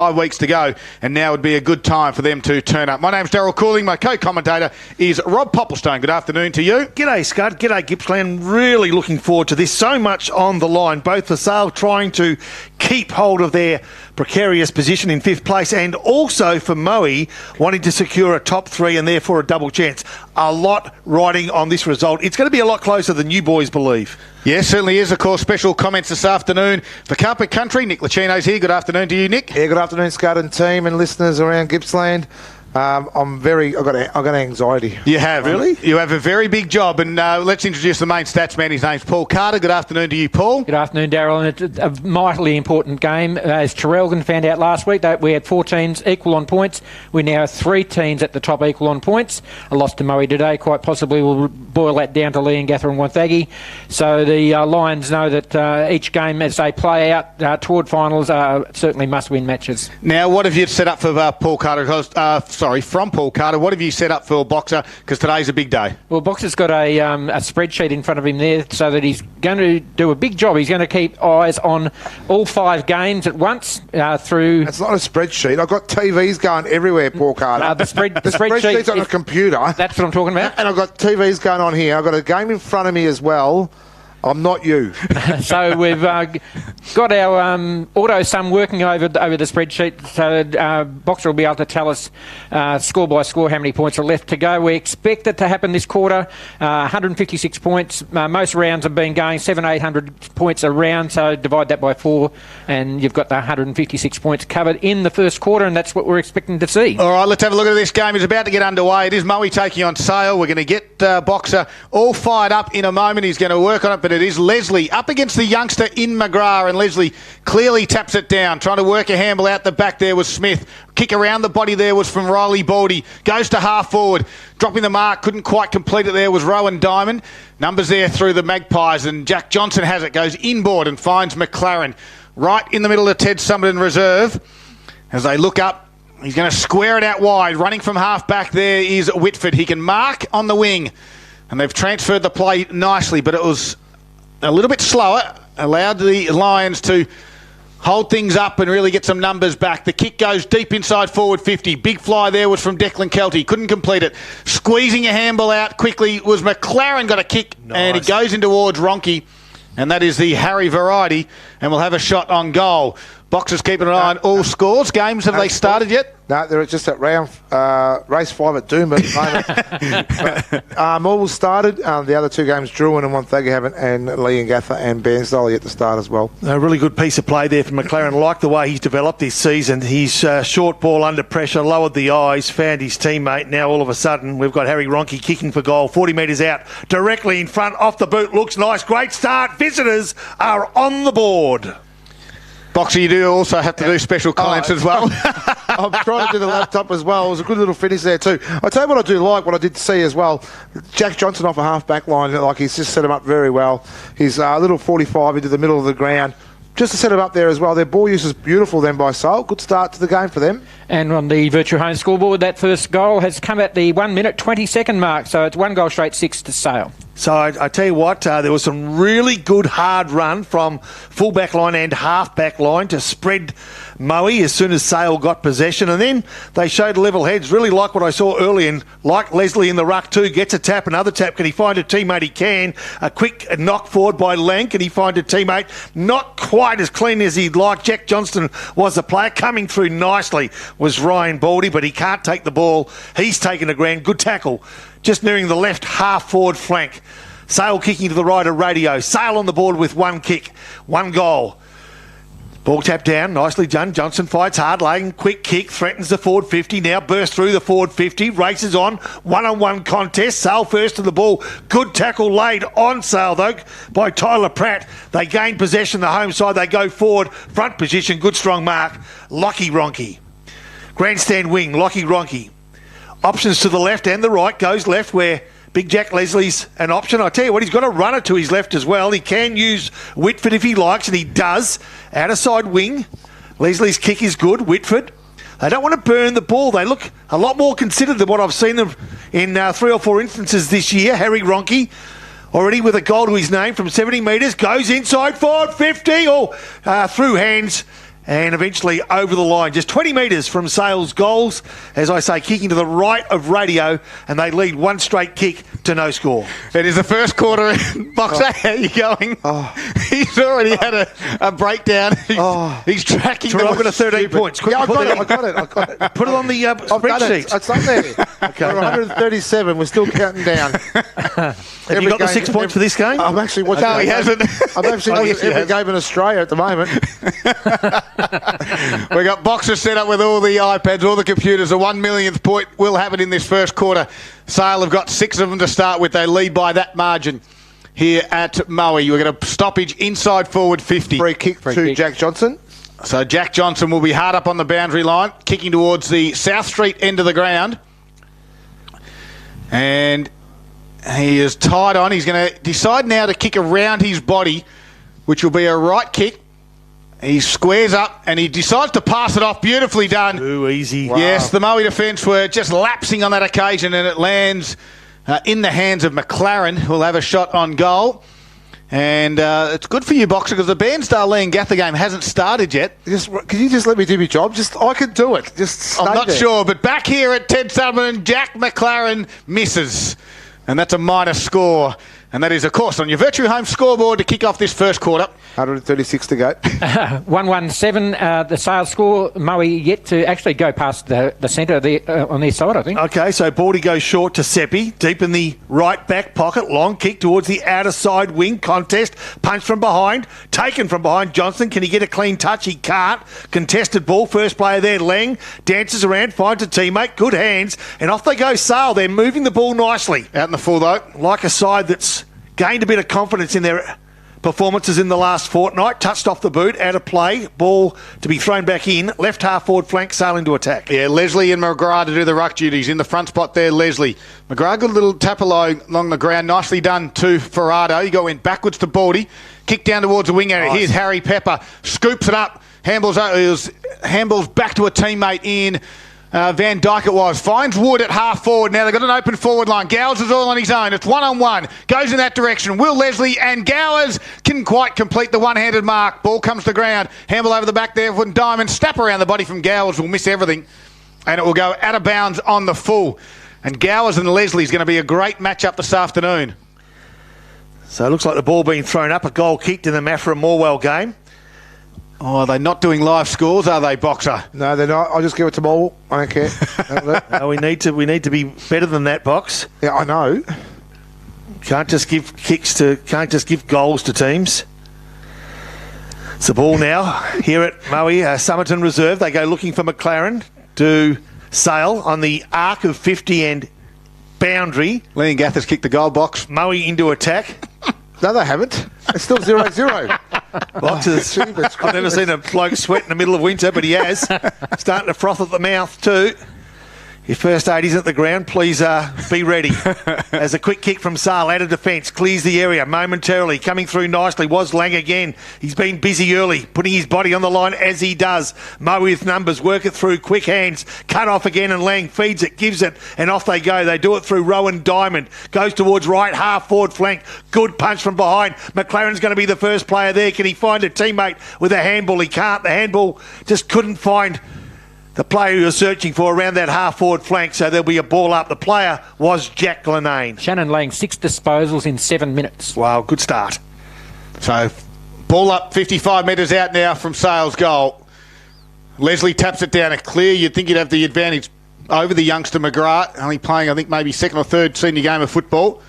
5 weeks to go, and now would be a good time for them to turn up. My name's Daryl Cooling. My co-commentator is Rob Popplestone. Good afternoon to you. G'day, Scud. G'day, Gippsland. Really looking forward to this. So much on the line, both for Sale trying to keep hold of their precarious position in 5th place, and also for Moe wanting to secure a top 3 and therefore a double chance. A lot riding on this result. It's going to be a lot closer than you boys believe. Yes, certainly is. Of course, special comments this afternoon for Carpet Country. Nick Lucino's here. Good afternoon to you, Nick. Yeah, good afternoon, Scud and team and listeners around Gippsland. I've got anxiety. You have? Really? You have a very big job, and let's introduce the main stats man. His name's Paul Carter. Good afternoon to you, Paul. Good afternoon, Daryl. And it's a mightily important game. As Terrelgan found out last week, that we had 4 teams equal on points. We now have 3 teams at the top equal on points. A loss to Moe today quite possibly will boil that down to Leongatha and Wonthaggi. So the Lions know that each game as they play out toward finals are certainly must-win matches. Now, what have you set up for Paul Carter? From Paul Carter, what have you set up for Boxer? Because today's a big day. Well, Boxer's got a spreadsheet in front of him there so that he's going to do a big job. He's going to keep eyes on all 5 games at once through... It's not a spreadsheet. I've got TVs going everywhere, Paul Carter. The spreadsheet's on a computer. That's what I'm talking about. And I've got TVs going on here. I've got a game in front of me as well. I'm not you. So we've got our auto sum working over the spreadsheet. So Boxer will be able to tell us score by score how many points are left to go. We expect it to happen this quarter. 156 points. Most rounds have been going 700-800 points a round. So divide that by 4, and you've got the 156 points covered in the first quarter, and that's what we're expecting to see. All right, let's have a look at this game. It's about to get underway. It is Moe taking on Sale. We're going to get Boxer all fired up in a moment. He's going to work on it, but it is Leslie up against the youngster in McGrath, and Leslie clearly taps it down, trying to work a handle out the back there was Smith. Kick around the body there was from Riley Baldy. Goes to half forward, dropping the mark, couldn't quite complete it there was Rowan Diamond. Numbers there through the Magpies, and Jack Johnson has it, goes inboard and finds McLaren. Right in the middle of Ted Summerton reserve. As they look up, he's going to square it out wide. Running from half back there is Whitford. He can mark on the wing, and they've transferred the play nicely, but it was a little bit slower, allowed the Lions to hold things up and really get some numbers back. The kick goes deep inside forward 50. Big fly there was from Declan Kelty. Couldn't complete it. Squeezing a handball out quickly was McLaren, got a kick, nice. And he goes in towards Ronke, and that is the Harry variety, and we'll have a shot on goal. Boxers keeping an eye on all scores. Games, have they started yet? No, they're just at round race 5 at Doomba at the moment. All started. The other 2 games, Druin and Wonthaggi haven't, and Leongatha and Bairnsdale yet to start as well. A really good piece of play there from McLaren. Like the way he's developed this season. His short ball under pressure, lowered the eyes, found his teammate. Now all of a sudden we've got Harry Ronke kicking for goal, 40 metres out, directly in front, off the boot, looks nice, great start. Visitors are on the board. Boxer, you do also have to do special comments as well. I'm trying to do the laptop as well. It was a good little finish there too. I'll tell you what I do like, what I did see as well. Jack Johnson off a half-back line, like he's just set him up very well. He's a little 45 into the middle of the ground. Just to set him up there as well. Their ball use is beautiful then by Sale. Good start to the game for them. And on the Virtue Home scoreboard, that first goal has come at the 1 minute 20-second mark. So it's 1 goal straight, 6 to Sale. So I tell you what, there was some really good hard run from full-back line and half-back line to spread Moe as soon as Sale got possession, and then they showed level heads. Really like what I saw early, and like Leslie in the ruck too, gets a tap, another tap. Can he find a teammate? He can. A quick knock forward by Lang. Can he find a teammate? Not quite as clean as he'd like. Jack Johnston was the player. Coming through nicely was Ryan Baldy, but he can't take the ball. He's taken a grand. Good tackle. Just nearing the left half-forward flank. Sale kicking to the right of Radio. Sale on the board with 1 kick, 1 goal. Ball tapped down, nicely done. Johnson fights hard, laying quick kick, threatens the forward 50, now bursts through the forward 50, races on, one-on-one contest. Sale first to the ball. Good tackle laid on Sale, though, by Tyler Pratt. They gain possession, the home side, they go forward, front position, good strong mark. Lockie Ronke. Grandstand wing, Lockie Ronke. Options to the left and the right, goes left where Big Jack Leslie's an option. I tell you what, he's got a runner to his left as well. He can use Whitford if he likes, and he does. Outer side wing. Leslie's kick is good. Whitford. They don't want to burn the ball. They look a lot more considered than what I've seen them in 3 or 4 instances this year. Harry Ronke already with a goal to his name from 70 metres. Goes inside forward, 50. Through hands. and eventually over the line. Just 20 metres from Sales goals, as I say, kicking to the right of Radio, and they lead one straight kick to no score. It is the first quarter. Boxer, how are you going? He's already had a breakdown. He's tracking. I've got a 13 points. Yeah, I got it. Put it on the spreadsheet. It's on there. Okay. We're 137. We're still counting down. Have you got the 6 points for this game? I'm actually watching. No, he hasn't. I'm actually watching every game in Australia at the moment. We got boxers set up with all the iPads, all the computers. The 1 millionth point will happen in this first quarter. Sale have got 6 of them to start with. They lead by that margin here at Moe. We're going to stoppage inside forward 50. Free kick to Jack Johnson. So Jack Johnson will be hard up on the boundary line, kicking towards the South Street end of the ground. And he is tied on. He's going to decide now to kick around his body, which will be a right kick. He squares up and he decides to pass it off. Beautifully done. Too easy. Wow. Yes, the Moe defence were just lapsing on that occasion, and it lands in the hands of McLaren, who will have a shot on goal. And it's good for you, Boxer, because the Bairnsdale-Leongatha game hasn't started yet. Can you just let me do my job? I can do it. I'm not sure, but back here at Ted Sutherland, Jack McLaren misses. And that's a minus score. And that is, of course, on your Virtue Home scoreboard to kick off this first quarter. 136 to go. 1-1-7, the Sales score. Moe yet to actually go past the centre on their side, I think. Okay, so Baldy goes short to Seppi, deep in the right back pocket, long kick towards the outer side wing, contest, punch from behind, taken from behind Johnson. Can he get a clean touch? He can't. Contested ball, first player there, Lang, dances around, finds a teammate, good hands, and off they go, Sale. They're moving the ball nicely. Out in the full, though. Like a side that's gained a bit of confidence in their performances in the last fortnight. Touched off the boot, out of play. Ball to be thrown back in. Left half forward flank, Sale into attack. Yeah, Leslie and McGrath to do the ruck duties. In the front spot there, Leslie. McGrath got a little tap along the ground. Nicely done to Ferrado. He went backwards to Baldy. Kick down towards the wing area. Nice. Here's Harry Pepper. Scoops it up. Handballs back to a teammate in Van Dyke it was. Finds Wood at half forward. Now they've got an open forward line. Gowers is all on his own. It's 1-on-1. Goes in that direction. Will Leslie and Gowers couldn't quite complete the one-handed mark. Ball comes to ground. Handball over the back there for Diamond. Snap around the body from Gowers will miss everything. And it will go out of bounds on the full. And Gowers and Leslie is going to be a great matchup this afternoon. So it looks like the ball being thrown up. A goal kicked in the Maffra-Morwell game. Oh, they're not doing live scores, are they, Boxer? No, they're not. I'll just give it to Morwell. I don't care. No, we need to be better than that, Box. Yeah, I know. Can't just give goals to teams. It's the ball now here at Moe Somerton Reserve. They go looking for McLaren to Sale on the arc of 50 and boundary. Leongatha's kicked the goal box. Moe into attack. No, they haven't. It's still 0-0. Boxes. I've never seen a bloke sweat in the middle of winter, but he has. Starting to froth at the mouth too. Your first aid is at the ground. Please be ready. As a quick kick from Sale out of defence. Clears the area momentarily. Coming through nicely was Lang again. He's been busy early. Putting his body on the line as he does. Moe with numbers. Work it through. Quick hands. Cut off again and Lang feeds it. Gives it. And off they go. They do it through Rowan Diamond. Goes towards right half forward flank. Good punch from behind. McLaren's going to be the first player there. Can he find a teammate with a handball? He can't. The handball just couldn't find the player who was searching for around that half-forward flank, so there'll be a ball up. The player was Jack Glenane. Shannon Lang, 6 disposals in 7 minutes. Wow, good start. So, ball up 55 metres out now from Sale's goal. Leslie taps it down. A clear, you'd think you'd have the advantage over the youngster McGrath, only playing, I think, maybe second or third senior game of football.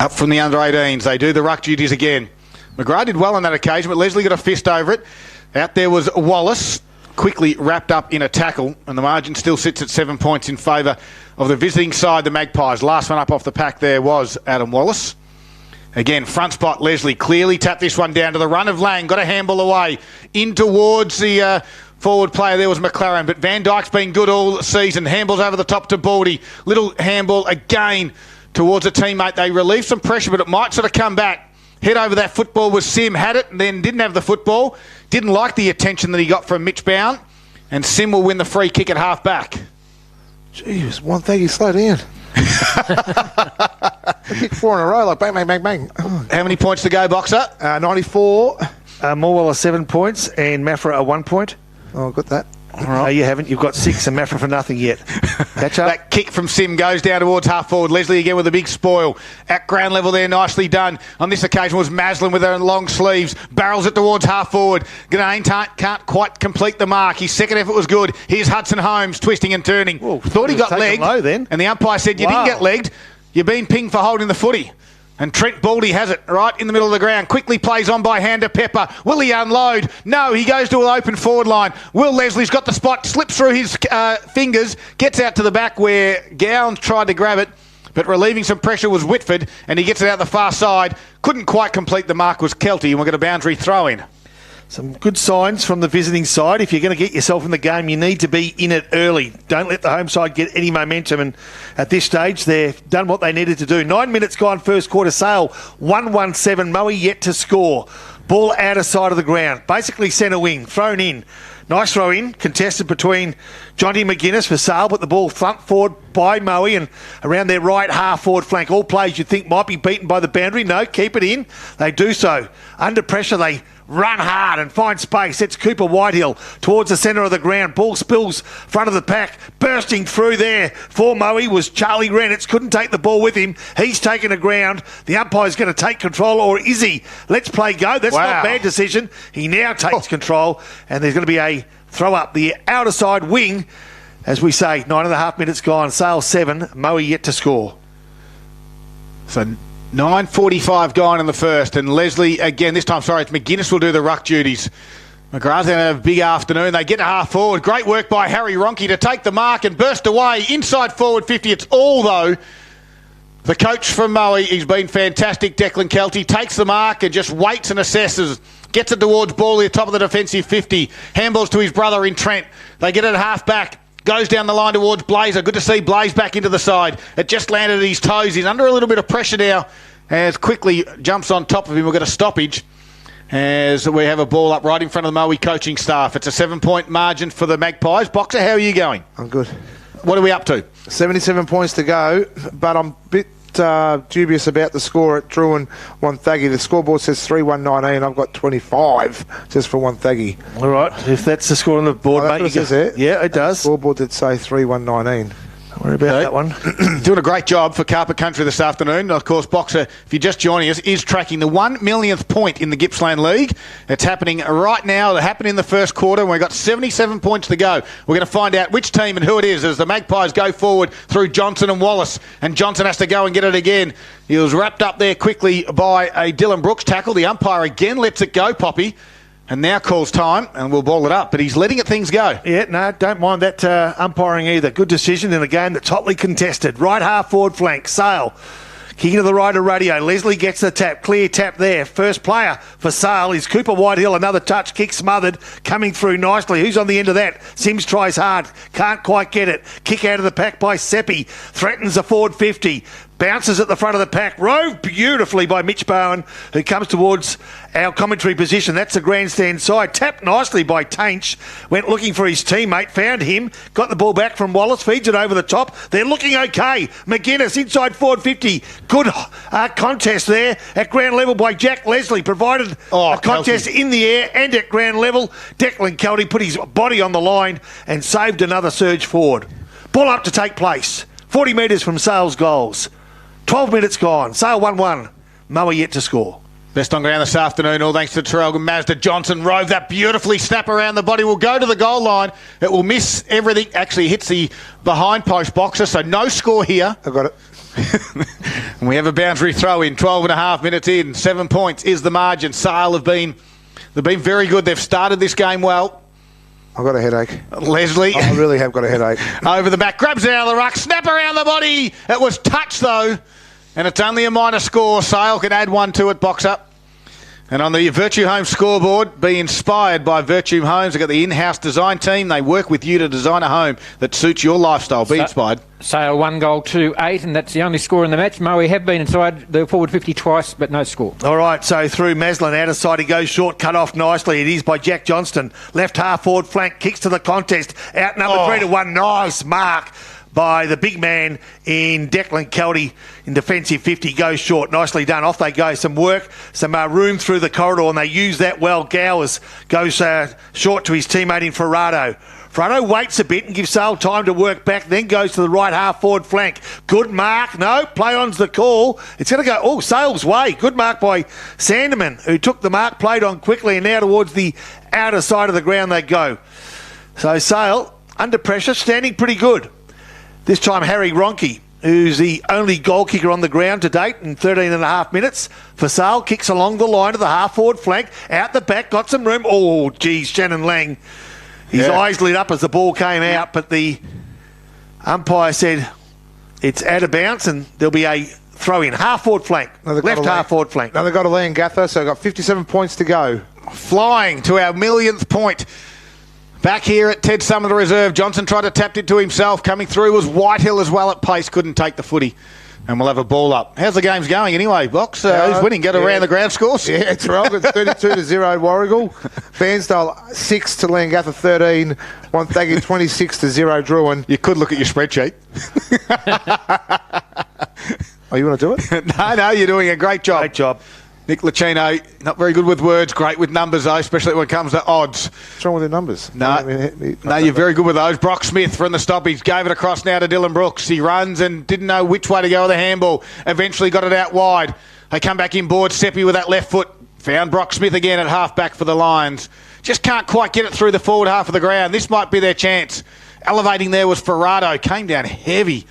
Up from the under-18s. They do the ruck duties again. McGrath did well on that occasion, but Leslie got a fist over it. Out there was Wallace, quickly wrapped up in a tackle, and the margin still sits at 7 points in favour of the visiting side, the Magpies. Last one up off the pack there was Adam Wallace. Again, front spot, Leslie clearly tapped this one down to the run of Lang, got a handball away, in towards the forward player there was McLaren, but Van Dyke's been good all season. Handballs over the top to Baldy. Little handball again towards a teammate. They relieved some pressure, but it might sort of come back. Head over that football was Sim, had it, and then didn't have the football. Didn't like the attention that he got from Mitch Bound, and Sim will win the free kick at half back. Jeez, one thing, he slowed down. I kicked 4 in a row, like bang, bang, bang, bang. How many points to go, Boxer? 94. Morwell are 7 points and Maffra are 1 point. Oh, got that. No, you haven't. You've got 6 and Maffra for nothing yet. Catch up. That kick from Sim goes down towards half forward. Leslie again with a big spoil. At ground level there, nicely done. On this occasion was Maslin with her long sleeves. Barrels it towards half forward. Ganane can't quite complete the mark. His second effort was good. Here's Hudson Holmes twisting and turning. Whoa, Thought he got legged. Low then. And the umpire said, you didn't get legged. You've been pinged for holding the footy. And Trent Baldy has it right in the middle of the ground. Quickly plays on by Hander Pepper. Will he unload? No, he goes to an open forward line. Will Leslie's got the spot, slips through his fingers, gets out to the back where Gowns tried to grab it, but relieving some pressure was Whitford, and he gets it out the far side. Couldn't quite complete the mark was Kelty, and we'll get a boundary throw in. Some good signs from the visiting side. If you're going to get yourself in the game, you need to be in it early. Don't let the home side get any momentum. And at this stage, they've done what they needed to do. 9 minutes gone, first quarter. Sale 1-1-7. Moe yet to score. Ball out of side of the ground. Basically centre wing. Thrown in. Nice throw in. Contested between Johnny McGuinness for Sale, but the ball front forward by Moe and around their right half forward flank. All plays you'd think might be beaten by the boundary. No, keep it in. They do so. Under pressure, they run hard and find space. It's Cooper Whitehill towards the centre of the ground. Ball spills front of the pack. Bursting through there for Moe was Charlie Reynolds. Couldn't take the ball with him. He's taken the ground. The umpire's going to take control, or is he? Let's play go. That's not a bad decision. He now takes control, and there's going to be a throw up the outer side wing. As we say, 9.5 minutes gone. Sale 7. Moe yet to score. So 9:45 gone in the first, and Leslie again, this time, it's McGuinness will do the ruck duties. McGrath's going to have a big afternoon. They get to half forward. Great work by Harry Ronke to take the mark and burst away. Inside forward 50. It's all, though, the coach from Moe. He's been fantastic, Declan Kelty. Takes the mark and just waits and assesses. Gets it towards Ball at the top of the defensive 50. Handballs to his brother in Trent. They get it half back. Goes down the line towards Blazer. Good to see Blaze back into the side. It just landed at his toes. He's under a little bit of pressure now as quickly jumps on top of him. We've got a stoppage as we have a ball up right in front of the Moe coaching staff. It's a 7-point margin for the Magpies. Boxer, how are you going? I'm good. What are we up to? 77 points to go, but I'm a bit dubious about the score at Drew and Wonthaggi. The scoreboard says 3-1-19. I've got 25 just for Wonthaggi. All right, if that's the score on the board, mate. It says it. Yeah, it does. The scoreboard did say 3-1-19. Don't worry about that one. Doing a great job for Carpet Country this afternoon. Of course, Boxer, if you're just joining us, is tracking the 1 millionth point in the Gippsland League. It's happening right now. It happened in the first quarter, and we've got 77 points to go. We're going to find out which team and who it is as the Magpies go forward through Johnson and Wallace. And Johnson has to go and get it again. He was wrapped up there quickly by a Dylan Brooks tackle. The umpire again lets it go, Poppy. And now calls time, and we'll ball it up. But he's letting things go. Yeah, no, don't mind that umpiring either. Good decision in a game that's hotly contested. Right half forward flank, Sale. Kicking to the right of Radio. Leslie gets the tap. Clear tap there. First player for Sale is Cooper Whitehill. Another touch. Kick smothered. Coming through nicely. Who's on the end of that? Sims tries hard. Can't quite get it. Kick out of the pack by Seppi. Threatens a forward 50. Bounces at the front of the pack. Rove beautifully by Mitch Bowen, who comes towards our commentary position. That's the grandstand side. Tapped nicely by Tainch. Went looking for his teammate. Found him. Got the ball back from Wallace. Feeds it over the top. They're looking okay. McGuinness inside forward 50. Good contest there at ground level by Jack Leslie. Provided a contest in the air and at ground level. Declan Kelty put his body on the line and saved another surge forward. Ball up to take place. 40 metres from Sale's goals. 12 minutes gone. Sale 1-1. Moe yet to score. Best on ground this afternoon, all thanks to Terrell Mazda. Johnson rove that beautifully. Snap around the body. Will go to the goal line. It will miss everything. Actually hits the behind post, Boxer, so no score here. I got it. And we have a boundary throw in. 12.5 minutes in. 7 points is the margin. Sale they've been very good. They've started this game well. I've got a headache. Leslie. I really have got a headache. Over the back. Grabs it out of the ruck. Snap around the body. It was touched, though. And it's only a minor score. Sale can add one to it, Boxer. And on the Virtue Homes scoreboard, be inspired by Virtue Homes. They've got the in-house design team. They work with you to design a home that suits your lifestyle. Be inspired. Sale 1-8, and that's the only score in the match. Moe have been inside the forward 50 twice, but no score. All right, so through Maslin, out of side, he goes short, cut off nicely. It is by Jack Johnston. Left half forward flank, kicks to the contest. Out number 3-1. Nice mark by the big man in Declan Kelty in defensive 50. Goes short. Nicely done. Off they go. Some work, some room through the corridor, and they use that well. Gowers goes short to his teammate in Ferrado. Ferrado waits a bit and gives Sale time to work back, then goes to the right half forward flank. Good mark. No, play on's the call. It's going to go, Sale's way. Good mark by Sandeman, who took the mark, played on quickly, and now towards the outer side of the ground they go. So Sale, under pressure, standing pretty good. This time Harry Ronke, who's the only goal kicker on the ground to date in 13 and a half minutes. For Sale, kicks along the line of the half forward flank, out the back, got some room. Oh, geez, Shannon Lang. His eyes lit up as the ball came out, but the umpire said it's out of bounds and there'll be a throw in. Half forward flank, left half forward flank. Now they've got to Leongatha, so they've got 57 points to go. Flying to our millionth point. Back here at Ted Summer Reserve, Johnson tried to tap it to himself. Coming through was Whitehill as well at pace, couldn't take the footy. And we'll have a ball up. How's the game's going anyway, Box? Who's winning? Get around the ground scores? Yeah, it's Relgan 32-0 Warrigal. Bairnsdale 6 to Leongatha 13. Wonthaggi 26-0 Druin. You could look at your spreadsheet. Oh, you want to do it? No, you're doing a great job. Great job. Nick Lucchino, not very good with words, great with numbers though, especially when it comes to odds. What's wrong with the numbers? No, you're very good with those. Brock Smith from the stoppage gave it across now to Dylan Brooks. He runs and didn't know which way to go with the handball. Eventually got it out wide. They come back inboard. Seppi with that left foot. Found Brock Smith again at half-back for the Lions. Just can't quite get it through the forward half of the ground. This might be their chance. Elevating there was Ferrado. Came down heavy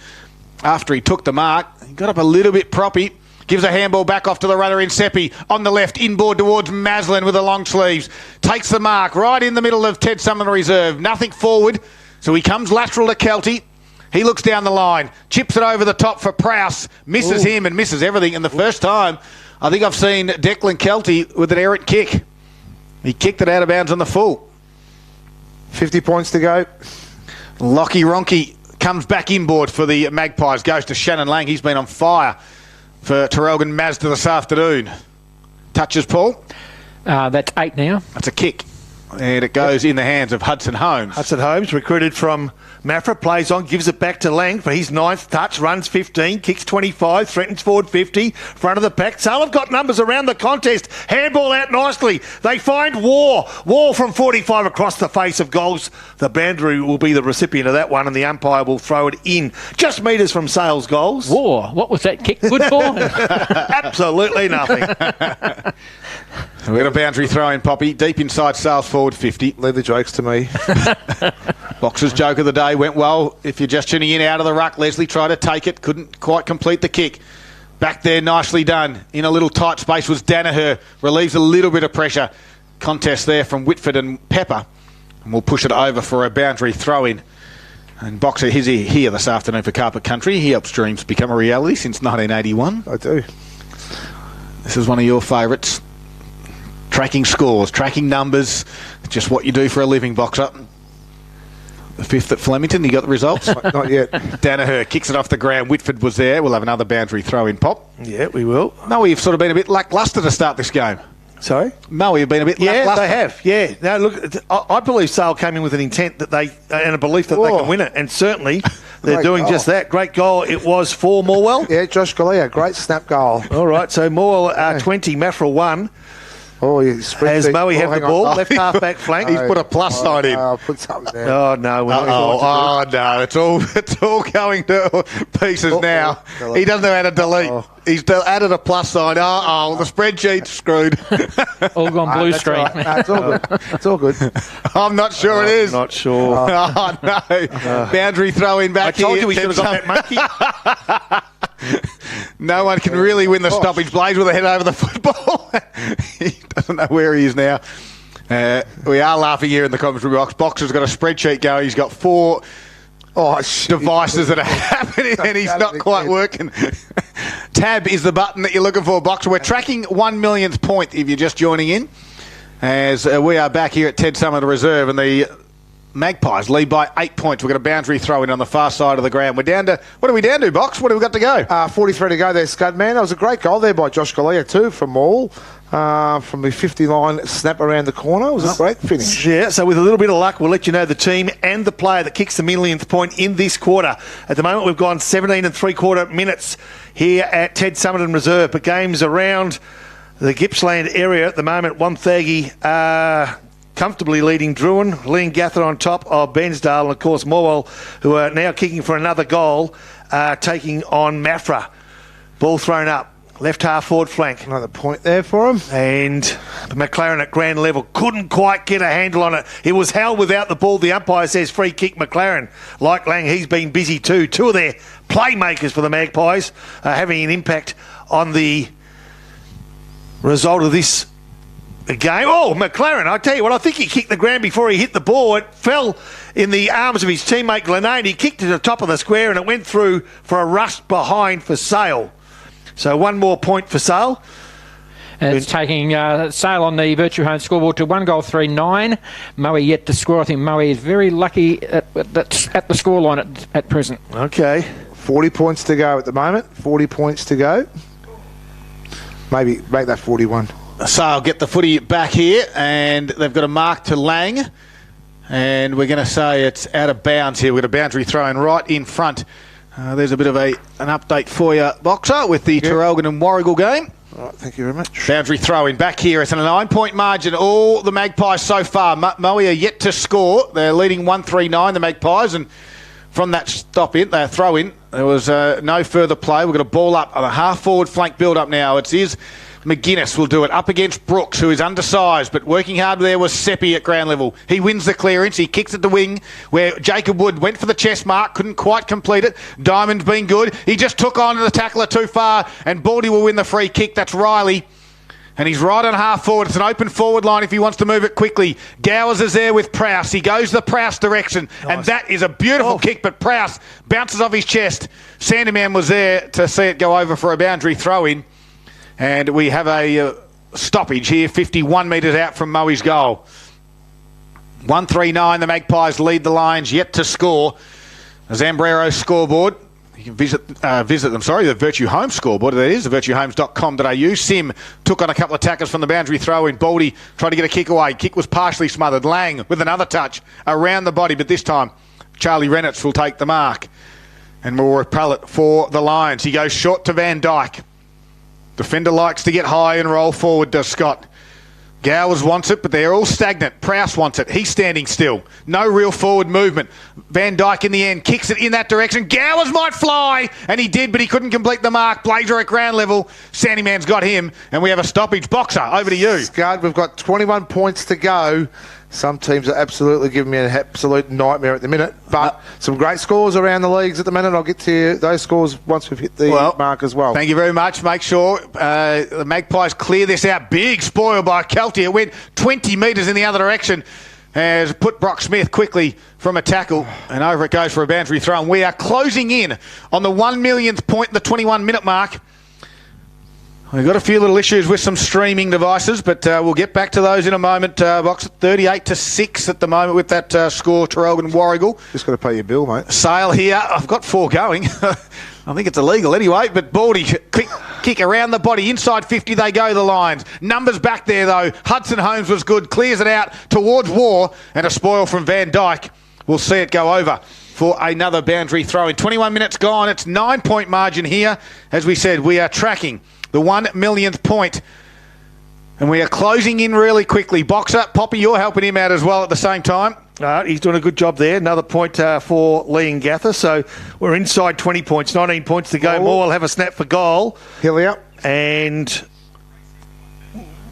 after he took the mark. He got up a little bit proppy. Gives a handball back off to the runner in Seppi. On the left, inboard towards Maslin with the long sleeves. Takes the mark right in the middle of Ted Summer Reserve. Nothing forward, so he comes lateral to Kelty. He looks down the line. Chips it over the top for Prowse. Misses him and misses everything. And the first time I think I've seen Declan Kelty with an errant kick. He kicked it out of bounds on the full. 50 points to go. Lockie Ronke comes back inboard for the Magpies. Goes to Shannon Lang. He's been on fire for Terrelgan Mazda this afternoon. Touches, Paul. That's 8 now. That's a kick. And it goes in the hands of Hudson Holmes. Hudson Holmes, recruited from Mafra, plays on, gives it back to Lang for his 9th touch, runs 15, kicks 25, threatens forward 50, front of the pack. Sale have got numbers around the contest. Handball out nicely. They find War. War from 45 across the face of goals. The boundary will be the recipient of that one, and the umpire will throw it in. Just metres from Sale's goals. War. What was that kick good for? Absolutely nothing. We got a boundary throw in, Poppy, deep inside Sales forward 50. Leave the jokes to me. Boxer's joke of the day went well. If you're just tuning in out of the ruck, Leslie tried to take it, couldn't quite complete the kick. Back there, nicely done. In a little tight space was Danaher. Relieves a little bit of pressure. Contest there from Whitford and Pepper. And we'll push it over for a boundary throw in. And Boxer is here this afternoon for Carpet Country. He helps dreams become a reality since 1981. I do. This is one of your favourites. Tracking scores, tracking numbers, just what you do for a living, Boxer. The 5th at Flemington, you got the results? Not yet. Danaher kicks it off the ground. Whitford was there. We'll have another boundary throw in, Pop. Yeah, we will. No, you've sort of been a bit lacklustre to start this game. Sorry? No, you've been a bit lacklustre. Yeah, they have. Yeah. No, look, I believe Sale came in with an intent that they and a belief that they can win it, and certainly they're doing just that. Great goal it was for Morwell. Yeah, Josh Galea, great snap goal. All right, so Morwell 20, Mafra 1. Oh, has Moe have the ball? Left half back flank. He's put a plus sign in. I'll put something there. Oh no! No! It's all going to pieces now. He doesn't know how to delete. He's added a plus sign. The spreadsheet's screwed. All gone blue screen. Right. No, it's all good. It's all good. I'm not sure it is. Not sure. Oh no! Boundary throw in back. I told you we should have got that monkey. No one can really win the stoppage. Blaze with a head over the football. He doesn't know where he is now. We are laughing here in the commentary box. Boxer's got a spreadsheet going. He's got 4 devices that are happening and he's not quite working. Tab is the button that you're looking for, Boxer. We're tracking 1 millionth point if you're just joining in, as we are back here at Ted Summer Reserve, and the Magpies lead by 8 points. We've got a boundary throw in on the far side of the ground. We're down to, what are we down to, Box? What have we got to go? 43 to go there, Scud, man. That was a great goal there by Josh Galea too from Maul. From the 50-line snap around the corner. It was a great finish. Yeah, so with a little bit of luck, we'll let you know the team and the player that kicks the millionth point in this quarter. At the moment, we've gone 17 3/4 minutes here at Ted Summerton Reserve, but games around the Gippsland area at the moment. Wonthaggi comfortably leading Druin, Liam Gather on top of Bensdale, and of course Morwell, who are now kicking for another goal, taking on Maffra. Ball thrown up. Left half forward flank. Another point there for him. And McLaren at ground level couldn't quite get a handle on it. It was held without the ball. The umpire says free kick McLaren. Like Lang, he's been busy too. Two of their playmakers for the Magpies are having an impact on the result of this game. Oh, McLaren, I tell you what, I think he kicked the ground before he hit the ball. It fell in the arms of his teammate Glenade. He kicked it to the top of the square and it went through for a rush behind for Sale. So one more point for Sale. It's taking Sale on the Virtue Home scoreboard to 1-3-9. Moe yet to score. I think Moe is very lucky at the scoreline at present. Okay. 40 points to go at the moment. 40 points to go. Maybe make that 41. Sale get the footy back here, and they've got a mark to Lang. And we're going to say it's out of bounds here. We've got a boundary thrown right in front. There's a bit of an update for you, Boxer, with the Traralgon and Warrigal game. All right, thank you very much. Boundary throw in back here. It's a 9-point margin. All the Magpies so far. Moe are yet to score. They're leading 1-3-9, the Magpies, and from that throw in, there was no further play. We've got a ball up on a half-forward flank build-up now. It is McGuinness will do it up against Brooks, who is undersized, but working hard there was Seppi at ground level. He wins the clearance. He kicks at the wing where Jacob Wood went for the chest mark, couldn't quite complete it. Diamond's been good. He just took on the tackler too far, and Baldy will win the free kick. That's Riley. And he's right on half forward. It's an open forward line if he wants to move it quickly. Gowers is there with Prowse. He goes the Prowse direction. Nice. And that is a beautiful kick, but Prowse bounces off his chest. Sandyman was there to see it go over for a boundary throw-in. And we have a stoppage here, 51 metres out from Moe's goal. 1-3-9, the Magpies lead the Lions, yet to score. Zambrero scoreboard. You can visit them, the Virtue Home scoreboard, that is, the virtuehomes.com.au. Sim took on a couple of tackles from the boundary throw in. Baldy tried to get a kick away. Kick was partially smothered. Lang with another touch around the body, but this time Charlie Renitz will take the mark. And we'll repel it for the Lions. He goes short to Van Dyke. Defender likes to get high and roll forward, does Scott. Gowers wants it, but they're all stagnant. Prowse wants it. He's standing still. No real forward movement. Van Dyke in the end kicks it in that direction. Gowers might fly, and he did, but he couldn't complete the mark. Blazer at ground level. Sandyman's got him, and we have a stoppage. Boxer, over to you. Scud, we've got 21 points to go. Some teams are absolutely giving me an absolute nightmare at the minute, but some great scores around the leagues at the minute. I'll get to those scores once we've hit the mark as well. Thank you very much. Make sure the Magpies clear this out. Big spoil by Kelty. It went 20 metres in the other direction. Has put Brock Smith quickly from a tackle, and over it goes for a boundary throw. And we are closing in on the 1 millionth point, the 21-minute mark. We've got a few little issues with some streaming devices, but we'll get back to those in a moment. Box 38-6 at the moment with that score, Traralgon Warrigal. Just got to pay your bill, mate. Sale here. I've got 4 going. I think it's illegal anyway, but Baldy, quick kick around the body. Inside 50 they go, the Lions. Numbers back there, though. Hudson Holmes was good. Clears it out towards War, and a spoil from Van Dyke. We'll see it go over for another boundary throw. In 21 minutes gone, it's 9-point margin here. As we said, we are tracking the 1 millionth point. And we are closing in really quickly. Boxer, Poppy, you're helping him out as well at the same time. He's doing a good job there. Another point for Liam Gather. So we're inside 20 points, 19 points to go. Moore will have a snap for goal. Hillier. And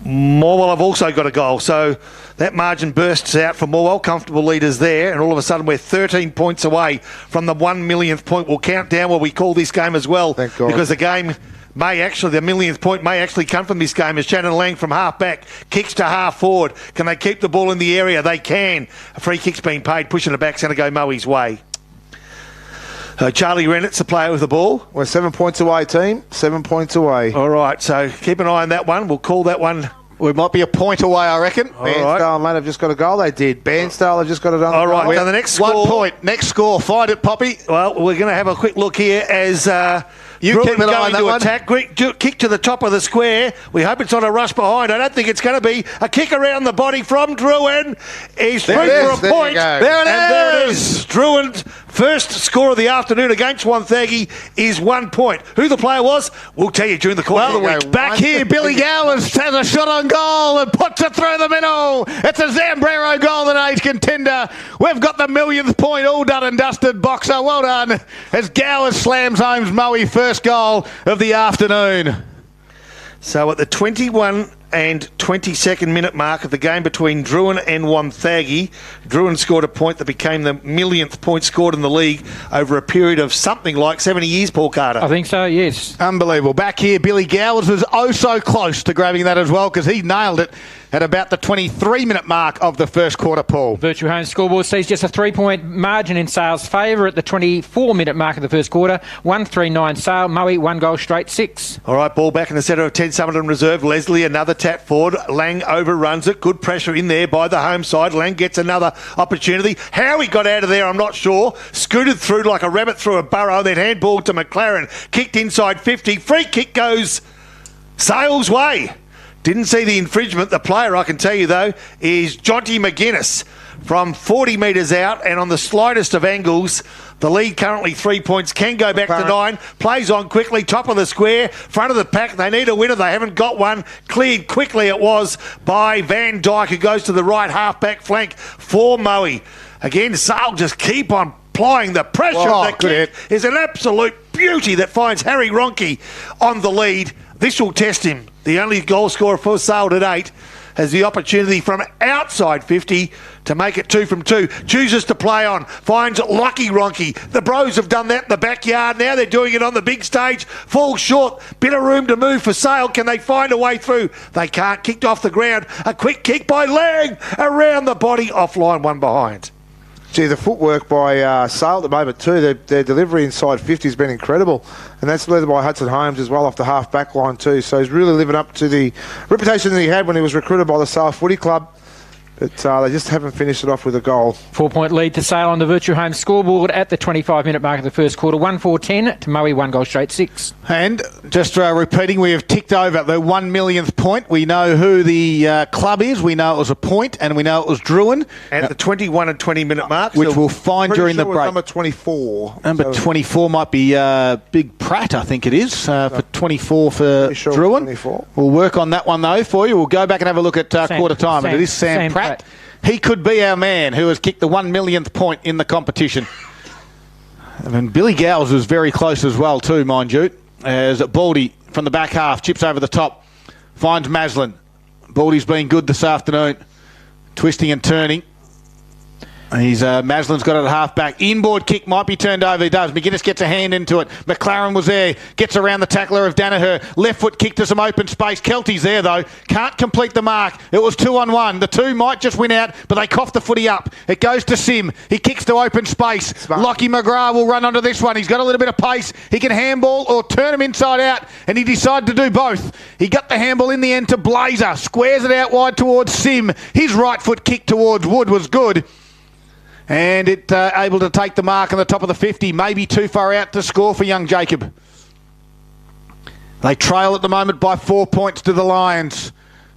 Morwell have also got a goal. So that margin bursts out for Morwell. Comfortable leaders there. And all of a sudden we're 13 points away from the 1 millionth point. We'll count down what we call this game as well. Thank God. Because the game the millionth point may actually come from this game as Shannon Lang from half back kicks to half forward. Can they keep the ball in the area? They can. A free kick's been paid. Pushing it back's going to go Moe's way. Charlie Rennett's the player with the ball. We're 7 points away, team. 7 points away. All right, so keep an eye on that one. We'll call that one We might be a point away, I reckon. Bairnsdale and Lane have just got a goal. They did. Bairnsdale have just got it on. All right, so the next score. 1 point. Next score. Find it, Poppy. Well, we're going to have a quick look here as You Druin keep an eye going on that to one. attack. Quick kick to the top of the square. We hope it's not a rush behind. I don't think it's going to be. A kick around the body from Druin. He's through There it for is. a point. There you go. There it And there it is. is. Druin's first score of the afternoon against Wonthaggi is 1 point. Who the player was, we'll tell you during the course of the week. Back here, Billy Gowers has a shot on goal and puts it through the middle. It's a Zambrero Golden Age contender. We've got the millionth point all done and dusted, Boxer. Well done. As Gowers slams home Moe first goal of the afternoon. So at the 21 and 22nd minute mark of the game between Druin and Wonthaggi, Druin scored a point that became the millionth point scored in the league over a period of something like 70 years, Paul Carter. I think so, yes. Unbelievable. Back here, Billy Gowers was oh so close to grabbing that as well because he nailed it at about the 23-minute mark of the first quarter, Paul. Virtual Home scoreboard sees just a 3-point margin in Sale's favour at the 24-minute mark of the first quarter. 1-3-9 Sale. Moe, 1 goal straight, 6. All right, ball back in the centre of 10 Summerton Reserve. Leslie, another tap forward. Lang overruns it. Good pressure in there by the home side. Lang gets another opportunity. How he got out of there, I'm not sure. Scooted through like a rabbit through a burrow. Then handball to McLaren. Kicked inside 50. Free kick goes Sale's way. Didn't see the infringement. The player, I can tell you, though, is Jonty McGuinness from 40 metres out and on the slightest of angles. The lead currently 3 points, can go back to 9. Plays on quickly, top of the square, front of the pack. They need a winner. They haven't got one. Cleared quickly it was by Van Dyke, who goes to the right half-back flank for Moe. Again, Sale just keep on applying the pressure. Oh, The kick is an absolute beauty that finds Harry Ronke on the lead. This will test him. The only goal scorer for Sale at 8 has the opportunity from outside 50 to make it 2 from 2. Chooses to play on. Finds Lucky Ronke. The Bros have done that in the backyard. Now they're doing it on the big stage. Falls short. Bit of room to move for Sale. Can they find a way through? They can't. Kicked off the ground. A quick kick by Lang. Around the body. Offline, one behind. Gee, the footwork by Sale at the moment too, their delivery inside 50 has been incredible. And that's led by Hudson Holmes as well off the half-back line too. So he's really living up to the reputation that he had when he was recruited by the Sale Footy Club. But they just haven't finished it off with a goal. 4-point lead to Sale on the Virtue Home scoreboard at the 25-minute mark of the first quarter. 1-4-10 to Moe, 1 goal straight, 6. And just repeating, we have ticked over the 1 millionth point. We know who the club is. We know it was a point, and we know it was Druin. At the 21 and 20-minute mark. Which we'll find Pretty during sure the it was break. number 24. Number 24 might be Big Pratt, I think it is, for 24 for Pretty sure it was Druin. 24. We'll work on that one, though, for you. We'll go back and have a look at quarter time, and it is Sam Pratt. He could be our man who has kicked the 1 millionth point in the competition. I mean, Billy Gowers was very close as well, too, mind you, as Baldy from the back half chips over the top, finds Maslin. Baldy's been good this afternoon, twisting and turning. Maslin's got it at half-back. Inboard kick might be turned over. He does. McGuinness gets a hand into it. McLaren was there. Gets around the tackler of Danaher. Left foot kick to some open space. Kelty's there, though. Can't complete the mark. It was 2-on-1. The 2 might just win out, but they cough the footy up. It goes to Sim. He kicks to open space. Smart. Lockie McGrath will run onto this one. He's got a little bit of pace. He can handball or turn him inside out, and he decided to do both. He got the handball in the end to Blazer. Squares it out wide towards Sim. His right foot kick towards Wood was good. And it able to take the mark on the top of the 50. Maybe too far out to score for young Jacob. They trail at the moment by 4 points to the Lions.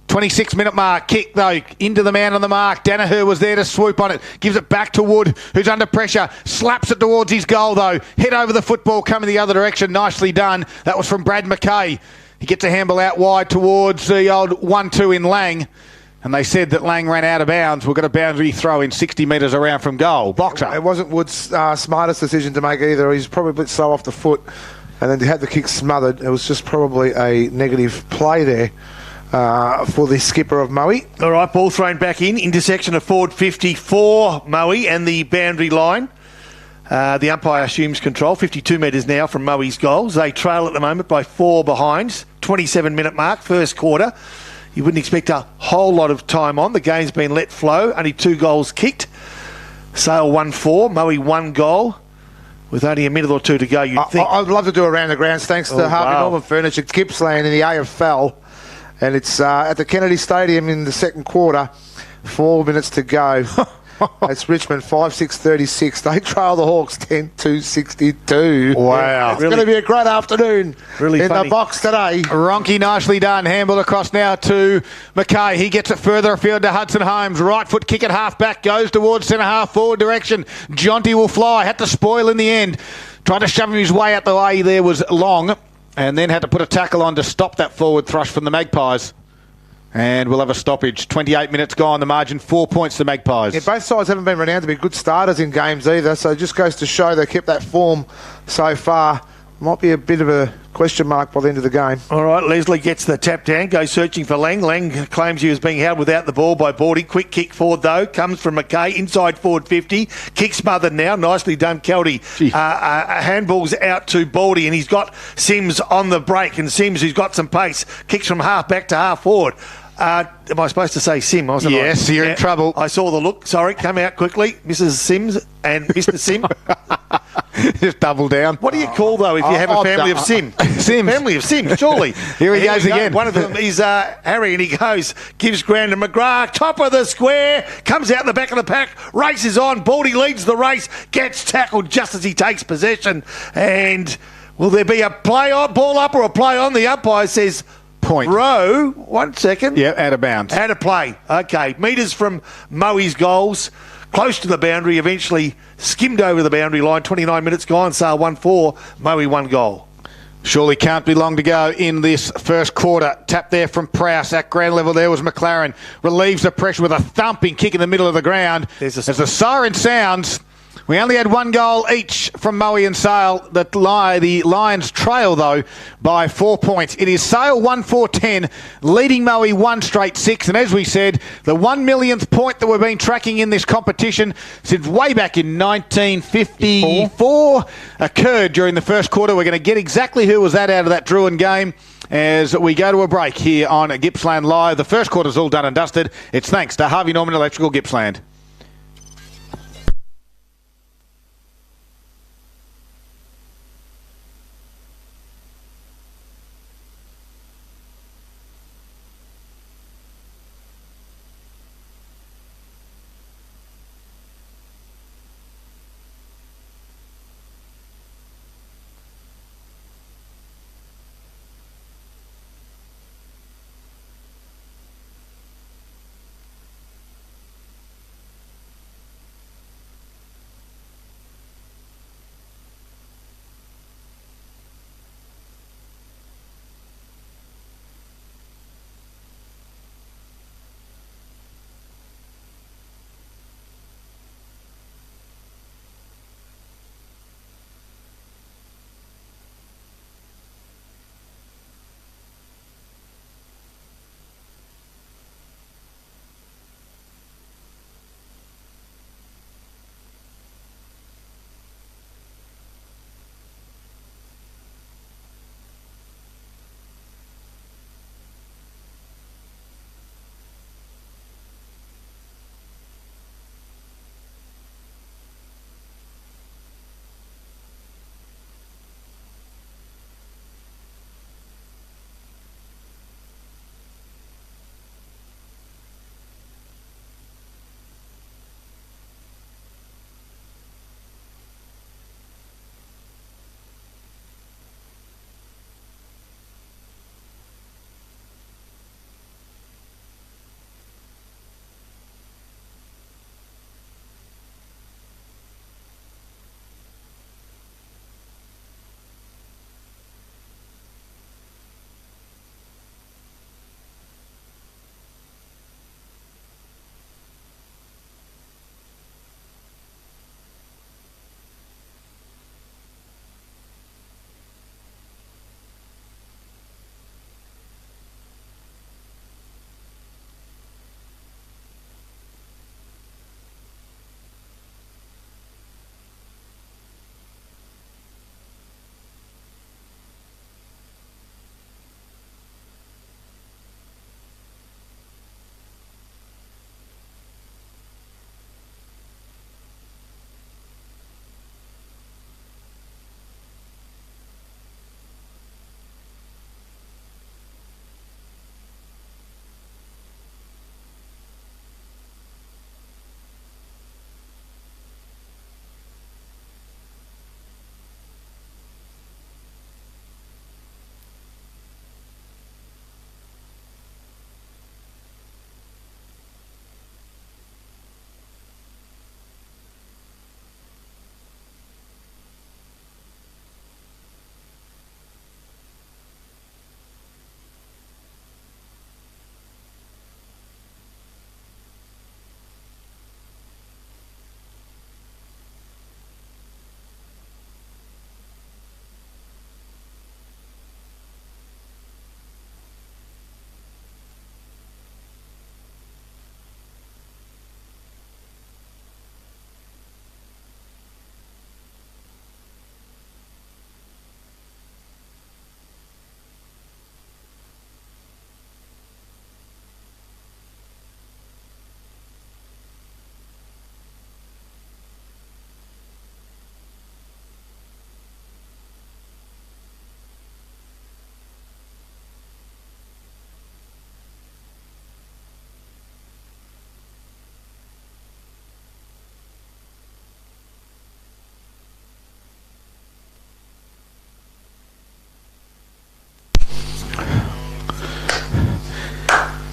26-minute mark. Kick, though, into the man on the mark. Danaher was there to swoop on it. Gives it back to Wood, who's under pressure. Slaps it towards his goal, though. Head over the football, coming the other direction. Nicely done. That was from Brad McKay. He gets a handball out wide towards the old 1-2 in Lang. And they said that Lang ran out of bounds. We've got a boundary throw in 60 metres around from goal. Boxer. It wasn't Wood's smartest decision to make either. He's probably a bit slow off the foot. And then he had the kick smothered. It was just probably a negative play there for the skipper of Moe. All right, ball thrown back in. Intersection of forward 50 for Moe and the boundary line. The umpire assumes control. 52 metres now from Moe's goals. They trail at the moment by 4 behind. 27-minute mark, first quarter. You wouldn't expect a whole lot of time on. The game's been let flow. Only 2 goals kicked. Sale 1-4. Moe 1 goal. With only a minute or 2 to go, you'd think. I'd love to do a round the grounds. Thanks to Harvey Norman Furniture, Gippsland in the AFL. and it's at the Kennedy Stadium in the second quarter. 4 minutes to go. It's Richmond 5-6-36. They trail the Hawks 10-62. Wow. It's going to be a great afternoon in funny. the box today. Ronke nicely done. Handball across now to McKay. He gets it further afield to Hudson Holmes. Right foot kick at half back. Goes towards centre half forward direction. Jonty will fly. Had to spoil in the end. Tried to shove his way out the way there was Long. And then had to put a tackle on to stop that forward thrush from the Magpies. And we'll have a stoppage. 28 minutes gone. The margin 4 points to Magpies. Yeah, both sides haven't been renowned to be good starters in games either, so it just goes to show they kept that form so far. Might be a bit of a question mark by the end of the game. All right, Leslie gets the tap down, goes searching for Lang. Lang claims he was being held without the ball by Bordy. Quick kick forward, though. Comes from McKay, inside forward 50. Kick smothered now. Nicely done, Kelty. Handballs out to Bordy, and he's got Sims on the break, and Sims, who's got some pace, kicks from half back to half forward. Am I supposed to say Sim, wasn't I? Yes, you're in trouble. I saw the look. Sorry, come out quickly. Mrs. Sims and Mr. Sim. Just double down. What do you call, though, if you have a family of Sim? Sims. Family of Sims, surely. Here he goes again. One of them is Harry, and he goes, gives ground to McGrath, top of the square, comes out the back of the pack, races on. Baldy leads the race, gets tackled just as he takes possession. And will there be a play on, ball up or a play on? The umpire says... Point. Row, 1 second. Yeah, out of bounds. Out of play. Okay. Metres from Moe's goals. Close to the boundary. Eventually skimmed over the boundary line. 29 minutes gone. Sale 1-4. Moe 1 goal. Surely can't be long to go in this first quarter. Tap there from Prowse. At ground level there was McLaren. Relieves the pressure with a thumping kick in the middle of the ground. As the siren sounds... We only had 1 goal each from Moe and Sale. The Lions trail, though, by 4 points. It is Sale 1-4-10, leading Moe 1 straight 6. And as we said, the 1 millionth point that we've been tracking in this competition since way back in 1954 occurred during the first quarter. We're going to get exactly who was that out of that Druin game as we go to a break here on Gippsland Live. The first quarter's all done and dusted. It's thanks to Harvey Norman Electrical Gippsland.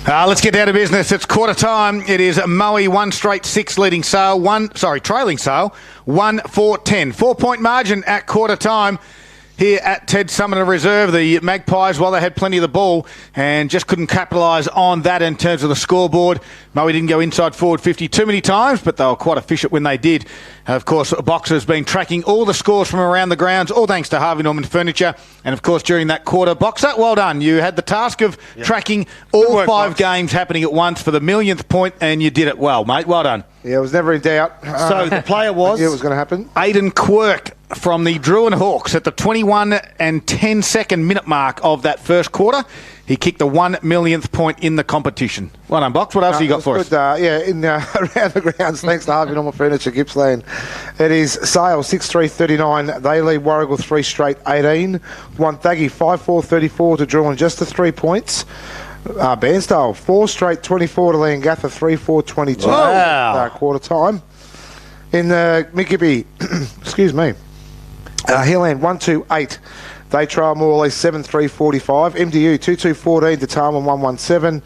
Let's get down to business. It's quarter time. It is Moe 1 straight 6 leading Sale, trailing Sale, 1-4-10. 4-point margin at quarter time. Here at Ted Summoner Reserve, the Magpies, while they had plenty of the ball and just couldn't capitalise on that in terms of the scoreboard. Moe didn't go inside forward 50 too many times, but they were quite efficient when they did. Of course, Boxer's been tracking all the scores from around the grounds, all thanks to Harvey Norman Furniture. And of course, during that quarter, Boxer, well done. You had the task of tracking all 5 games happening at once for the millionth point, and you did it well, mate. Well done. Yeah, it was never in doubt. So the player was? I knew it was going to happen. Aidan Quirk from the Druin Hawks at the 21 and 10 second minute mark of that first quarter. He kicked the 1 millionth point in the competition. Well done, Box. What else have you got for us? Around the grounds, thanks to Harvey Norman Furniture, Gippsland. It is Sale 6-3-39. They lead Warrigal 3 straight 18. Wonthaggi 5-4-34 to Druin, just the 3 points. Bairnsdale 4 straight 24 to Leongatha 3-4-22. Wow. Quarter time. In Mickibby, excuse me, Hillland 1-2-8. They trail more or less 7-3-45. MDU 2-2-14 to Tarman 1-1-7.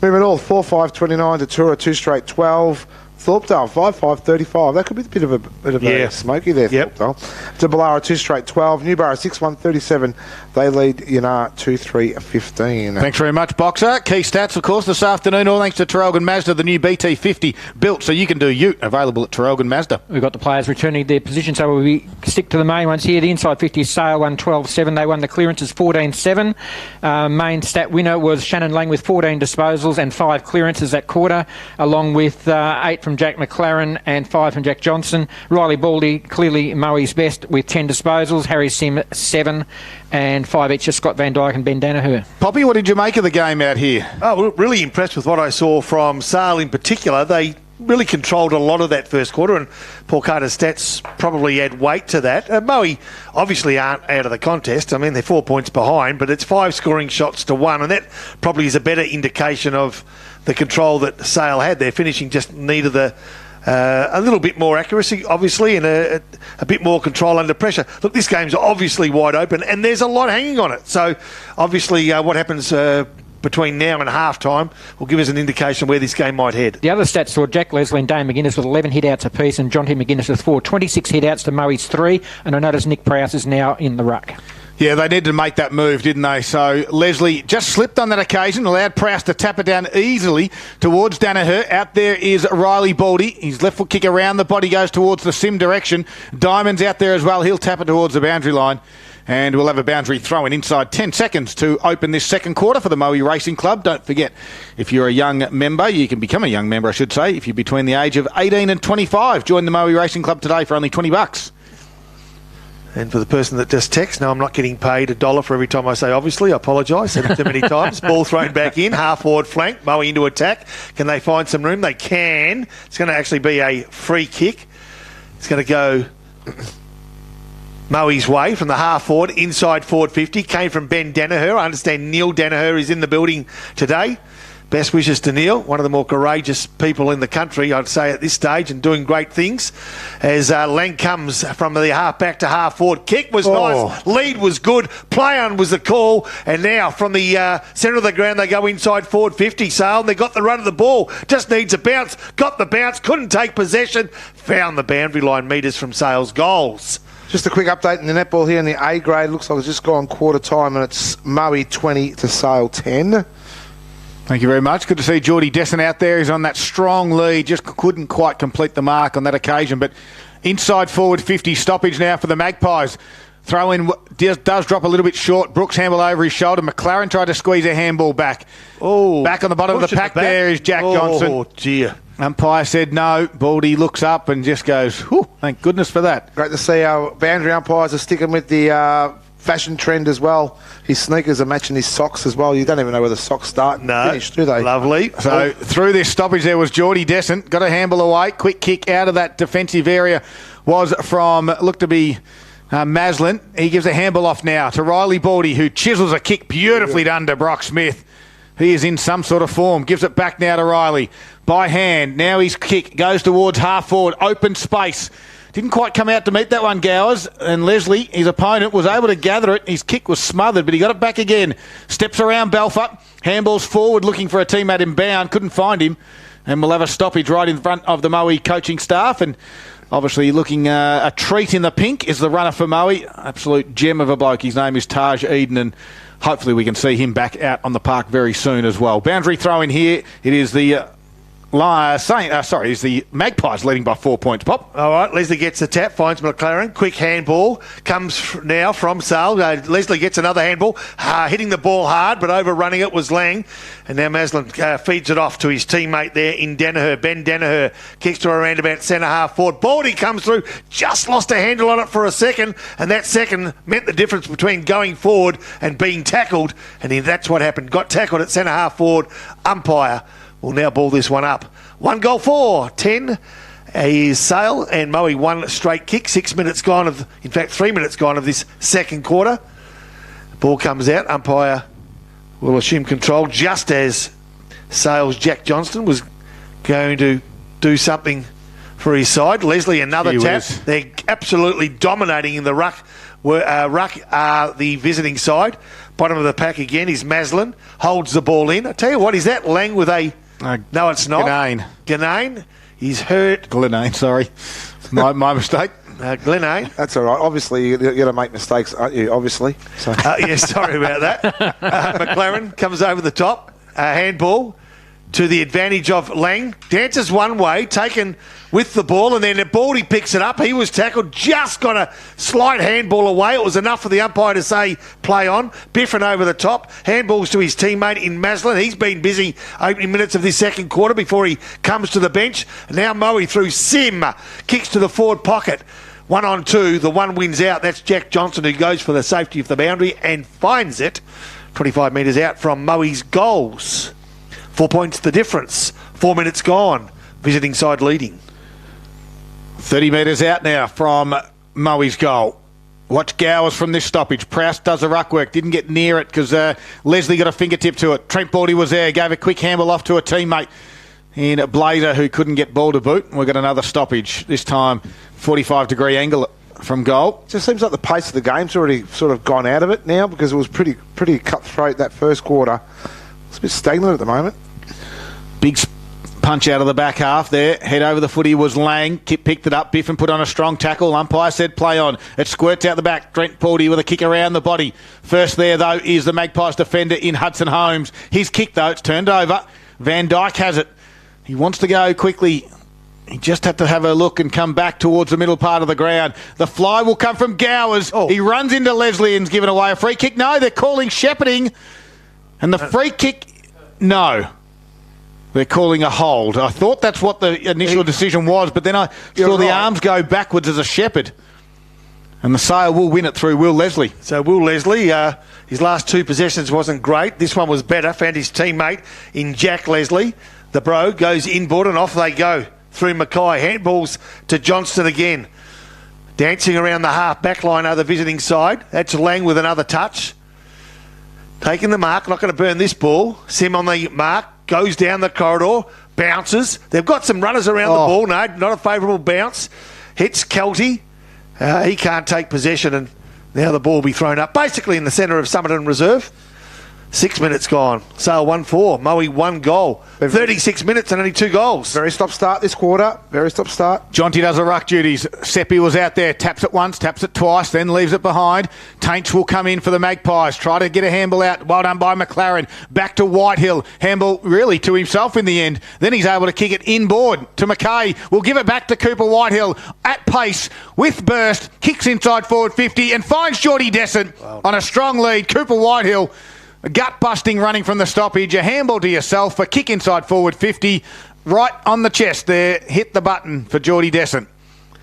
Moving North 4-5-29 to Tura 2 straight 12. Thorpedale 5-5-35. That could be a bit of a smoky there. Thorpedale. To Ballara 2 straight 12. Newborough 6-1-37. They lead Yanar 2-3-15. Thanks very much, Boxer. Key stats, of course, this afternoon, all thanks to Terrelgan Mazda, the new BT50 built so you can do ute, available at Terrelgan Mazda. We've got the players returning their position, so we stick to the main ones here. The inside 50 Sale won 12-7. They won the clearances 14-7. Main stat winner was Shannon Lang with 14 disposals and 5 clearances that quarter, along with 8 from Jack McLaren and 5 from Jack Johnson. Riley Baldy, clearly Moe's best with 10 disposals. Harry Sim, 7, and 5 each to Scott Van Dyke and Ben Danaher. Poppy, what did you make of the game out here? Oh, really impressed with what I saw from Sale in particular. They really controlled a lot of that first quarter, and Paul Carter's stats probably add weight to that. Moe obviously aren't out of the contest. I mean, they're 4 points behind, but it's 5 scoring shots to 1, and that probably is a better indication of the control that Sale had. Their finishing just needed a little bit more accuracy, obviously, and a bit more control under pressure. Look, this game's obviously wide open, and there's a lot hanging on it. So, obviously, what happens between now and half-time will give us an indication where this game might head. The other stats saw Jack Leslie and Dane McGuinness with 11 hit-outs apiece, and John T. McGuinness with 4. 26 hit-outs to Moe's 3, and I notice Nick Prowse is now in the ruck. Yeah, they needed to make that move, didn't they? So Leslie just slipped on that occasion, allowed Prowse to tap it down easily towards Danaher. Out there is Riley Baldy. His left foot kick around the body goes towards the sim direction. Diamond's out there as well. He'll tap it towards the boundary line. And we'll have a boundary throw in inside 10 seconds to open this second quarter for the Moe Racing Club. Don't forget, if you're a young member, you can become a young member, I should say, if you're between the age of 18 and 25. Join the Moe Racing Club today for only $20. And for the person that just texts, no, I'm not getting paid $1 for every time I say obviously. I apologise. Said it too many times. Ball thrown back in, half forward flank, Moe into attack. Can they find some room? They can. It's going to actually be a free kick. It's going to go Moe's way from the half forward, inside forward 50. Came from Ben Danaher. I understand Neil Danaher is in the building today. Best wishes to Neil, one of the more courageous people in the country, I'd say, at this stage, and doing great things. As Lang comes from the half back to half forward. Kick was nice. Lead was good. Play on was the call. And now from the centre of the ground, they go inside forward 50. Sale. They got the run of the ball. Just needs a bounce. Got the bounce. Couldn't take possession. Found the boundary line metres from Sale's goals. Just a quick update in the netball here in the A grade. Looks like it's just gone quarter time, and it's Moe 20 to Sale 10. Thank you very much. Good to see Geordie Desson out there. He's on that strong lead. Just couldn't quite complete the mark on that occasion. But inside forward 50 stoppage now for the Magpies. Throw in does drop a little bit short. Brooks handball over his shoulder. McLaren tried to squeeze a handball back. Oh, back on the bottom of the pack there is Jack Johnson. Oh, dear. Umpire said no. Baldy looks up and just goes, whew, thank goodness for that. Great to see our boundary umpires are sticking with the fashion trend as well. His sneakers are matching his socks as well. You don't even know where the socks start and finish, do they? Lovely. So through this stoppage there was Geordie Desson. Got a handball away. Quick kick out of that defensive area was from, looked to be Maslin. He gives a handball off now to Riley Baldy, who chisels a kick beautifully under Brock Smith. He is in some sort of form. Gives it back now to Riley. By hand. Now his kick goes towards half forward. Open space. Didn't quite come out to meet that one, Gowers. And Leslie, his opponent, was able to gather it. His kick was smothered, but he got it back again. Steps around Belfer. Handballs forward looking for a teammate in bound. Couldn't find him. And we'll have a stoppage right in front of the Moe coaching staff. And obviously looking a treat in the pink is the runner for Moe. Absolute gem of a bloke. His name is Taj Eden, and hopefully we can see him back out on the park very soon as well. Boundary throw in here. It is the is the Magpies leading by 4 points, Pop. All right, Leslie gets the tap, finds McLaren. Quick handball comes now from Sale. Leslie gets another handball, hitting the ball hard, but overrunning it was Lang. And now Maslin feeds it off to his teammate there in Danaher. Ben Danaher kicks to around about centre half forward. Baldy comes through, just lost a handle on it for a second, and that second meant the difference between going forward and being tackled. And that's what happened. Got tackled at centre half forward. Umpire will now ball this one up. 1 goal for 10 is Sale, and Moe one straight kick. 6 minutes gone of, in fact, 3 minutes gone of this second quarter. Ball comes out. Umpire will assume control just as Sale's Jack Johnston was going to do something for his side. Leslie, another tap. They're absolutely dominating in the ruck. Ruck are the visiting side. Bottom of the pack again is Maslin. Holds the ball in. I tell you what, is that Lang with a... no, it's not. Ganane. He's hurt. Glenane, sorry. My mistake. Glenane. That's all right. Obviously, you're going to make mistakes, aren't you? Obviously. So. Yeah, sorry about that. McLaren comes over the top. Handball to the advantage of Lang. Dances one way, taken with the ball, and then Baldy picks it up. He was tackled, just got a slight handball away. It was enough for the umpire to say play on. Biffin over the top. Handballs to his teammate in Maslin. He's been busy opening minutes of this second quarter before he comes to the bench. And now Moe through Sim. Kicks to the forward pocket. 1 on 2. The one wins out. That's Jack Johnson, who goes for the safety of the boundary and finds it 25 metres out from Moe's goals. 4 points the difference. 4 minutes gone. Visiting side leading. 30 metres out now from Moe's goal. Watch Gowers from this stoppage. Prowse does the ruck work. Didn't get near it because Leslie got a fingertip to it. Trent Baldy was there. Gave a quick handball off to a teammate in Blazer who couldn't get ball to boot. We've got another stoppage. This time 45-degree angle from goal. It just seems like the pace of the game's already sort of gone out of it now because it was pretty cutthroat that first quarter. It's a bit stagnant at the moment. Big punch out of the back half there. Head over the footy was Lang. Kip picked it up. Biffin put on a strong tackle. Umpire said play on. It squirts out the back. Trent Baldy with a kick around the body. First there, though, is the Magpies defender in Hudson Holmes. His kick, though, it's turned over. Van Dyke has it. He wants to go quickly. He just had to have a look and come back towards the middle part of the ground. The fly will come from Gowers. Oh. He runs into Leslie and's given away a free kick. No, they're calling shepherding. And the free kick, no. They're calling a hold. I thought that's what the initial decision was, but then I saw the arms go backwards as a shepherd. And the Sale will win it through Will Leslie. So Will Leslie, his last 2 possessions wasn't great. This one was better. Found his teammate in Jack Leslie. The bro goes inboard and off they go through Mackay. Handballs to Johnston again. Dancing around the half back line of the visiting side. That's Lang with another touch. Taking the mark. Not going to burn this ball. Sim on the mark. Goes down the corridor, bounces. They've got some runners around the ball. No, not a favourable bounce. Hits Kelty. He can't take possession, and now the ball will be thrown up. Basically in the centre of Somerton Reserve. 6 minutes gone. Sale 1-4. Moe 1 goal. 36 minutes and only 2 goals. Very stop-start this quarter. Very stop-start. Jonty does the ruck duties. Seppi was out there. Taps it once, taps it twice, then leaves it behind. Tainch will come in for the Magpies. Try to get a handball out. Well done by McLaren. Back to Whitehill. Handball really to himself in the end. Then he's able to kick it inboard to McKay. We'll give it back to Cooper Whitehill at pace with burst. Kicks inside forward 50 and finds Geordie Descent on a strong lead. Cooper Whitehill. Gut-busting running from the stoppage. A handball to yourself. A kick inside forward 50. Right on the chest there. Hit the button for Geordie Descent.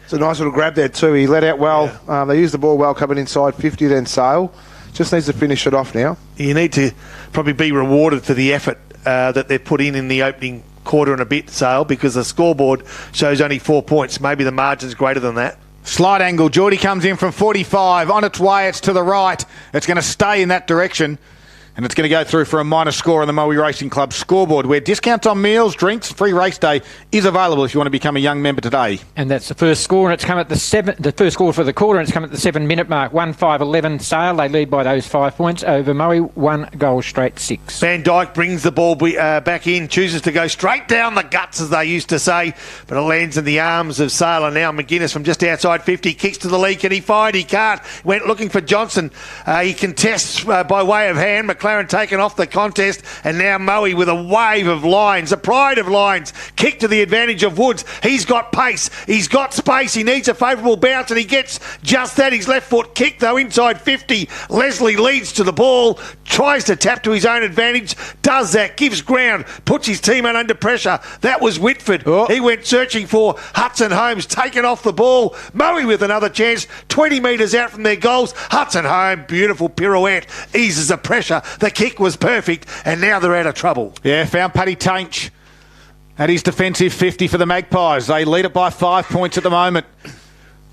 It's a nice little grab there too. He let out well. Yeah. They used the ball well coming inside 50, then Sale. Just needs to finish it off now. You need to probably be rewarded for the effort that they've put in the opening quarter and a bit, Sale, because the scoreboard shows only 4 points. Maybe the margin's greater than that. Slight angle. Geordie comes in from 45. On its way, it's to the right. It's going to stay in that direction. And it's going to go through for a minor score on the Moe Racing Club scoreboard, where discounts on meals, drinks, free race day is available if you want to become a young member today. And that's the first score, and it's come at the first score for the quarter, and it's come at the 7-minute mark. 1-5-11 Sale. They lead by those 5 points over Moe. 1 goal straight 6. Van Dyke brings the ball back in, chooses to go straight down the guts, as they used to say, but it lands in the arms of Sale. And now McGuinness from just outside 50 kicks to the lead. Can he find? He can't. Went looking for Johnson. He contests by way of hand. McLaren taken off the contest, and now Moe with a wave of lines, a pride of lines. Kick to the advantage of Woods. He's got pace. He's got space. He needs a favourable bounce, and he gets just that. His left foot kick, though, inside 50. Leslie leads to the ball, tries to tap to his own advantage, does that, gives ground, puts his teammate under pressure. That was Whitford. Oh. He went searching for Hudson Holmes, taken off the ball. Moe with another chance, 20 metres out from their goals. Hudson Holmes, beautiful pirouette, eases the pressure. The kick was perfect, and now they're out of trouble. Yeah, found Paddy Tainch at his defensive 50 for the Magpies. They lead it by 5 points at the moment.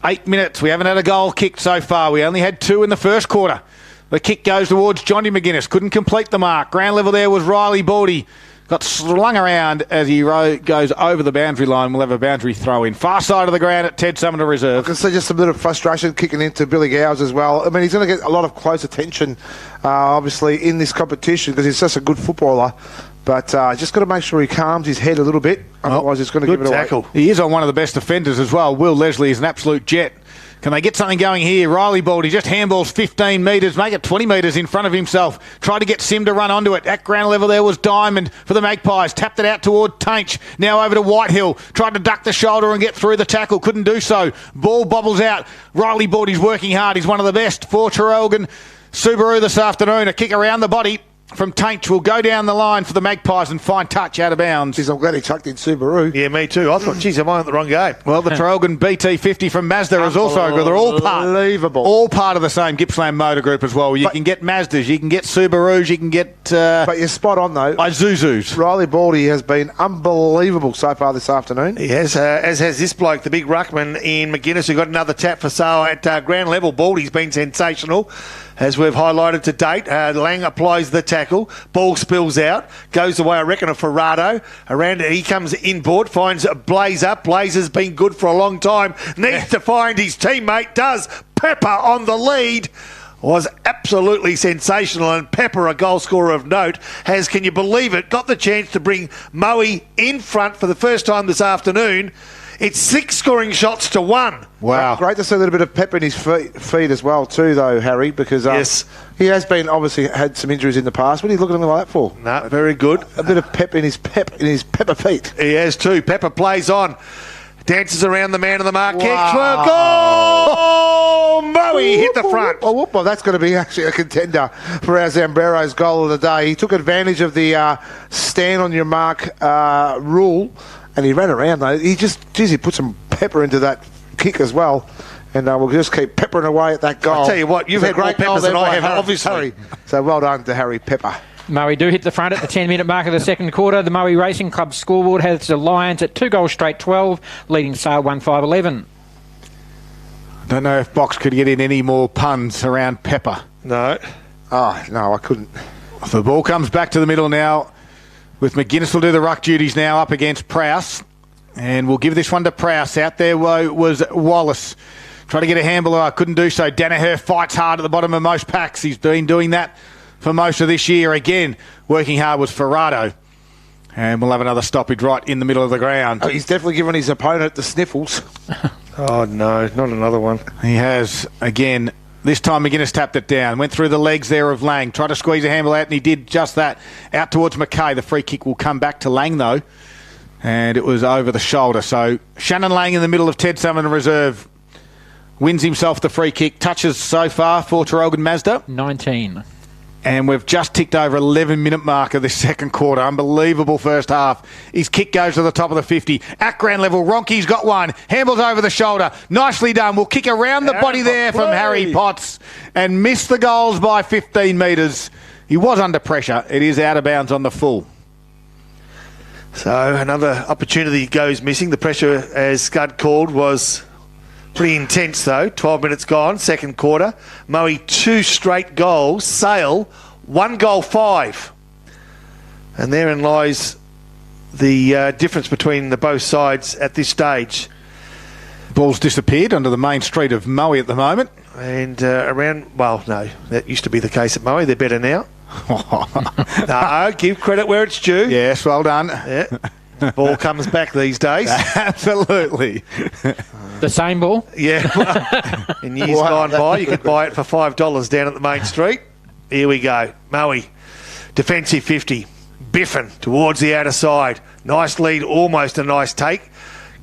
8 minutes. We haven't had a goal kicked so far. We only had 2 in the first quarter. The kick goes towards Johnny McGuinness. Couldn't complete the mark. Ground level there was Riley Baldy. Got slung around as he goes over the boundary line. We'll have a boundary throw in. Far side of the ground at Ted Summoner Reserve. I can see just a bit of frustration kicking into Billy Gowes as well. I mean, he's going to get a lot of close attention, obviously, in this competition because he's such a good footballer. But just got to make sure he calms his head a little bit. Otherwise, he's going to give it tackle. away. He is on one of the best defenders as well. Will Leslie is an absolute jet. Can they get something going here? Riley Baldy just handballs 15 metres, make it 20 metres in front of himself. Tried to get Sim to run onto it. At ground level there was Diamond for the Magpies. Tapped it out toward Tainch. Now over to Whitehill. Tried to duck the shoulder and get through the tackle. Couldn't do so. Ball bobbles out. Riley Baldy's working hard. He's one of the best for Traralgon Subaru this afternoon. A kick around the body from Tainch will go down the line for the Magpies and find touch out of bounds. Jeez, I'm glad he chucked in Subaru. Yeah, me too. I thought, geez, am I on the wrong game? Well, the Traralgon BT50 from Mazda is also good. They're all part of the same Gippsland Motor Group as well. You can get Mazdas, you can get Subarus, you can get but you're spot on, though. Isuzus. Riley Baldy has been unbelievable so far this afternoon. He has, as has this bloke, the big ruckman in McGuinness, who got another tap for sale at ground level. Baldy's been sensational, as we've highlighted to date. Lang applies the tackle. Ball spills out. Goes away, I reckon, of Ferrado. Around it, he comes inboard, finds Blazer. Blazer's been good for a long time. Needs to find his teammate. Does. Pepper on the lead. Was absolutely sensational, and Pepper, a goal scorer of note, has, can you believe it, got the chance to bring Moe in front for the first time this afternoon. It's 6 scoring shots to 1. Wow. Great to see a little bit of pep in his feet as well, too, though, Harry, because yes, he has been obviously had some injuries in the past. What are you looking at me like that for? No, very good. A bit of pep in his pepper feet. He has too. Pepper plays on. Dances around the man of the mark. Wow. Kicks for goal! Moe hit the front. Well, that's going to be actually a contender for our Zambrero's goal of the day. He took advantage of the stand on your mark rule, and he ran around, though. He put some pepper into that kick as well. And we'll just keep peppering away at that goal. I'll tell you what, you've had more peppers than I have, obviously. Harry. So well done to Harry Pepper. Moe do hit the front at the 10-minute mark of the second quarter. The Moe Racing Club scoreboard has the Lions at 2 goals straight 12, leading Sale 1-5-11. I don't know if Box could get in any more puns around Pepper. No. Oh, no, I couldn't. The ball comes back to the middle now, with McGuinness will do the ruck duties now up against Prowse. And we'll give this one to Prowse. Out there was Wallace. Tried to get a handball, couldn't do so. Danaher fights hard at the bottom of most packs. He's been doing that for most of this year. Again, working hard was Ferrado. And we'll have another stoppage right in the middle of the ground. Oh, he's definitely given his opponent the sniffles. Oh, no, not another one. He has, again. This time McGuinness tapped it down. Went through the legs there of Lang. Tried to squeeze a handball out, and he did just that. Out towards McKay. The free kick will come back to Lang, though. And it was over the shoulder. So Shannon Lang in the middle of Ted Summoner Reserve wins himself the free kick. Touches so far for Traralgon Mazda. 19. And we've just ticked over 11-minute mark of this second quarter. Unbelievable first half. His kick goes to the top of the 50. At ground level, Ronke's got one. Handballs over the shoulder. Nicely done. We'll kick around the body there from Harry Potts and miss the goals by 15 metres. He was under pressure. It is out of bounds on the full. So another opportunity goes missing. The pressure, as Scud called, was pretty intense, though. 12 minutes gone, second quarter. Moe 2 straight goals. Sale 1 goal 5. And therein lies the difference between the both sides at this stage. Ball's disappeared under the main street of Moe at the moment. And well, no, that used to be the case at Moe. They're better now. No, give credit where it's due. Yes, well done. Yeah. Ball comes back these days. Absolutely. The same ball? Yeah. Well, in years gone by, you could buy it for $5 down at the main street. Here we go. Moe, defensive 50. Biffin towards the outer side. Nice lead, almost a nice take.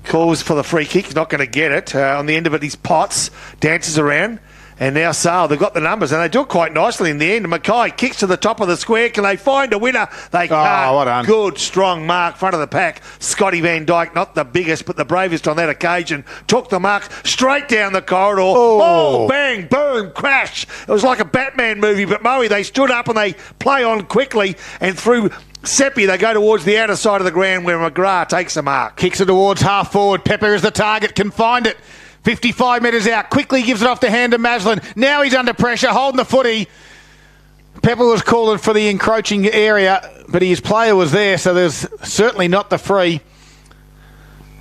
Calls for the free kick. He's not going to get it. On the end of it, he's Potts. Dances around. And now Sale, they've got the numbers, and they do it quite nicely in the end. Mackay kicks to the top of the square. Can they find a winner? They can't. Well done. Good, strong mark, front of the pack. Scotty Van Dyke, not the biggest, but the bravest on that occasion. Took the mark straight down the corridor. Oh, bang, boom, crash. It was like a Batman movie, but Moe, they stood up and they play on quickly, and through Seppi, they go towards the outer side of the ground where McGrath takes the mark. Kicks it towards half forward. Pepper is the target, can find it. 55 metres out, quickly gives it off to hand to Maslin. Now he's under pressure, holding the footy. Pepper was calling for the encroaching area, but his player was there, so there's certainly not the free.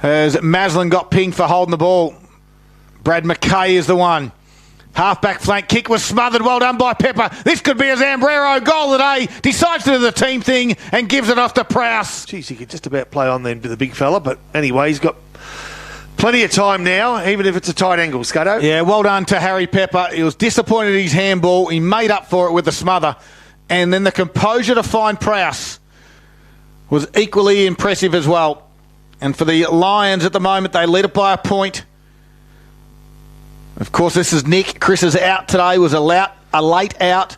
As Maslin got pinged for holding the ball. Brad McKay is the one. Half-back flank kick was smothered. Well done by Pepper. This could be a Zambrero goal today. Decides to do the team thing and gives it off to Prowse. Geez, he could just about play on then to the big fella, but anyway, he's got plenty of time now, even if it's a tight angle, Scuddo. Yeah, well done to Harry Pepper. He was disappointed in his handball. He made up for it with the smother. And then the composure to find Prowse was equally impressive as well. And for the Lions at the moment, they lead it by a point. Of course, this is Nick. Chris is out today, was a late out.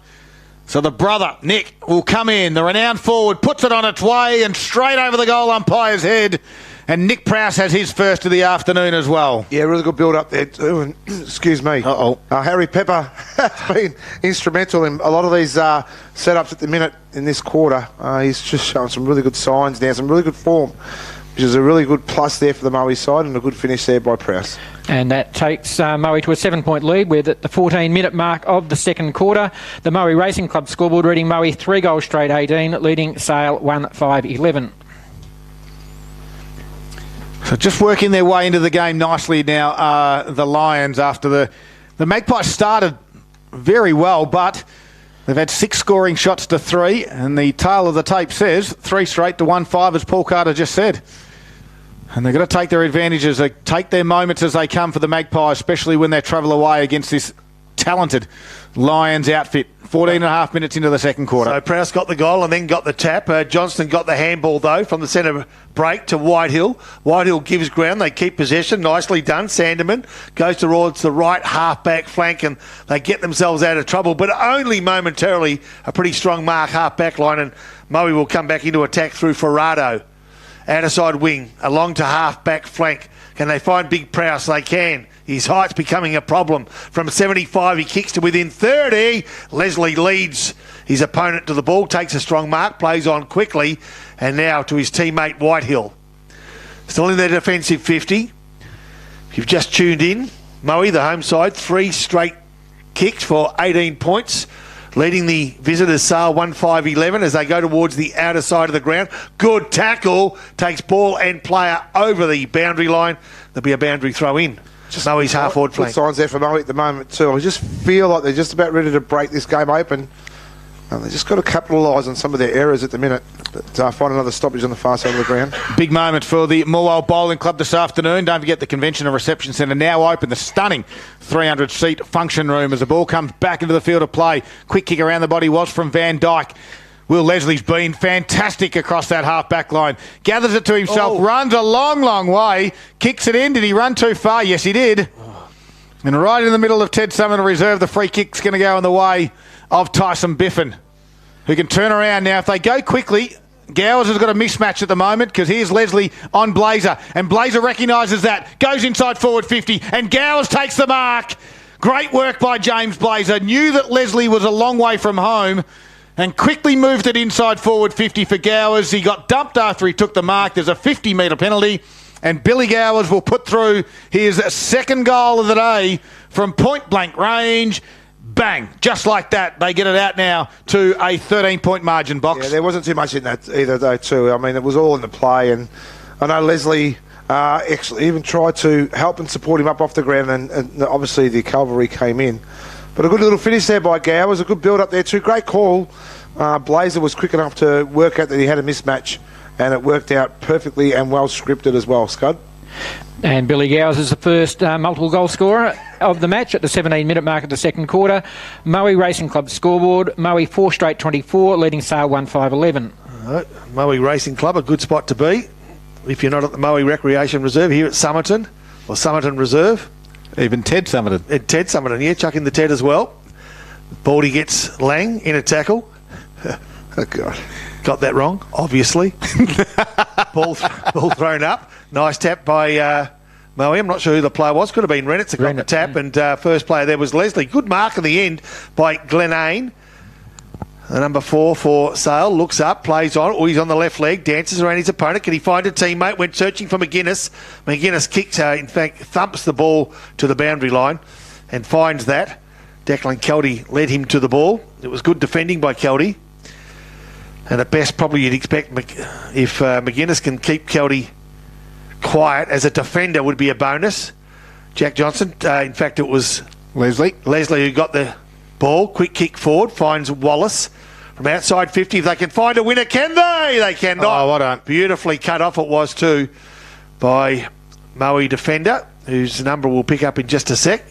So the brother, Nick, will come in. The renowned forward puts it on its way and straight over the goal umpire's head. And Nick Prowse has his first of the afternoon as well. Yeah, really good build up there too. And excuse me. Harry Pepper has been instrumental in a lot of these setups at the minute in this quarter. He's just showing some really good signs now, some really good form, which is a really good plus there for the Moe side and a good finish there by Prowse. And that takes Moe to a 7-point lead. We're at the 14-minute mark of the second quarter. The Moe Racing Club scoreboard reading Moe 3 goals straight 18, leading Sale 1-5-11. So just working their way into the game nicely now, the Lions, after the Magpies started very well, but they've had 6 scoring shots to 3, and the tail of the tape says 3 straight to 1-5, as Paul Carter just said. And they've got to take their advantages. They take their moments as they come for the Magpies, especially when they travel away against this talented Lions outfit. 14 and a half minutes into the second quarter. So Prowse got the goal and then got the tap. Johnston got the handball, though, from the centre break to Whitehill. Whitehill gives ground. They keep possession. Nicely done. Sandeman goes towards the right half-back flank and they get themselves out of trouble, but only momentarily. A pretty strong mark half-back line, and Moe will come back into attack through Ferrado. Outer side wing, along to half-back flank. Can they find Big Prowse? They can. His height's becoming a problem. From 75, he kicks to within 30. Leslie leads his opponent to the ball, takes a strong mark, plays on quickly, and now to his teammate Whitehill. Still in their defensive 50. If you've just tuned in, Moe, the home side, 3 straight kicks for 18 points. Leading the visitors, Sale 1-5-11 as they go towards the outer side of the ground. Good tackle. Takes ball and player over the boundary line. There'll be a boundary throw in. Just Moe's half-forward flank. Good signs there for Moe at the moment too. I just feel like they're just about ready to break this game open. And they've just got to capitalise on some of their errors at the minute. But find another stoppage on the far side of the ground. Big moment for the Morwell Bowling Club this afternoon. Don't forget the Convention and Reception Centre now open. The stunning 300-seat function room as the ball comes back into the field of play. Quick kick around the body was from Van Dyke. Will Leslie's been fantastic across that half-back line. Gathers it to himself, runs a long, long way, kicks it in. Did he run too far? Yes, he did. And right in the middle of Ted Summer to reserve, the free kick's going to go in the way of Tyson Biffin, who can turn around now. If they go quickly, Gowers has got a mismatch at the moment because here's Leslie on Blazer, and Blazer recognises that, goes inside forward 50, and Gowers takes the mark. Great work by James Blazer. Knew that Leslie was a long way from home and quickly moved it inside forward 50 for Gowers. He got dumped after he took the mark. There's a 50-metre penalty, and Billy Gowers will put through his second goal of the day from point-blank range. Bang! Just like that, they get it out now to a 13-point margin, Box. Yeah, there wasn't too much in that either, though, too. I mean, it was all in the play, and I know Leslie actually even tried to help and support him up off the ground, and obviously the cavalry came in. But a good little finish there by Gow. It was a good build-up there, too. Great call. Blazer was quick enough to work out that he had a mismatch, and it worked out perfectly and well scripted as well, Scud. And Billy Gowers is the first multiple goal scorer of the match at the 17-minute mark of the second quarter. Moe Racing Club scoreboard. Moe 4 straight 24, leading Sale 1-5-11. Right. Moe Racing Club, a good spot to be. If you're not at the Moe Recreation Reserve here at Somerton, or Somerton Reserve. Even Ted Somerton. Ted Somerton, yeah, chuck in the Ted as well. Baldy gets Lang in a tackle. Oh, God. Got that wrong, obviously. ball thrown up. Nice tap by Moe. I'm not sure who the player was. Could have been Rennett's that got the tap. And first player there was Leslie. Good mark in the end by Glenane. The number 4 for Sale. Looks up, plays on. Oh, he's on the left leg. Dances around his opponent. Can he find a teammate? Went searching for McGuinness. McGuinness kicks, in fact, thumps the ball to the boundary line and finds that. Declan Kelty led him to the ball. It was good defending by Kelty. And at best, probably you'd expect if McGuinness can keep Kelty quiet as a defender would be a bonus. Jack Johnson, in fact, it was Leslie who got the ball. Quick kick forward, finds Wallace from outside 50. If they can find a winner, can they? They cannot. Oh, well done. Beautifully cut off it was too by Moe defender, whose number we'll pick up in just a sec.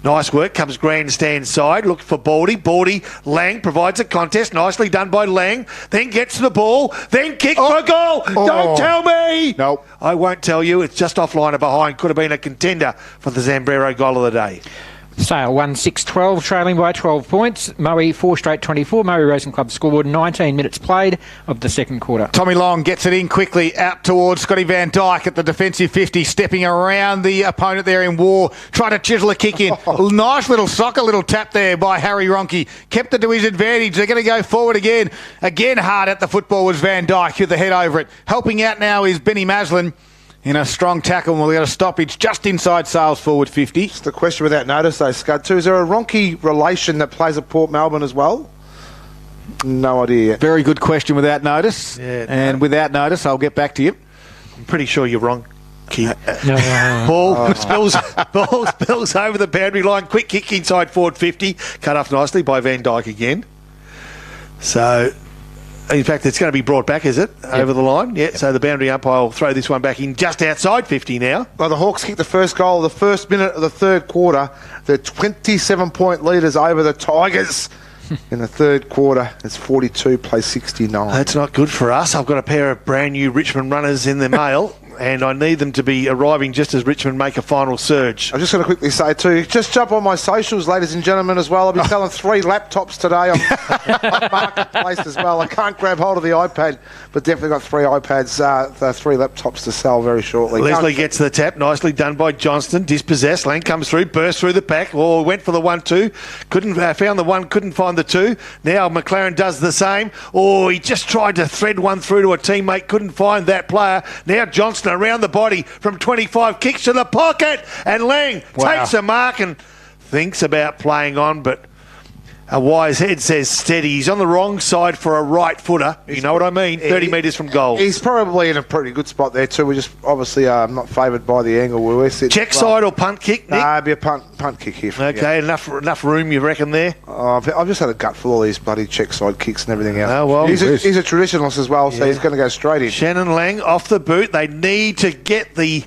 Nice work, comes grandstand side, look for Baldy. Baldy, Lang provides a contest, nicely done by Lang, then gets the ball, then kick for a goal. Don't tell me. Nope. I won't tell you, it's just offline or behind. Could have been a contender for the Zambrero goal of the day. Sale 1-6-12, trailing by 12 points. Moe 4 straight 24. Moe Racing Club scoreboard 19 minutes played of the second quarter. Tommy Long gets it in quickly out towards Scotty Van Dyke at the defensive 50, stepping around the opponent there in war, trying to chisel a kick in. Nice little soccer, little tap there by Harry Ronke. Kept it to his advantage. They're going to go forward again. Again hard at the football was Van Dyke with the head over it. Helping out now is Benny Maslin. In a strong tackle, we'll get a stoppage just inside Sales forward 50. It's the question without notice, though, Scud, too. Is there a Ronke relation that plays at Port Melbourne as well? No idea yet. Very good question without notice. Yeah, and without notice, I'll get back to you. I'm pretty sure you're wrong, Keith. No. Ball spills over the boundary line. Quick kick inside forward 50. Cut off nicely by Van Dyke again. So, in fact, it's going to be brought back, is it? Yep. Over the line? Yeah, so the boundary umpire will throw this one back in just outside 50 now. Well, the Hawks kicked the first goal of the first minute of the third quarter. They're 27-point leaders over the Tigers in the third quarter. It's 42, plays 69. That's not good for us. I've got a pair of brand new Richmond runners in the mail. And I need them to be arriving just as Richmond make a final surge. I'm just going to quickly say too, just jump on my socials, ladies and gentlemen, as well. I'll be selling 3 laptops today on Marketplace as well. I can't grab hold of the iPad, but definitely got 3 iPads, 3 laptops to sell very shortly. Leslie gets the tap, nicely done by Johnston. Dispossessed, Lang comes through, burst through the pack. Oh, went for the 1-2, found the 1, couldn't find the 2. Now McLaren does the same. Oh, he just tried to thread one through to a teammate, couldn't find that player. Now Johnston around the body from 25, kicks to the pocket, and Lang takes a mark and thinks about playing on, but a wise head says steady. He's on the wrong side for a right footer. You know what I mean? 30 metres from goal. He's probably in a pretty good spot there too. We're just obviously not favoured by the angle where we're sitting. Check side or punt kick, Nick? It'd be a punt kick here. Okay, enough room, you reckon, there? I've just had a gut full of all these bloody check side kicks and everything else. Oh, well, he's a traditionalist as well, so he's going to go straight in. Shannon Lang off the boot. They need to get the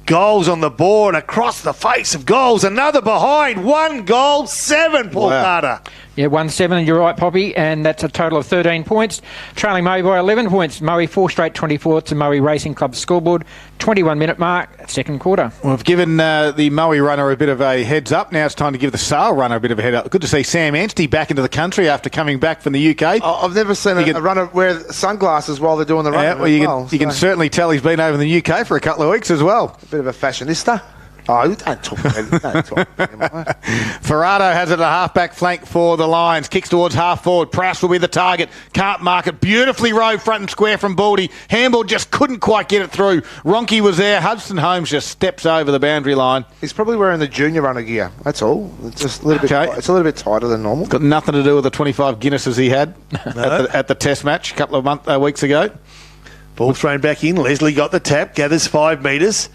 goals on the board across the face of goals. Another behind. 1 goal, 7, Paul Carter. Yeah, 1-7, you're right, Poppy, and that's a total of 13 points. Trailing Moe by 11 points. Moe 4 straight 24 to Moe Racing Club scoreboard. 21-minute mark, second quarter. We've given the Moe runner a bit of a heads up. Now it's time to give the Sale runner a bit of a head up. Good to see Sam Anstey back into the country after coming back from the UK. I've never seen a runner wear sunglasses while they're doing the run. You can certainly tell he's been over in the UK for a couple of weeks as well. A bit of a fashionista. Oh, don't talk about it. Don't talk about him. Ferrado has it at a half-back flank for the Lions. Kicks towards half-forward. Prowse will be the target. Can't mark it. Beautifully rode front and square from Baldy. Handball just couldn't quite get it through. Ronke was there. Hudson Holmes just steps over the boundary line. He's probably wearing the junior runner gear. That's all. It's just a little bit. It's a little bit tighter than normal. Got nothing to do with the 25 Guinnesses he had at the Test match a couple of weeks ago. Ball thrown back in. Leslie got the tap. Gathers 5 metres.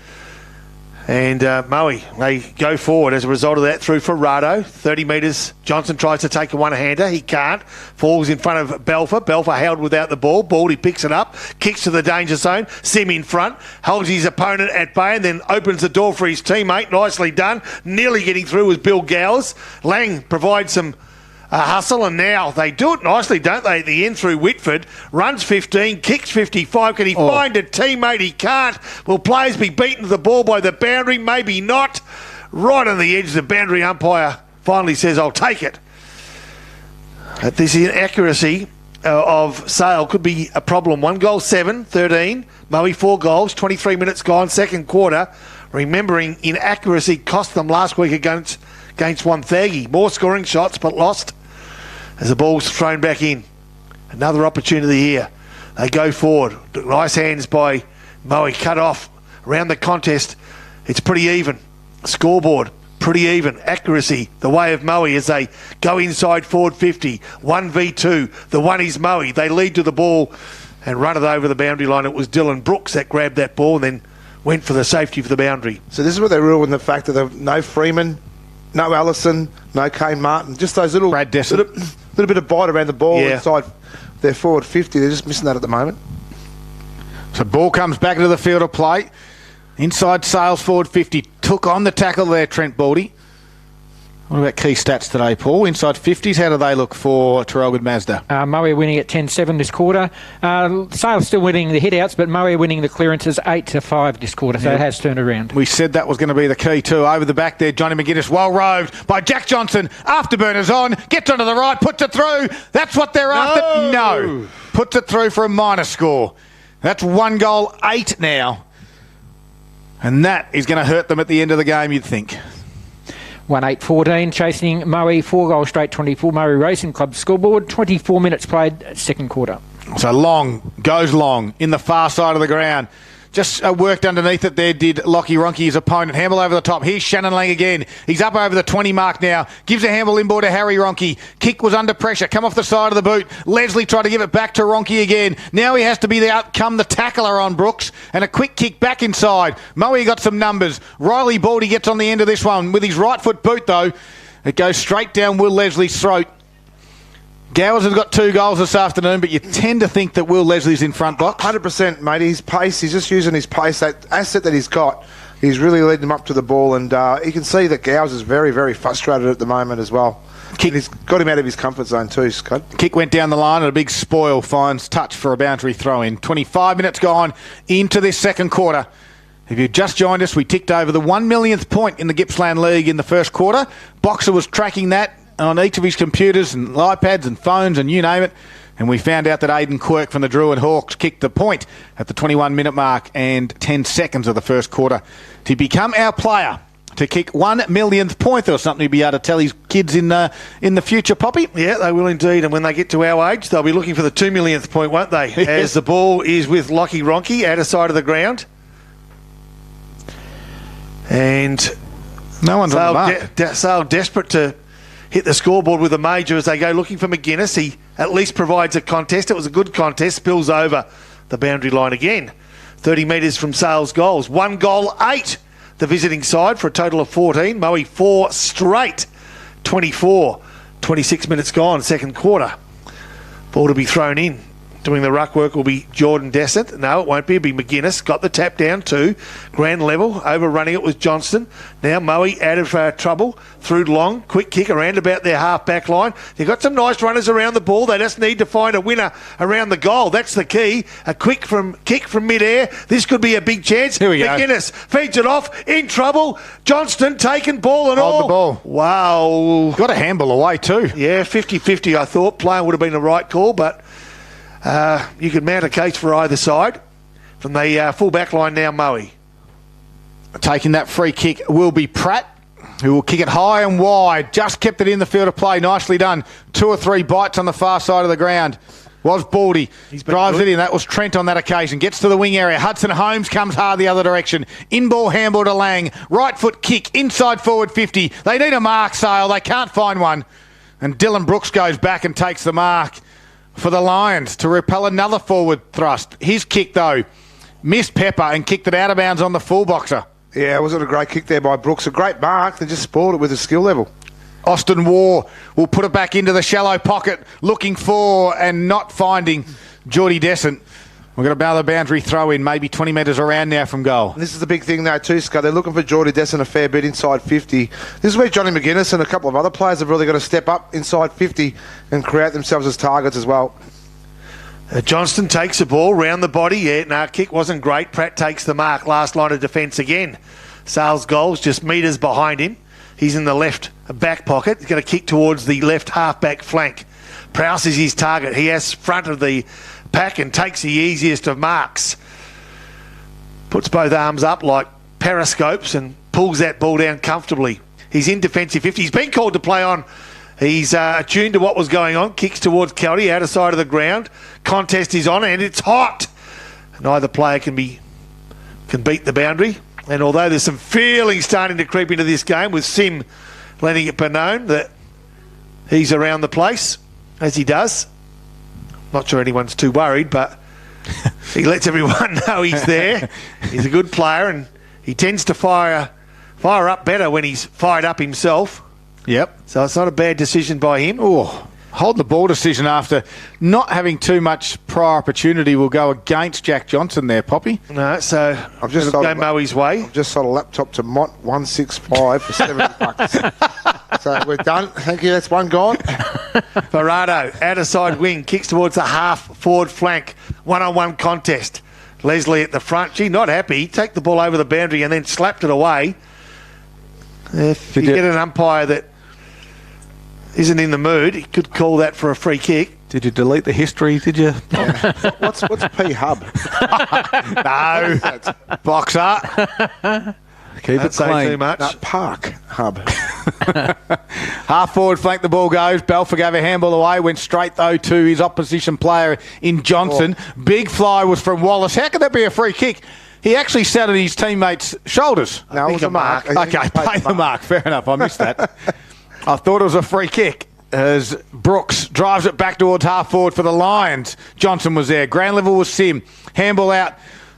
And Moe, they go forward as a result of that through Ferrado. 30 metres. Johnson tries to take a one-hander. He can't. Falls in front of Belfer. Belfer held without the ball. Baldy picks it up. Kicks to the danger zone. Sim in front. Holds his opponent at bay and then opens the door for his teammate. Nicely done. Nearly getting through was Bill Gowers. Lang provides some hustle, and now they do it nicely, don't they, at the end through Whitford. Runs 15, kicks 55. Can he find a teammate? He can't. Will players be beaten to the ball by the boundary? Maybe not. Right on the edge, the boundary umpire finally says, I'll take it. This inaccuracy of Sale could be a problem. 1 goal, 7, 13. Moe 4 goals, 23 minutes gone, second quarter. Remembering inaccuracy cost them last week against Wonthaggi. More scoring shots, but lost as the ball's thrown back in. Another opportunity here. They go forward. Nice hands by Moe. Cut off around the contest. It's pretty even. Scoreboard, pretty even. Accuracy, the way of Moe as they go inside forward 50. 1v2. The one is Moe. They lead to the ball and run it over the boundary line. It was Dylan Brooks that grabbed that ball and then went for the safety for the boundary. So this is what they rule in the fact that no Freeman, no Allison, no Kane Martin. Just those little little bit of bite around the ball inside their forward 50. They're just missing that at the moment. So ball comes back into the field of play. Inside Sales forward 50. Took on the tackle there, Trent Baldy. What about key stats today, Paul? Inside 50s, how do they look for Terrell Mazda? Moe winning at 10-7 this quarter. Sales still winning the hit-outs, but Moe winning the clearances 8-5 this quarter, so it has turned around. We said that was going to be the key too. Over the back there, Johnny McGuinness, well roved by Jack Johnson. Afterburners on, gets onto the right, puts it through. That's what they're after. No. Puts it through for a minor score. That's 1 goal, 8 now. And that is going to hurt them at the end of the game, you'd think. 1-8-14, chasing Moe, 4 goals straight, 24. Moe Racing Club scoreboard, 24 minutes played, second quarter. So long, goes long, in the far side of the ground. Just worked underneath it there did Lockie Ronke, his opponent. Handball over the top. Here's Shannon Lang again. He's up over the 20 mark now. Gives a handball inboard to Harry Ronke. Kick was under pressure. Come off the side of the boot. Leslie tried to give it back to Ronke again. Now he has to be the outcome the tackler on Brooks. And a quick kick back inside. Moe got some numbers. Riley Baldy gets on the end of this one. With his right foot boot though, it goes straight down Will Leslie's throat. Gowers has got 2 goals this afternoon, but you tend to think that Will Leslie's in front box. 100%, mate. His pace, he's just using his pace, that asset that he's got. He's really leading him up to the ball, and you can see that Gowers is very, very frustrated at the moment as well. He's got him out of his comfort zone too, Scott. Kick went down the line and a big spoil finds touch for a boundary throw-in. 25 minutes gone into this second quarter. If you've just joined us, we ticked over the 1 millionth point in the Gippsland League in the first quarter. Boxer was tracking that on each of his computers and iPads and phones and you name it. And we found out that Aidan Quirk from the Druid Hawks kicked the point at the 21-minute mark and 10 seconds of the first quarter to become our player to kick 1 millionth point or something to be able to tell his kids in the future, Poppy. Yeah, they will indeed. And when they get to our age, they'll be looking for the 2 millionth point, won't they? As the ball is with Lockie Ronke out of side of the ground. And no one's on the mark. Sale desperate to hit the scoreboard with a major as they go looking for McGuinness. He at least provides a contest. It was a good contest. Spills over the boundary line again. 30 metres from Sale's goals. 1 goal, 8. The visiting side for a total of 14. Moe 4 straight. 24. 26 minutes gone, second quarter. Ball to be thrown in. Doing the ruck work will be Jordan Dessert. No, it won't be. It'll be McGuinness. Got the tap down too. Grand level. Overrunning it was Johnston. Now Moe out of trouble. Through long. Quick kick around about their half-back line. They've got some nice runners around the ball. They just need to find a winner around the goal. That's the key. A quick kick from mid-air. This could be a big chance. Here we go. McGuinness feeds it off. In trouble. Johnston taking ball and all. Hold the ball. Wow. Got a handball away too. Yeah, 50-50 I thought. Playing would have been the right call, but you could mount a case for either side. From the full back line now, Moe. Taking that free kick will be Pratt, who will kick it high and wide. Just kept it in the field of play. Nicely done. 2 or 3 bites on the far side of the ground. Was Baldy. Drives it in. That was Trent on that occasion. Gets to the wing area. Hudson Holmes comes hard the other direction. In-ball handball to Lang. Right foot kick. Inside forward 50. They need a mark, Sale. They can't find one. And Dylan Brooks goes back and takes the mark for the Lions to repel another forward thrust. His kick, though, missed Pepper and kicked it out of bounds on the full boxer. Yeah, wasn't a great kick there by Brooks. A great mark. They just spoiled it with a skill level. Austin Waugh will put it back into the shallow pocket, looking for and not finding Geordie Descent. We've got another boundary throw in, maybe 20 metres around now from goal. And this is the big thing now too, Scott. They're looking for Geordie Descent a fair bit inside 50. This is where Johnny McGuinness and a couple of other players have really got to step up inside 50 and create themselves as targets as well. Johnston takes the ball round the body. Yeah, no, kick wasn't great. Pratt takes the mark. Last line of defence again. Sales goals just metres behind him. He's in the left back pocket. He's going to kick towards the left half-back flank. Prowse is his target. He has front of the pack and takes the easiest of marks. Puts both arms up like periscopes and pulls that ball down comfortably. He's in defensive 50. He's been called to play on. He's attuned to what was going on. Kicks towards Kelty, out of side of the ground. Contest is on and it's hot. Neither player can beat the boundary. And although there's some feeling starting to creep into this game with Sim letting it be known that he's around the place, as he does. Not sure anyone's too worried, but he lets everyone know he's there. He's a good player and he tends to fire up better when he's fired up himself. Yep. So it's not a bad decision by him. Oh, hold the ball decision after not having too much prior opportunity will go against Jack Johnson there, Poppy. No, so I've just it'll go Moe's way. I've just sold a laptop to Mott 165 for $70. So we're done. Thank you. That's one gone. Farado, outer side wing, kicks towards the half forward flank. One-on-one contest. Leslie at the front. Gee, not happy. Take the ball over the boundary and then slapped it away. If you get an umpire that isn't in the mood, he could call that for a free kick. Did you delete the history, did you? What's P-Hub? No. Boxer. Keep Don't it say clean. too much. No, Park Hub. Half forward flank the ball goes. Belfer gave a handball away. Went straight, though, to his opposition player in Johnson. Big fly was from Wallace. How could that be a free kick? He actually sat on his teammate's shoulders. No, it was a mark. Okay, play the mark. Fair enough. I missed that. I thought it was a free kick as Brooks drives it back towards half forward for the Lions. Johnson was there. Ground level was Sim. Handball out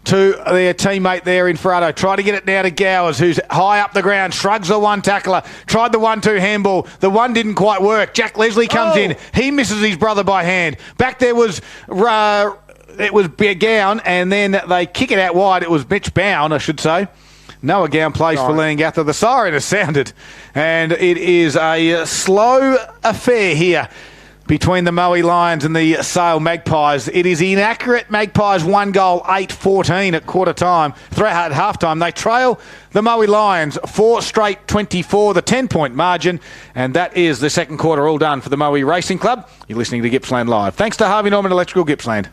to their teammate there in Farado. Try to get it now to Gowers, who's high up the ground. Shrugs the one tackler. Tried the 1-2 handball. The one didn't quite work. Jack Leslie comes in. He misses his brother by hand. Back there was... it was Gown, and then they kick it out wide. It was Mitch Bound, I should say. Noah Gown plays for Leongatha. The siren has sounded, and it is a slow affair here between the Moe Lions and the Sale Magpies. It is inaccurate. Magpies 1 goal, 8-14 at quarter time. At half time, they trail the Moe Lions 4 straight 24, the 10-point margin, and that is the second quarter all done for the Moe Racing Club. You're listening to Gippsland Live. Thanks to Harvey Norman Electrical Gippsland.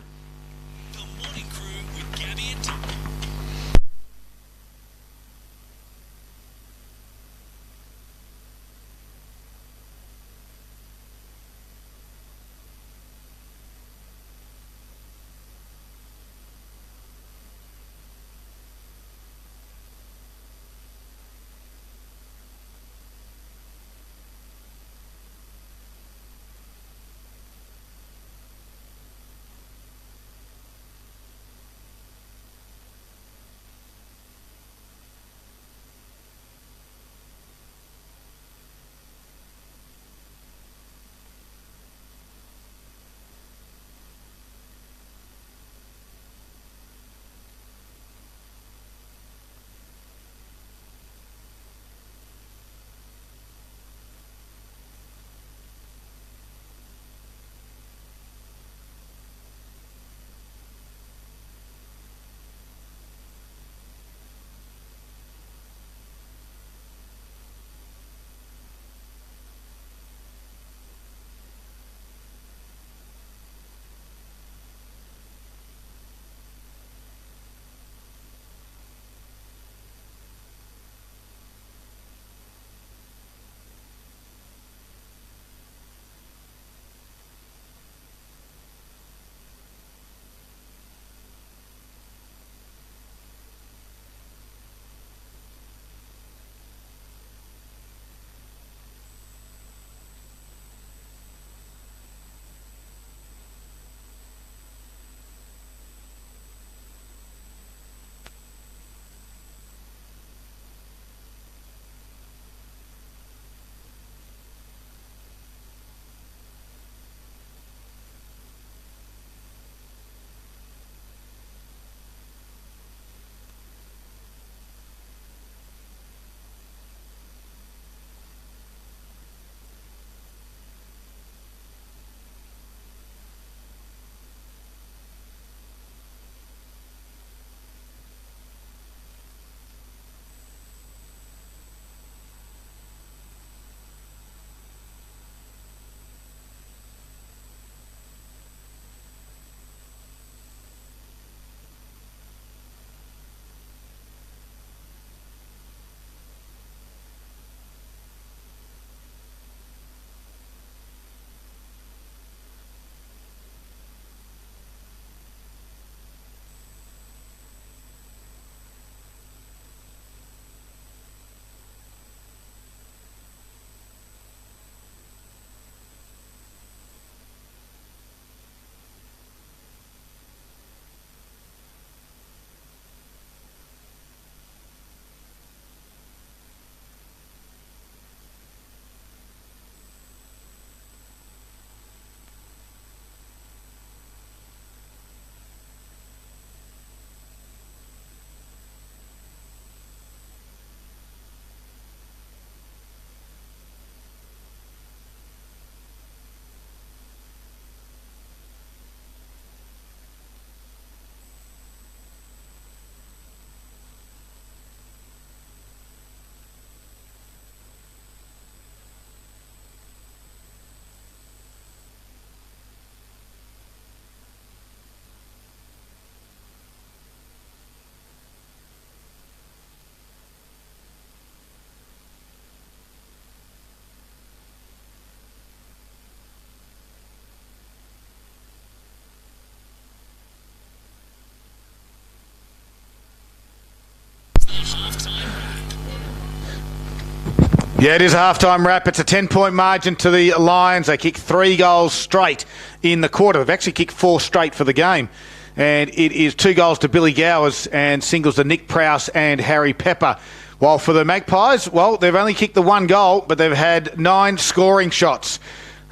Yeah, it is a half-time wrap. It's a 10-point margin to the Lions. They kicked 3 goals straight in the quarter. They've actually kicked 4 straight for the game. And it is 2 goals to Billy Gowers and singles to Nick Prowse and Harry Pepper. While for the Magpies, well, they've only kicked the 1 goal, but they've had 9 scoring shots.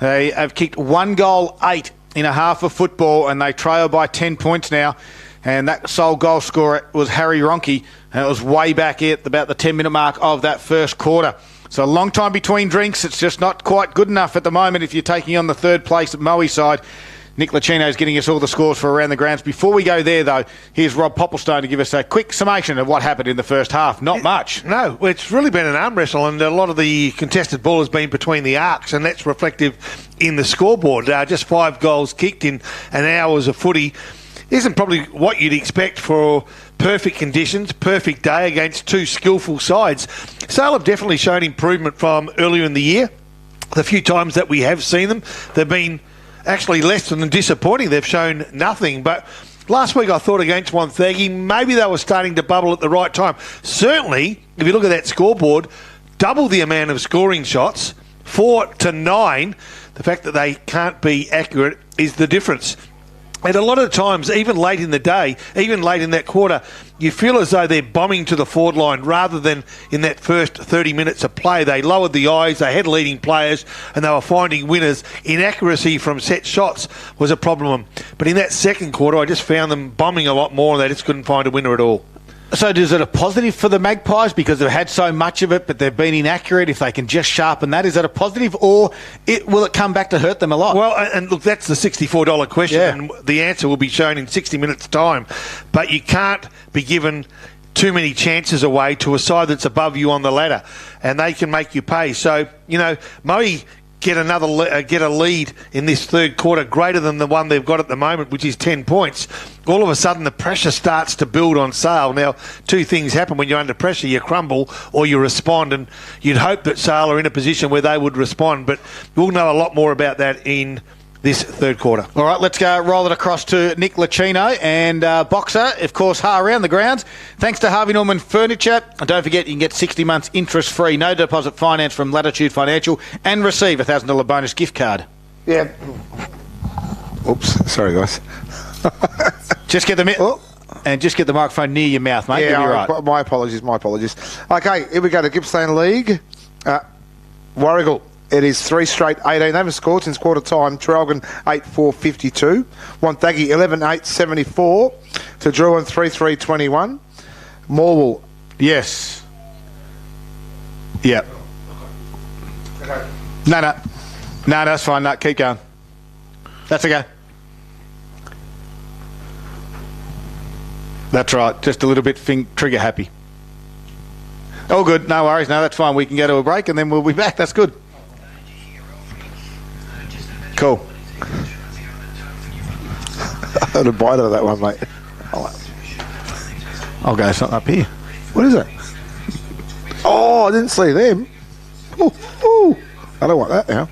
They have kicked 1 goal 8 in a half of football, and they trail by 10 points now. And that sole goal scorer was Harry Ronke, and it was way back at about the 10-minute mark of that first quarter. So a long time between drinks. It's just not quite good enough at the moment if you're taking on the third place at Moe side. Nick Lucchino is getting us all the scores for around the grounds. Before we go there, though, here's Rob Popplestone to give us a quick summation of what happened in the first half. Not much. No, it's really been an arm wrestle, and a lot of the contested ball has been between the arcs, and that's reflective in the scoreboard. Just 5 goals kicked in an hour's of footy isn't probably what you'd expect for perfect conditions, perfect day against 2 skillful sides. Sale have definitely shown improvement from earlier in the year. The few times that we have seen them, they've been actually less than disappointing. They've shown nothing. But last week I thought against Wonthaggi, maybe they were starting to bubble at the right time. Certainly, if you look at that scoreboard, double the amount of scoring shots, 4 to 9. The fact that they can't be accurate is the difference. And a lot of times, even late in the day, even late in that quarter, you feel as though they're bombing to the forward line rather than in that first 30 minutes of play. They lowered the eyes, they had leading players, and they were finding winners. Inaccuracy from set shots was a problem. But in that second quarter, I just found them bombing a lot more and they just couldn't find a winner at all. So is it a positive for the Magpies because they've had so much of it, but they've been inaccurate? If they can just sharpen that, is that a positive, or will it come back to hurt them a lot? Well, and look, that's the $64 question, Yeah. and the answer will be shown in 60 minutes' time. But you can't be given too many chances away to a side that's above you on the ladder, and they can make you pay. So, Moe get a lead in this third quarter greater than the one they've got at the moment, which is 10 points. All of a sudden, the pressure starts to build on Sale. Now, 2 things happen when you're under pressure. You crumble or you respond, and you'd hope that Sale are in a position where they would respond, but we'll know a lot more about that in this third quarter. All right, let's go roll it across to Nick Lucchino and Boxer, of course, around the grounds. Thanks to Harvey Norman Furniture. And don't forget, you can get 60 months interest-free, no deposit finance from Latitude Financial, and receive a $1,000 bonus gift card. Yeah. Oops. Sorry, guys. Just get the microphone near your mouth, mate. Yeah, You'll be right. my apologies. Okay, here we go to Gippsland League. Warragul. It is 3 straight 18. They haven't scored since quarter time. Traralgon 8-4-52. Wonthaggi 11-8-74 to Druin 3-3-21. Morwell. Yes. Yeah. Okay. No, that's fine. No, keep going. That's okay. That's right. Just a little bit trigger happy. All good. No worries. No, that's fine. We can go to a break and then we'll be back. That's good. Cool. I had a bite of that one, mate. I'll go something up here. What is it? Oh, I didn't see them. Ooh. I don't want that now.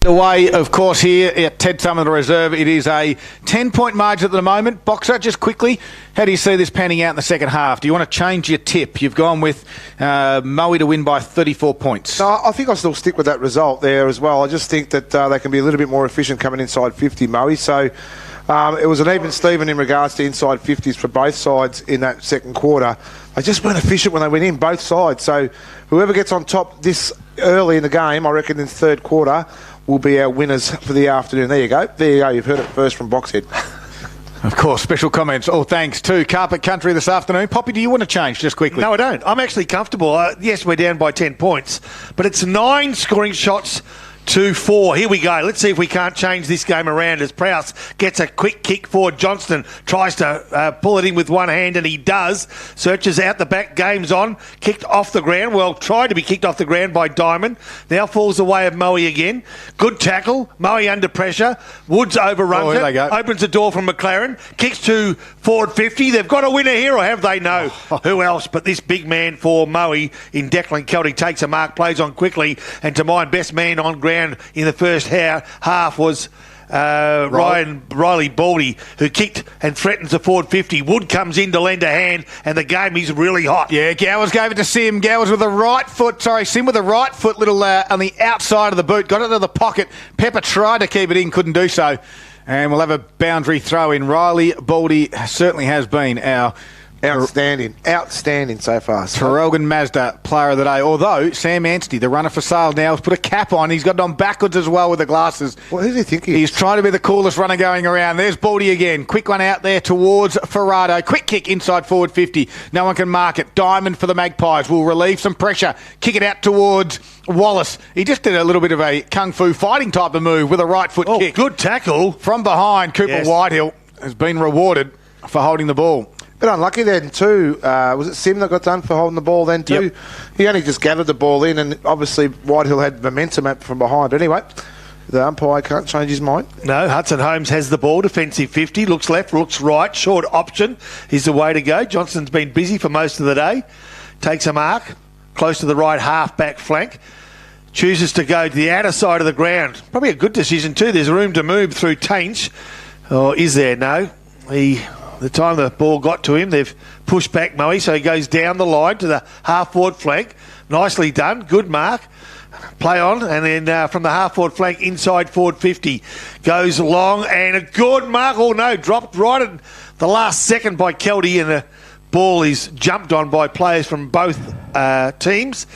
Away, of course, here at Ted Summer the Reserve, it is a 10-point margin at the moment. Boxer, just quickly, how do you see this panning out in the second half? Do you want to change your tip? You've gone with Moe to win by 34 points. No, I think I'll still stick with that result there as well. I just think that they can be a little bit more efficient coming inside 50, Moe. So it was an even Steven in regards to inside 50s for both sides in that second quarter. They just weren't efficient when they went in, both sides. So whoever gets on top this early in the game, I reckon in the third quarter, will be our winners for the afternoon. There you go. There you go. You've heard it first from Boxhead. Of course, special comments. All thanks to Carpet Country this afternoon. Poppy, do you want to change just quickly? No, I don't. I'm actually comfortable. Yes, we're down by 10 points, but it's 9 scoring shots to 4. Here we go. Let's see if we can't change this game around as Prowse gets a quick kick forward. Johnston tries to pull it in with one hand, and he does. Searches out the back. Game's on. Kicked off the ground. Well, tried to be kicked off the ground by Diamond. Now falls away of Moe again. Good tackle. Moe under pressure. Woods overruns it. They go. Opens the door from McLaren. Kicks to forward 50. They've got a winner here, or have they? No. Who else but this big man for Moe in Declan Kelty. Takes a mark, plays on quickly, and to mine, best man on ground in the first half was Riley Baldy, who kicked and threatens the forward 50. Wood comes in to lend a hand, and the game is really hot. Yeah, Gowers gave it to Sim. Gowers with the right foot. Sim with the right foot, little on the outside of the boot. Got it to the pocket. Pepper tried to keep it in, couldn't do so. And we'll have a boundary throw in. Riley Baldy certainly has been our outstanding so far. Traralgon Mazda player of the day. Although Sam Anstey, the runner for sale now, has put a cap on. He's got it on backwards as well with the glasses. Well, who's he thinking? He's trying to be the coolest runner going around. There's Baldy again. Quick one out there towards Ferrado. Quick kick inside forward 50. No one can mark it. Diamond for the Magpies will relieve some pressure. Kick it out towards Wallace. He just did a little bit of a kung fu fighting type of move with a right foot kick. Good tackle. From behind, Cooper Whitehill has been rewarded for holding the ball. Bit unlucky then too. Was it Sim that got done for holding the ball then too? Yep. He only just gathered the ball in, and obviously Whitehill had momentum from behind. But anyway, the umpire can't change his mind. No, Hudson Holmes has the ball. Defensive 50. Looks left, looks right. Short option is the way to go. Johnston's been busy for most of the day. Takes a mark. Close to the right half-back flank. Chooses to go to the outer side of the ground. Probably a good decision too. There's room to move through Tainch. Or is there? No. The time the ball got to him, they've pushed back Moe, so he goes down the line to the half-forward flank. Nicely done. Good mark. Play on, and then from the half-forward flank, inside forward 50. Goes long, and a good mark. Oh, no, dropped right at the last second by Kelty, and the ball is jumped on by players from both teams,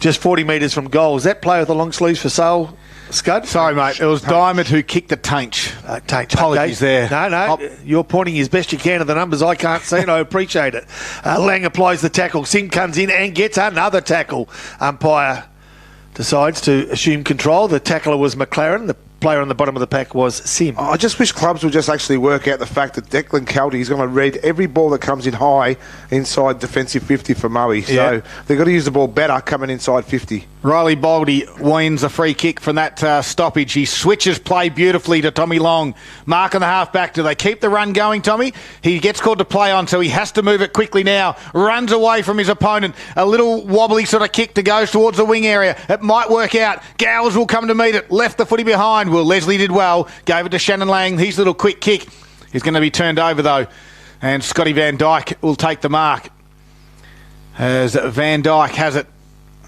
just 40 metres from goal. Is that player with the long sleeves for sale, Scud? Sorry, mate. It was Diamond who kicked the Tainch. Apologies there. No. You're pointing as best you can to the numbers. I can't see it. I appreciate it. Lang applies the tackle. Sim comes in and gets another tackle. Umpire decides to assume control. The tackler was McLaren. The player on the bottom of the pack was Sim. I just wish clubs would just actually work out the fact that Declan Kelty is going to read every ball that comes in high inside defensive 50 for Moe. So they've got to use the ball better coming inside 50. Riley Baldy wins a free kick from that stoppage. He switches play beautifully to Tommy Long. Mark on the half-back. Do they keep the run going, Tommy? He gets called to play on, so he has to move it quickly now. Runs away from his opponent. A little wobbly sort of kick that goes towards the wing area. It might work out. Gowers will come to meet it. Left the footy behind. Well, Leslie did well. Gave it to Shannon Lang. His little quick kick is going to be turned over, though. And Scotty Van Dyke will take the mark. As Van Dyke has it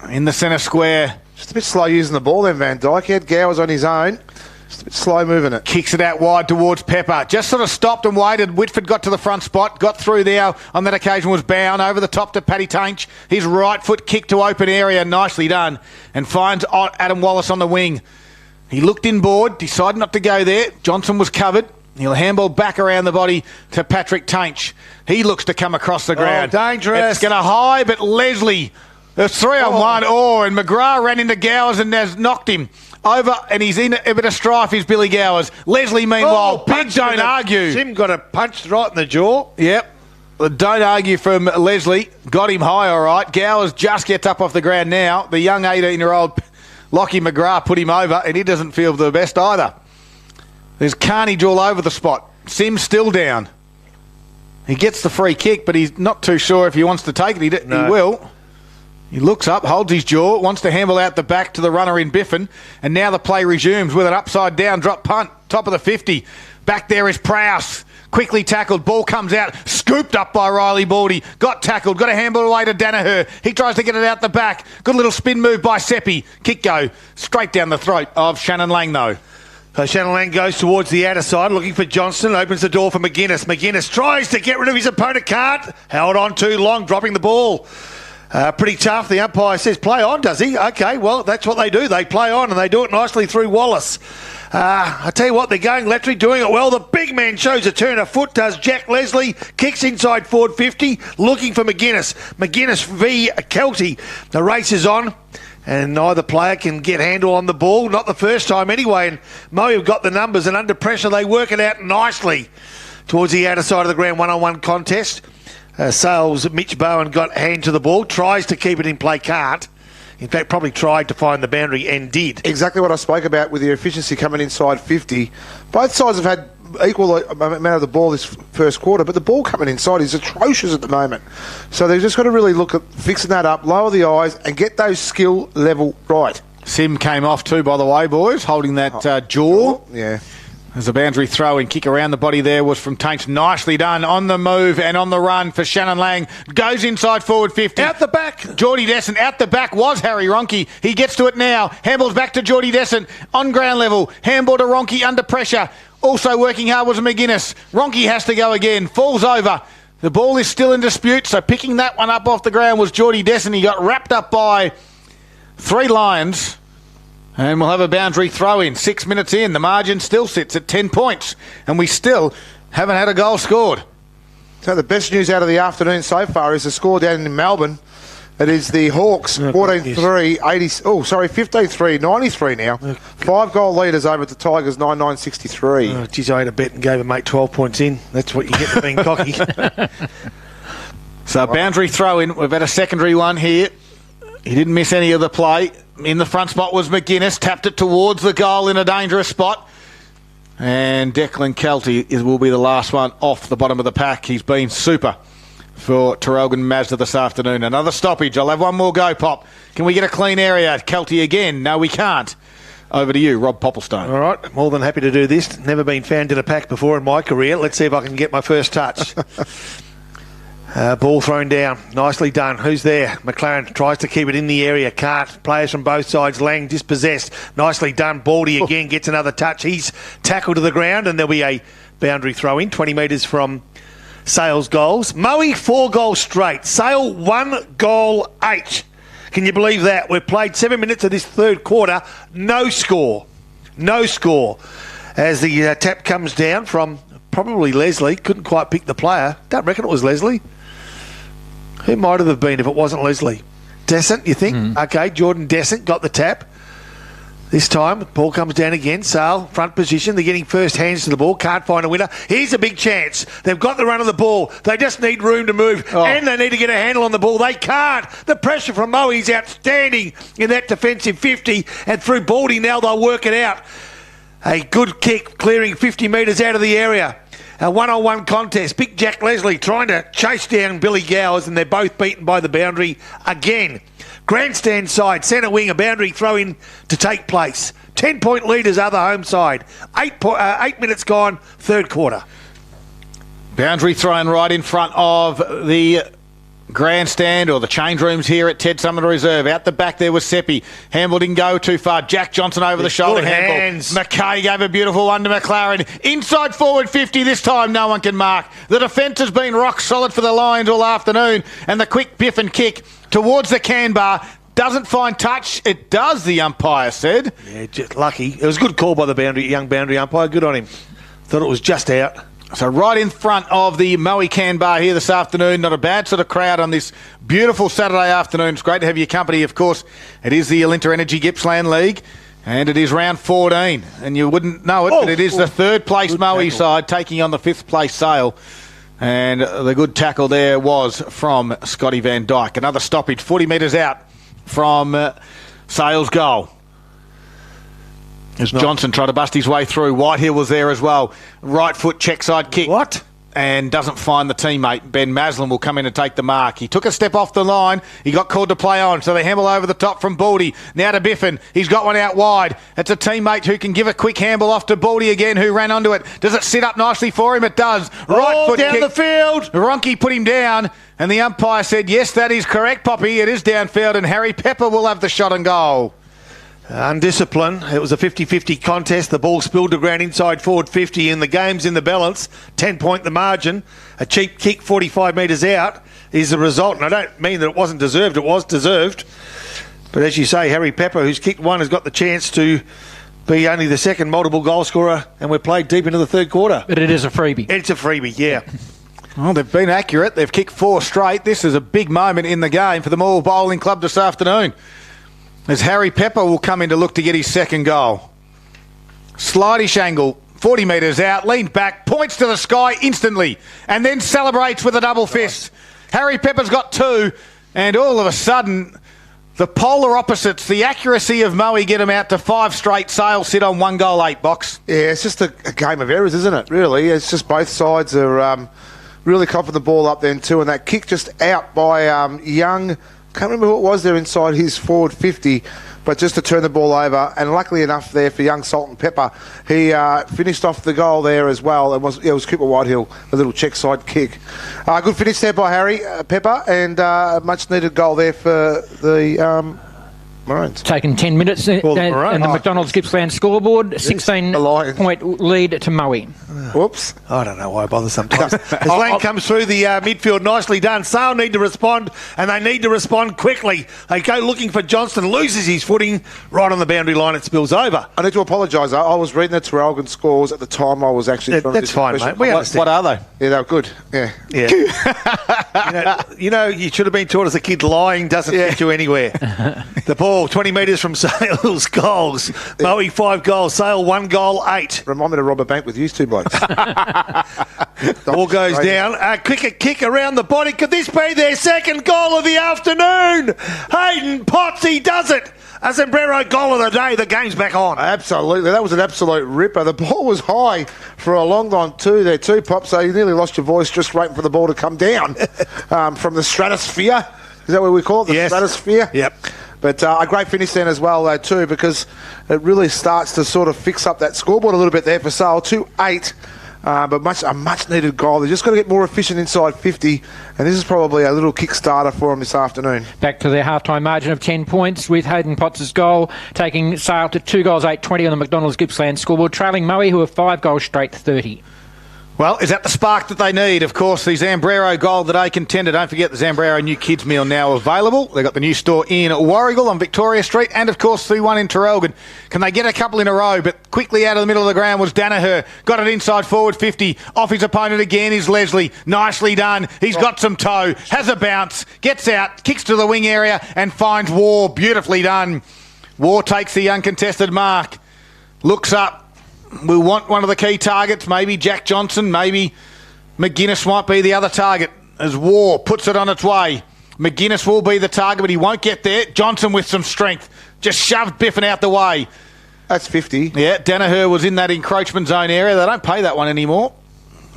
in the centre square. Just a bit slow using the ball then, Van Dyke. He had Gowers on his own. Just a bit slow moving it. Kicks it out wide towards Pepper. Just sort of stopped and waited. Whitford got to the front spot. Got through there. On that occasion was bound over the top to Paddy Tainch. His right foot kick to open area. Nicely done. And finds Adam Wallace on the wing. He looked inboard. Decided not to go there. Johnson was covered. He'll handball back around the body to Patrick Tainch. He looks to come across the ground. Oh, dangerous. It's going to high, but Leslie... There's 3-on-1. And McGrath ran into Gowers and has knocked him over, and he's in a bit of strife, is Billy Gowers. Leslie, meanwhile, big don't argue. Sim got a punch right in the jaw. Yep. Don't argue from Leslie. Got him high, all right. Gowers just gets up off the ground now. The young 18-year-old Lockie McGrath put him over, and he doesn't feel the best either. There's carnage all over the spot. Sim's still down. He gets the free kick, but he's not too sure if he wants to take it. He will. He looks up, holds his jaw, wants to handle out the back to the runner in Biffin, and now the play resumes with an upside-down drop punt, top of the 50. Back there is Prowse. Quickly tackled, ball comes out, scooped up by Riley Baldy, got tackled, got a handball away to Danaher. He tries to get it out the back. Good little spin move by Seppi. Kick go straight down the throat of Shannon Lang though. So Shannon Lang goes towards the outer side, looking for Johnston, opens the door for McGuinness. McGuinness tries to get rid of his opponent, can't. Held on too long, dropping the ball. Pretty tough. The umpire says play on, does he? Okay, well, that's what they do. They play on, and they do it nicely through Wallace. I tell you what, they're going Lettery, doing it well. The big man shows a turn of foot, does Jack Leslie, kicks inside forward 50, looking for McGuinness. McGuinness v Kelty. The race is on, and neither player can get handle on the ball, not the first time anyway. And Moe have got the numbers, and under pressure they work it out nicely towards the outer side of the ground, one-on-one contest. Sales, Mitch Bowen got hand to the ball, tries to keep it in play, can't. In fact, probably tried to find the boundary and did. Exactly what I spoke about with the efficiency coming inside 50. Both sides have had equal amount of the ball this first quarter, but the ball coming inside is atrocious at the moment. So they've just got to really look at fixing that up, lower the eyes, and get those skill level right. Sim came off too, by the way, boys, holding that jaw. Yeah. As a boundary throw and kick around the body there was from Taints. Nicely done on the move and on the run for Shannon Lang. Goes inside forward 50. Out the back. Geordie Descent out the back was Harry Ronke. He gets to it now. Handballs back to Geordie Descent on ground level. Handball to Ronke under pressure. Also working hard was McGuinness. Ronke has to go again. Falls over. The ball is still in dispute, so picking that one up off the ground was Geordie Descent. He got wrapped up by 3 Lions. And we'll have a boundary throw in. 6 minutes in. The margin still sits at 10 points. And we still haven't had a goal scored. So the best news out of the afternoon so far is the score down in Melbourne. It is the Hawks, 14-3, 15-3, 93 now. 5-goal leaders over the Tigers, 9-9-63. Oh, geez, I had a bet and gave a mate 12 points in. That's what you get for being cocky. So boundary throw in. We've had a secondary one here. He didn't miss any of the play. In the front spot was McGuinness. Tapped it towards the goal in a dangerous spot. And Declan Kelty will be the last one off the bottom of the pack. He's been super for Terrelgan Mazda this afternoon. Another stoppage. I'll have one more go, Pop. Can we get a clean area? Kelty again. No, we can't. Over to you, Rob Popplestone. All right, more than happy to do this. Never been found in a pack before in my career. Let's see if I can get my first touch. Ball thrown down. Nicely done. Who's there? McLaren tries to keep it in the area. Can't. Players from both sides. Lang dispossessed. Nicely done. Baldy again gets another touch. He's tackled to the ground, and there'll be a boundary throw in. 20 metres from Sale's goals. Moe 4 goals straight. Sale 1 goal 8. Can you believe that? We've played 7 minutes of this third quarter. No score. No score. As the tap comes down from probably Leslie. Couldn't quite pick the player. Don't reckon it was Leslie. Who might have been if it wasn't Leslie? Descent, you think? Okay, Jordan Descent got the tap. This time, ball comes down again. Sale, front position. They're getting first hands to the ball. Can't find a winner. Here's a big chance. They've got the run of the ball. They just need room to move. And they need to get a handle on the ball. They can't. The pressure from Moe is outstanding in that defensive 50. And through Baldy now, they'll work it out. A good kick, clearing 50 metres out of the area. A one-on-one contest. Big Jack Leslie trying to chase down Billy Gowers, and they're both beaten by the boundary again. Grandstand side, centre wing, a boundary throw-in to take place. 10-point leaders are the home side. 8 minutes gone, third quarter. Boundary thrown right in front of the grandstand or the change rooms here at Ted Summer Reserve. Out the back there was Seppi. Handball didn't go too far. Jack Johnson over the shoulder. Hands. McKay gave a beautiful one to McLaren. Inside forward 50 this time. No one can mark. The defence has been rock solid for the Lions all afternoon. And the quick biff and kick towards the can bar. Doesn't find touch. It does, the umpire said. Yeah, just lucky. It was a good call by the young boundary umpire. Good on him. Thought it was just out. So right in front of the Moe Can Bar here this afternoon. Not a bad sort of crowd on this beautiful Saturday afternoon. It's great to have your company, of course. It is the Alinta Energy Gippsland League, and it is round 14. And you wouldn't know it, but it is the third place Moe side taking on the 5th place Sale. And the good tackle there was from Scotty Van Dyke. Another stoppage, 40 metres out from Sale's goal. As Johnson tried to bust his way through. Whitehill was there as well. Right foot check side kick. What? and doesn't find the teammate. Ben Maslin will come in and take the mark. He took a step off the line. He got called to play on, so they handle over the top from Baldy. Now to Biffin. He's got one out wide. It's a teammate who can give a quick handle off to Baldy again, who ran onto it. Does it sit up nicely for him? It does. Right foot down kick. the field. Ronke put him down, and the umpire said, yes, that is correct, Poppy. It is downfield, and Harry Pepper will have the shot and goal. Undisciplined. It was a 50-50 contest. The ball spilled to ground inside forward 50 and the game's in the balance. 10-point the margin. A cheap kick 45 metres out is the result. And I don't mean that it wasn't deserved. It was deserved. But as you say, Harry Pepper, who's kicked one, has got the chance to be only the second multiple goal scorer, and we're played deep into the third quarter. But it is a freebie. It's a freebie, yeah. Well, they've been accurate. They've kicked 4 straight. This is a big moment in the game for the Moore Bowling Club this afternoon, as Harry Pepper will come in to look to get his second goal. Slideish angle, 40 metres out, leans back, points to the sky instantly, and then celebrates with a double fist. Harry Pepper's got 2, and all of a sudden, the polar opposites, the accuracy of Moe, get him out to 5 straight. Sale sit on 1 goal 8 box. Yeah, it's just a game of errors, isn't it, really? It's just both sides are really coughing the ball up then too, and that kick just out by Young. Can't remember who it was there inside his forward 50, but just to turn the ball over, and luckily enough there for young Salt and Pepper, he finished off the goal there as well. It was Cooper Whitehill, a little check side kick. Good finish there by Harry Pepper, and a much needed goal there for the Maroons. Taken 10 minutes and the McDonald's Gippsland scoreboard, 16-point lead to Moe. Whoops. I don't know why I bother sometimes. As Lang comes through the midfield, nicely done. Sale need to respond, and they need to respond quickly. They go looking for Johnston, loses his footing right on the boundary line. It spills over. I need to apologise. I was reading the Terrelgan scores at the time. I was actually... That's fine, mate. We understand. What are they? Yeah, they were good. Yeah. You should have been taught as a kid, lying doesn't get you anywhere. The ball, 20 metres from Sale's goals. Moe 5 goals, Sale 1 goal 8. Remind me to rob a bank with you two blokes. Ball goes down. A quick kick around the body. Could this be their second goal of the afternoon? Hayden Potts, he does it. A sombrero goal of the day. The game's back on. Absolutely. That was an absolute ripper. The ball was high for a long time too there too, Pop, so you nearly lost your voice just waiting for the ball to come down from the stratosphere. Is that what we call it? The stratosphere? Yep. But a great finish then as well, though, too, because it really starts to sort of fix up that scoreboard a little bit there for Sale. 2-8, but a much-needed goal. They've just got to get more efficient inside 50, and this is probably a little kick-starter for them this afternoon. Back to their half-time margin of 10 points with Hayden Potts' goal, taking Sale to 2 goals 8-20 on the McDonald's Gippsland scoreboard, trailing Moe, who are 5 goals straight 30. Well, is that the spark that they need? Of course, the Zambrero Gold the Day contender. Don't forget the Zambrero new kids meal now available. They've got the new store in Warrigal on Victoria Street, and of course the one in Terrelgan. Can they get a couple in a row? But quickly out of the middle of the ground was Danaher. Got it inside forward 50. Off his opponent again is Leslie. Nicely done. He's got some toe. Has a bounce. Gets out. Kicks to the wing area and finds War. Beautifully done. War takes the uncontested mark. Looks up. We want one of the key targets, maybe Jack Johnson, maybe McGuinness might be the other target, as War puts it on its way. McGuinness will be the target, but he won't get there. Johnson with some strength, just shoved Biffin out the way. That's 50. Yeah, Danaher was in that encroachment zone area. They don't pay that one anymore.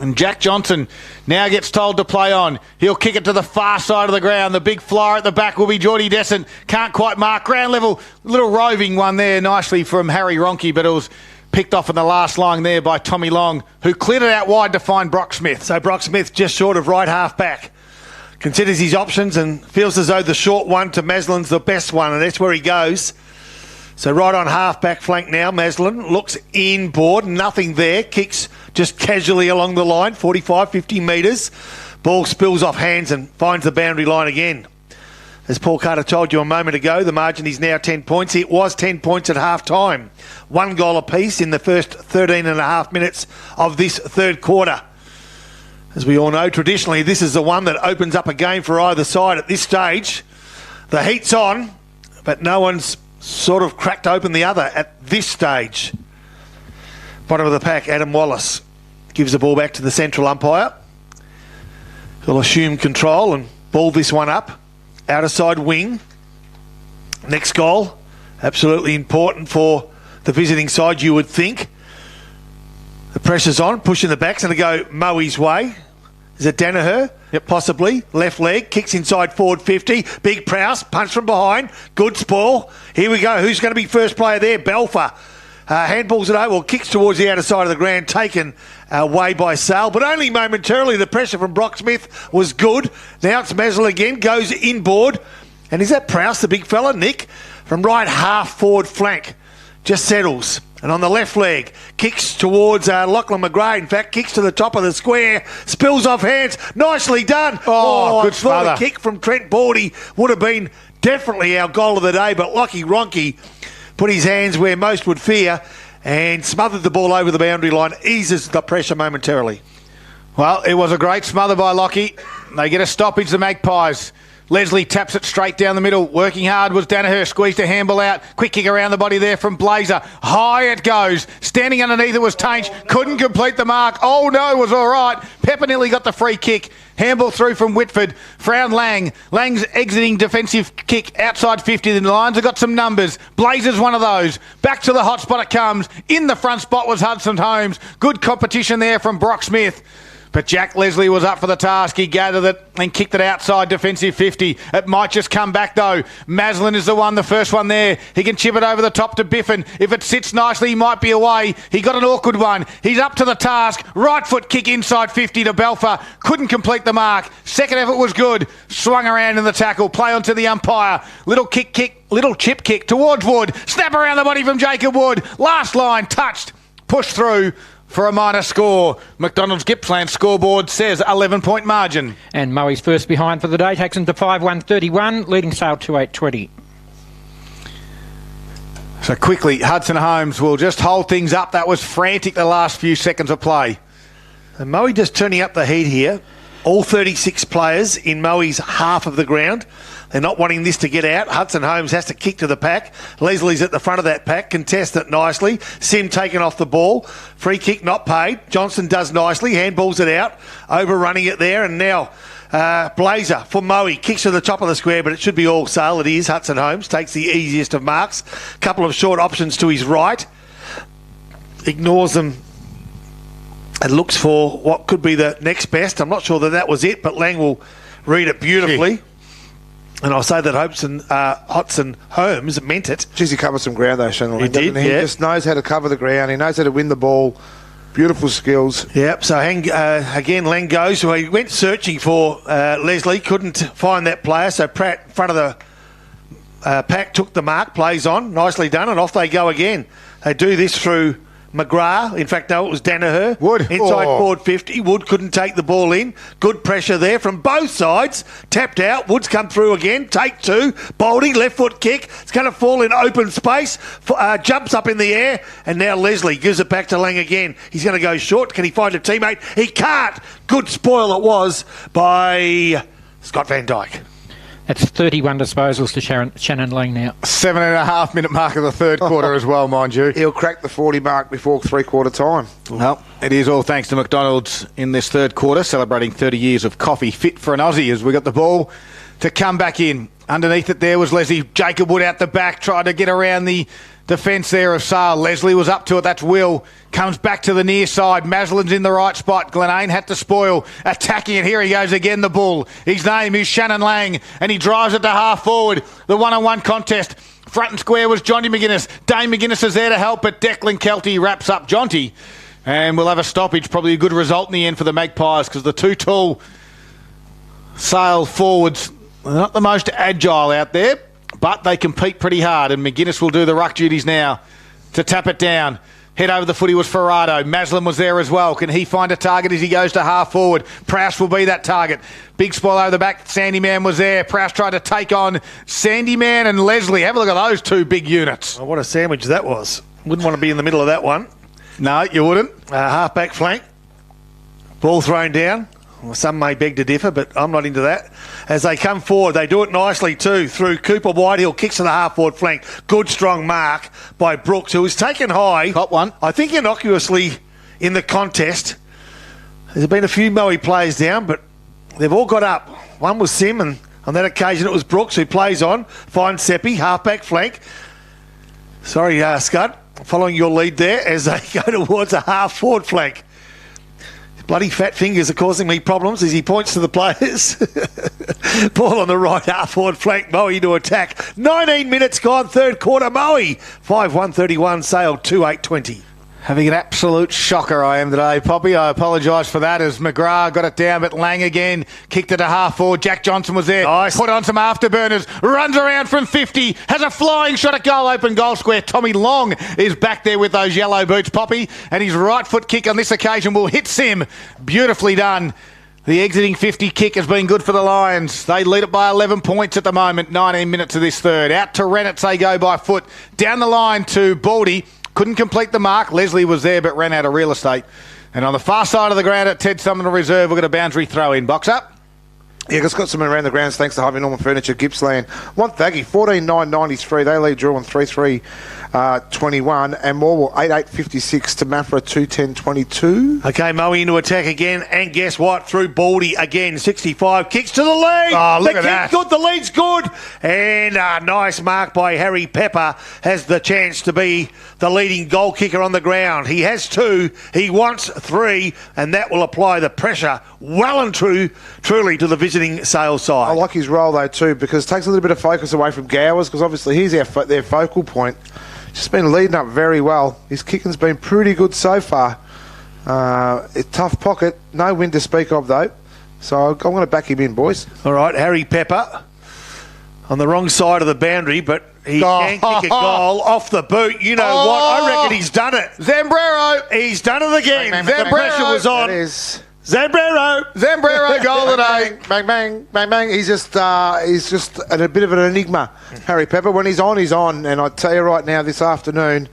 And Jack Johnson now gets told to play on. He'll kick it to the far side of the ground. The big flyer at the back will be Geordie Descent. Can't quite mark ground level. Little roving one there nicely from Harry Ronke, but it was picked off in the last line there by Tommy Long, who cleared it out wide to find Brock Smith. So Brock Smith just short of right half back. Considers his options and feels as though the short one to Maslin's the best one, and that's where he goes. So right on half back flank now, Maslin looks inboard, nothing there, kicks just casually along the line, 45, 50 metres. Ball spills off hands and finds the boundary line again. As Paul Carter told you a moment ago, the margin is now 10 points. It was 10 points at half-time. 1 goal apiece in the first 13 and a half minutes of this third quarter. As we all know, traditionally, this is the one that opens up a game for either side at this stage. The heat's on, but no one's sort of cracked open the other at this stage. Bottom of the pack, Adam Wallace gives the ball back to the central umpire. He'll assume control and ball this one up. Outer side wing. Next goal, absolutely important for the visiting side, you would think. The pressure's on, pushing the backs, and to go Moe's way. Is it Danaher? Yep. Possibly. Left leg, kicks inside forward 50. Big Prowse, punch from behind. Good spoil. Here we go. Who's going to be first player there? Belfer. Handballs it over, well, kicks towards the outer side of the ground, taken away by Sale, but only momentarily. The pressure from Brock Smith was good. Now it's Mazel again, goes inboard. And is that Prowse, the big fella, Nick? From right half forward flank. Just settles. And on the left leg, kicks towards Lachlan McGrath. In fact, kicks to the top of the square, spills off hands. Nicely done. Oh, good I thought smother. a kick from Trent Bordy would have been definitely our goal of the day, but Lockie Ronke put his hands where most would fear and smothered the ball over the boundary line, eases the pressure momentarily. Well, it was a great smother by Lockie. They get a stoppage, the Magpies. Leslie taps it straight down the middle. Working hard was Danaher. Squeezed a handball out. Quick kick around the body there from Blazer. High it goes. Standing underneath it was Tainch. Couldn't complete the mark. Oh no, was all right. Pepper nearly got the free kick. Handball through from Whitford. Frown Lang. Lang's exiting defensive kick outside 50. The Lions have got some numbers. Blazer's one of those. Back to the hot spot it comes. In the front spot was Hudson Holmes. Good competition there from Brock Smith. But Jack Leslie was up for the task. He gathered it and kicked it outside defensive 50. It might just come back though. Maslin is the one, the first one there. He can chip it over the top to Biffin. If it sits nicely, he might be away. He got an awkward one. He's up to the task. Right foot kick inside 50 to Belfer. Couldn't complete the mark. Second effort was good. Swung around in the tackle. Play onto the umpire. Little chip kick towards Wood. Snap around the body from Jacob Wood. Last line touched. Pushed through for a minor score. McDonald's Gippsland scoreboard says 11-point margin. And Moe's first behind for the day takes them to 5-1-31, leading Sale 2-8-20. So quickly, Hudson Holmes will just hold things up. That was frantic the last few seconds of play. And Moe just turning up the heat here. All 36 players in Moe's half of the ground. They're not wanting this to get out. Hudson Holmes has to kick to the pack. Leslie's at the front of that pack. Contest it nicely. Sim taken off the ball. Free kick not paid. Johnson does nicely. Handballs it out. Overrunning it there. And now Blazer for Moe. Kicks to the top of the square, but it should be all Sale. It is. Hudson Holmes takes the easiest of marks. Couple of short options to his right. Ignores them and looks for what could be the next best. I'm not sure that was it, but Lang will read it beautifully. Gee. And I'll say that Hudson Holmes meant it. Jeez, he covered some ground though, Shannon. He did, He yeah. just knows how to cover the ground. He knows how to win the ball. Beautiful skills. Yep, so again, Lang goes. So he went searching for Leslie, couldn't find that player. So Pratt, in front of the pack, took the mark, plays on. Nicely done, and off they go again. They do this through McGrath. In fact, no, it was Danaher. Wood. Inside forward 50. Wood couldn't take the ball in. Good pressure there from both sides. Tapped out. Wood's come through again. Take two. Boldy, left foot kick. It's going to fall in open space. Jumps up in the air. And now Leslie gives it back to Lang again. He's going to go short. Can he find a teammate? He can't. Good spoil it was by Scott Van Dyke. That's 31 disposals to Shannon Lang now. 7.5 minute mark of the third quarter as well, mind you. He'll crack the 40 mark before three-quarter time. Well, it is all thanks to McDonald's in this third quarter, celebrating 30 years of coffee fit for an Aussie as we got the ball to come back in. Underneath it there was Leslie. Jacob Wood out the back, tried to get around the defence there of Sale. Leslie was up to it. That's Will. Comes back to the near side. Maslin's in the right spot. Glenane had to spoil. Attacking it. Here he goes again, the bull. His name is Shannon Lang, and he drives it to half forward. The one-on-one contest. Front and square was Jonty McGuinness. Dane McGuinness is there to help, but Declan Kelty wraps up Jonty. And we'll have a stoppage. Probably a good result in the end for the Magpies because the two tall Sale forwards, they're not the most agile out there, but they compete pretty hard, and McGuinness will do the ruck duties now to tap it down. Head over the footy was Ferrado. Maslin was there as well. Can he find a target as he goes to half forward? Prowse will be that target. Big spoil over the back. Sandyman was there. Prowse tried to take on Sandyman and Leslie. Have a look at those two big units. Oh, what a sandwich that was. Wouldn't want to be in the middle of that one. No, you wouldn't. Half-back flank. Ball thrown down. Well, some may beg to differ, but I'm not into that. As they come forward, they do it nicely too, through Cooper Whitehill, kicks to the half-forward flank. Good, strong mark by Brooks, who was taken high. Caught one. I think innocuously in the contest. There's been a few Moe players down, but they've all got up. One was Sim, and on that occasion it was Brooks who plays on. Finds Seppi, half-back flank. Sorry, Scud, following your lead there as they go towards a half-forward flank. Bloody fat fingers are causing me problems as he points to the players. Ball on the right half-forward flank. Moe to attack. 19 minutes gone, third quarter. Moe 5-131, Sale 2-8-20. Having an absolute shocker I am today, Poppy. I apologise for that as McGrath got it down, but Lang again kicked it a half forward. Jack Johnson was there. Nice. Put on some afterburners. Runs around from 50. Has a flying shot at goal, open goal square. Tommy Long is back there with those yellow boots, Poppy. And his right foot kick on this occasion will hit Sim. Beautifully done. The exiting 50 kick has been good for the Lions. They lead it by 11 points at the moment. 19 minutes of this third. Out to Rennett's, they go by foot. Down the line to Baldy. Couldn't complete the mark. Leslie was there but ran out of real estate. And on the far side of the ground at Ted Sumner Reserve, we've got a boundary throw in. Box up. Yeah, just got some around the grounds thanks to Harvey Norman Furniture, Gippsland. One Thaggy, 14.993. They lead Drew on 3-3-21. And Morwell, 8-8-56 to Maffra, 2-10-22. Okay, Moe into attack again. And guess what? Through Baldy again. 65. Kicks to the lead. Oh, look at the that. kick's good. The lead's good. And a nice mark by Harry Pepper has the chance to be the leading goal kicker on the ground. He has 2. He wants 3. And that will apply the pressure well and truly to the visiting Sales side. I like his role, though, too, because it takes a little bit of focus away from Gowers, because obviously he's their focal point. Just been leading up very well. His kicking's been pretty good so far. A tough pocket. No win to speak of, though. So I'm going to back him in, boys. All right, Harry Pepper on the wrong side of the boundary, but he can kick a goal off the boot. You know what? I reckon he's done it. Zambrero. He's done it again. Bang, bang, The bang, pressure bang. was on. That is... Zambrero goal today. Bang, bang, bang, bang. He's just a bit of an enigma, Harry Pepper. When he's on, he's on. And I tell you right now, this afternoon,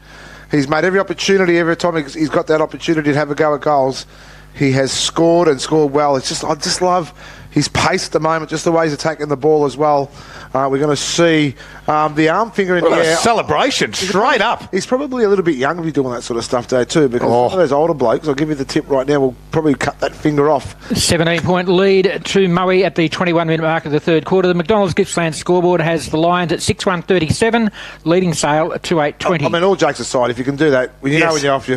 he's made every opportunity. Every time he's got that opportunity to have a go at goals, he has scored and scored well. I just love his pace at the moment, just the way he's attacking the ball as well. We're going to see the arm finger in the air. Celebration, straight up. He's probably a little bit young to be doing that sort of stuff, though, too, because one of those older blokes, I'll give you the tip right now, will probably cut that finger off. 17-point lead to Moe at the 21-minute mark of the third quarter. The McDonald's Gippsland scoreboard has the Lions at 6-1-37, leading Sale at 2-8-20. I mean, all jokes aside, if you can do that, when you know when you're off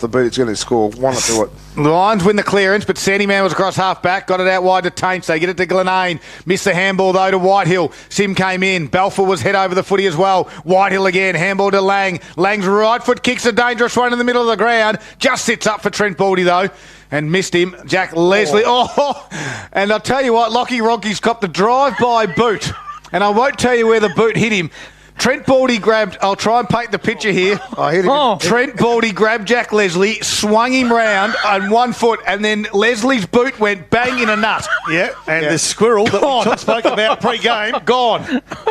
the boot, it's going to score. Why not do it? The Lions win the clearance, but Sandyman was across half-back, got it out wide to Taints. They get it to Glenane. Missed the handball, though, to Whitehill. Sim came in. Balfour was head over the footy as well. Whitehill again. Handball to Lang. Lang's right foot kicks a dangerous one in the middle of the ground. Just sits up for Trent Baldy, though, and missed him. Jack Leslie. And I'll tell you what, Lockie Ronke's copped a drive-by boot. And I won't tell you where the boot hit him. Trent Baldy grabbed, I'll try and paint the picture here. Trent Baldy grabbed Jack Leslie, swung him round on one foot, and then Leslie's boot went bang in a nut. Yeah, and the squirrel that we spoke about pre-game. Gone.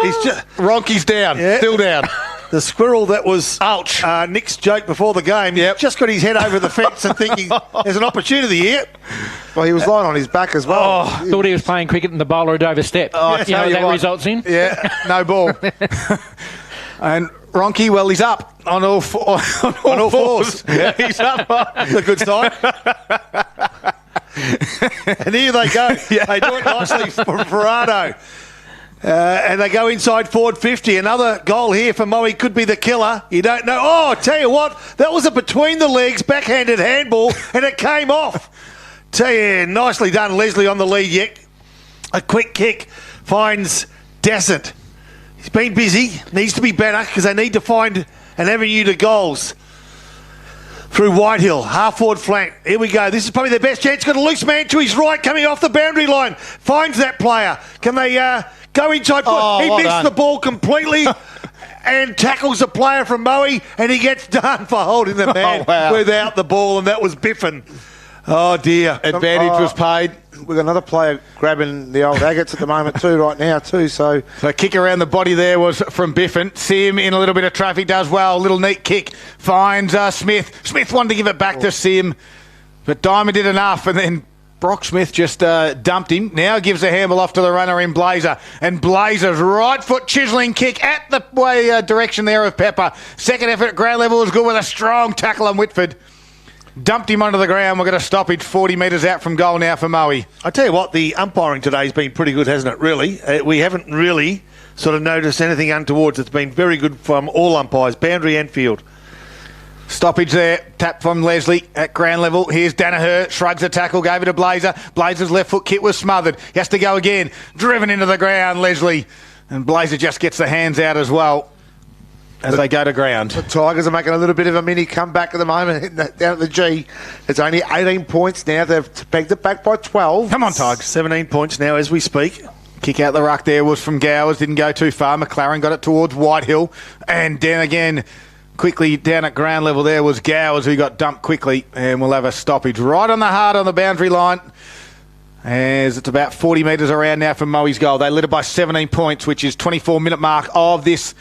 He's just Ronke's down, still down. The squirrel that was Nick's joke before the game, just got his head over the fence and thinking there's an opportunity here. Well, he was lying on his back as well. Thought he was playing cricket and the bowler had overstepped. You know that results in? Yeah, no ball. And Ronke, well, he's up on all fours. Yeah. He's up. That's a good sign. And here they go. They do it nicely from Ferrado. And they go inside forward 50. Another goal here for Moe could be the killer. You don't know. Oh, I tell you what, that was a between the legs backhanded handball and it came off. Tell you, nicely done, Leslie on the lead yet. A quick kick finds Dassett. He's been busy, needs to be better because they need to find an avenue to goals. Through Whitehill, half-forward flank. Here we go. This is probably their best chance. Got a loose man to his right coming off the boundary line. Finds that player. Can they go inside? He missed the ball completely and tackles a player from Moe and he gets done for holding the man without the ball, and that was Biffin. Oh, dear. Advantage was paid. We've got another player grabbing the old agates at the moment too, right now too. So kick around the body there was from Biffin. Sim in a little bit of traffic, does well. Little neat kick. Finds Smith. Smith wanted to give it back to Sim, but Diamond did enough, and then Brock Smith just dumped him. Now gives a handball off to the runner in Blazer. And Blazer's right foot chiselling kick at the way direction there of Pepper. Second effort at ground level was good with a strong tackle on Whitford. Dumped him onto the ground. We're going to stop it 40 metres out from goal now for Moe. I tell you what, the umpiring today has been pretty good, hasn't it, really? We haven't really sort of noticed anything untowards. It's been very good from all umpires, boundary and field. Stoppage there. Tap from Leslie at ground level. Here's Danaher. Shrugs the tackle. Gave it to Blazer. Blazer's left foot kick was smothered. He has to go again. Driven into the ground, Leslie. And Blazer just gets the hands out as well as they go to ground. The Tigers are making a little bit of a mini comeback at the moment down at the G. It's only 18 points now. They've pegged it back by 12. Come on, Tigers. 17 points now as we speak. Kick out the ruck there was from Gowers. Didn't go too far. McLaren got it towards Whitehill. And then again, quickly down at ground level there was Gowers, who got dumped quickly. And we'll have a stoppage right on the hard on the boundary line. As it's about 40 metres around now from Moe's goal. They led it by 17 points, which is 24-minute mark of this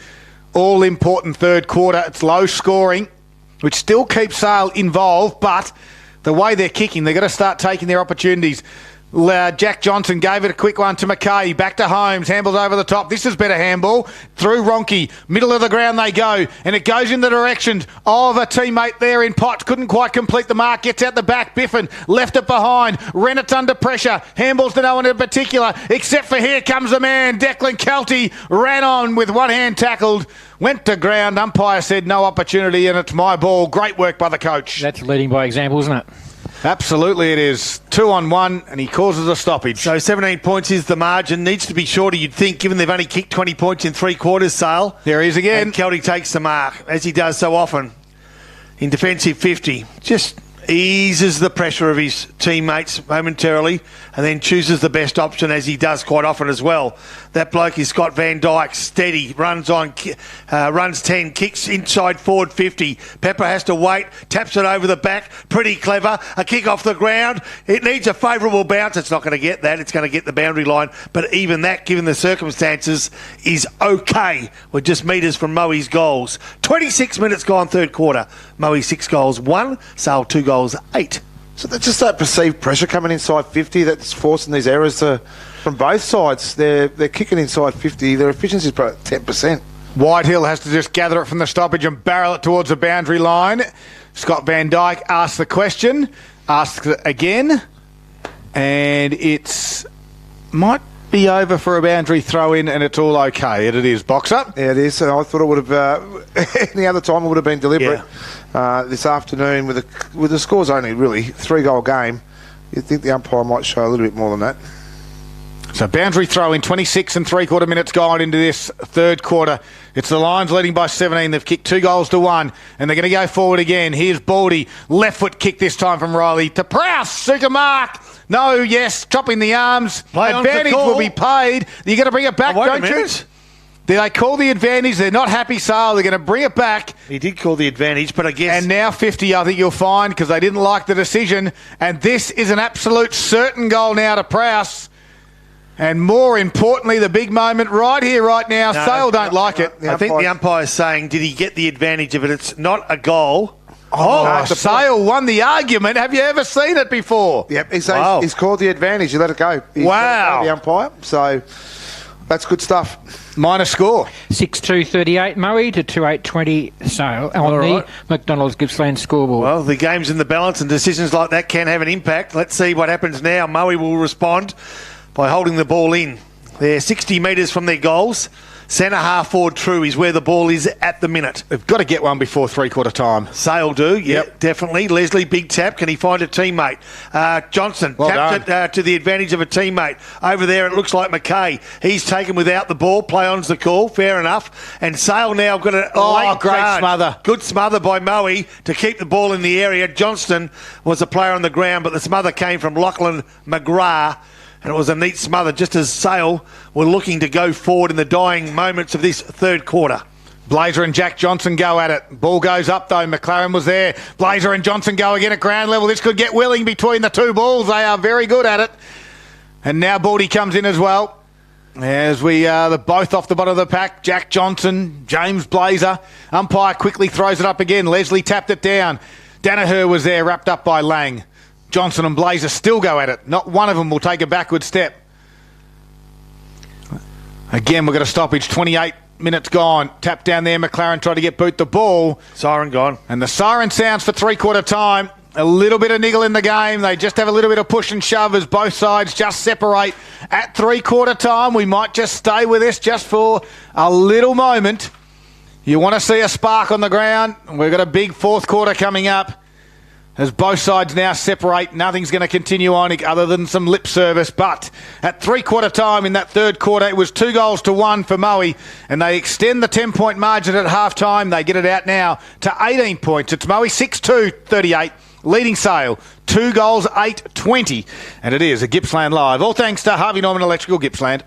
all-important third quarter. It's low scoring, which still keeps Sale involved, but the way they're kicking, they've got to start taking their opportunities. Jack Johnson gave it a quick one to McKay. Back to Holmes. Handballs over the top. This is better handball. Through Ronke. Middle of the ground they go. And it goes in the direction of a teammate there in Potts. Couldn't quite complete the mark. Gets out the back. Biffin left it behind. Rennett's under pressure. Handballs to no one in particular. Except for here comes the man. Declan Kelty ran on with one hand tackled. Went to ground. Umpire said no opportunity and it's my ball. Great work by the coach. That's leading by example, isn't it? Absolutely it is. 2-on-1 and he causes a stoppage. So 17 points is the margin. Needs to be shorter, you'd think, given they've only kicked 20 points in 3 quarters, Sale. There he is again. And Kelty takes the mark, as he does so often in defensive 50. Just eases the pressure of his teammates momentarily and then chooses the best option, as he does quite often as well. That bloke is Scott Van Dyke, steady, runs 10, kicks inside forward 50. Pepper has to wait, taps it over the back, pretty clever. A kick off the ground. It needs a favourable bounce. It's not going to get that. It's going to get the boundary line. But even that, given the circumstances, is okay. We're just metres from Moe's goals. 26 minutes gone third quarter. Moe 6 goals, 1. Sale 2 goals, 8. So that's just that perceived pressure coming inside 50 that's forcing these errors from both sides. They're kicking inside 50. Their efficiency is about 10%. Whitehill has to just gather it from the stoppage and barrel it towards the boundary line. Scott Van Dyke asks the question, asks it again, and it's might be over for a boundary throw in, and it's all okay. It is, Boxer. Yeah, it is. I thought it would have any other time it would have been deliberate. This afternoon with the scores only really 3-goal game, you'd think the umpire might show a little bit more than that. So boundary throw in, 26 and 3/4 minutes gone into this third quarter. It's the Lions leading by 17. They've kicked 2 goals to 1, and they're going to go forward again. Here's Baldy, left foot kick this time from Riley to Prowse, super mark. No, yes, chopping the arms. Play on advantage for call. will be paid. You're going to bring it back, wait don't a you? minute. They call the advantage. They're not happy, Sale. They're going to bring it back. He did call the advantage, but I guess... And now 50, I think you'll find, because they didn't like the decision. And this is an absolute certain goal now to Prowse. And more importantly, the big moment right here, right now. No, Sale don't like it. I think the umpire's saying, did he get the advantage of it? It's not a goal. Oh, Sale won the argument. Have you ever seen it before? Yep, he's called the advantage. You let it go. He's wow. The umpire. So that's good stuff. Minor score. 6-2-38 Moe to 2-8-20 Sale on the McDonald's Gippsland scoreboard. Well, the game's in the balance and decisions like that can have an impact. Let's see what happens now. Moe will respond by holding the ball in. They're 60 metres from their goals. Centre half forward true is where the ball is at the minute. They've got to get one before 3/4 time. Sale do, definitely. Leslie, big tap. Can he find a teammate? Johnson tapped it to the advantage of a teammate. Over there, it looks like McKay. He's taken without the ball. Play on's the call. Fair enough. And Sale now got a late great charge. smother. Good smother by Moe to keep the ball in the area. Johnston was a player on the ground, but the smother came from Lachlan McGrath. And it was a neat smother, just as Sale were looking to go forward in the dying moments of this third quarter. Blazer and Jack Johnson go at it. Ball goes up though. McLaren was there. Blazer and Johnson go again at ground level. This could get willing between the two balls. They are very good at it. And now Baldy comes in as well. As we are both off the bottom of the pack. Jack Johnson, James Blazer. Umpire quickly throws it up again. Leslie tapped it down. Danaher was there, wrapped up by Lang. Johnson and Blazer still go at it. Not one of them will take a backward step. Again, we've got a stoppage. 28 minutes gone. Tap down there. McLaren tried to get boot the ball. Siren gone. And the siren sounds for 3/4 time. A little bit of niggle in the game. They just have a little bit of push and shove as both sides just separate at 3/4 time. We might just stay with this just for a little moment. You want to see a spark on the ground? We've got a big fourth quarter coming up. As both sides now separate, nothing's going to continue on other than some lip service. But at three-quarter time in that third quarter, it was 2-1 for Moe, and they extend the 10-point margin at half-time. They get it out now to 18 points. It's Moe 6-2-38, leading Sale 8-20, and it is a Gippsland Live. All thanks to Harvey Norman Electrical Gippsland.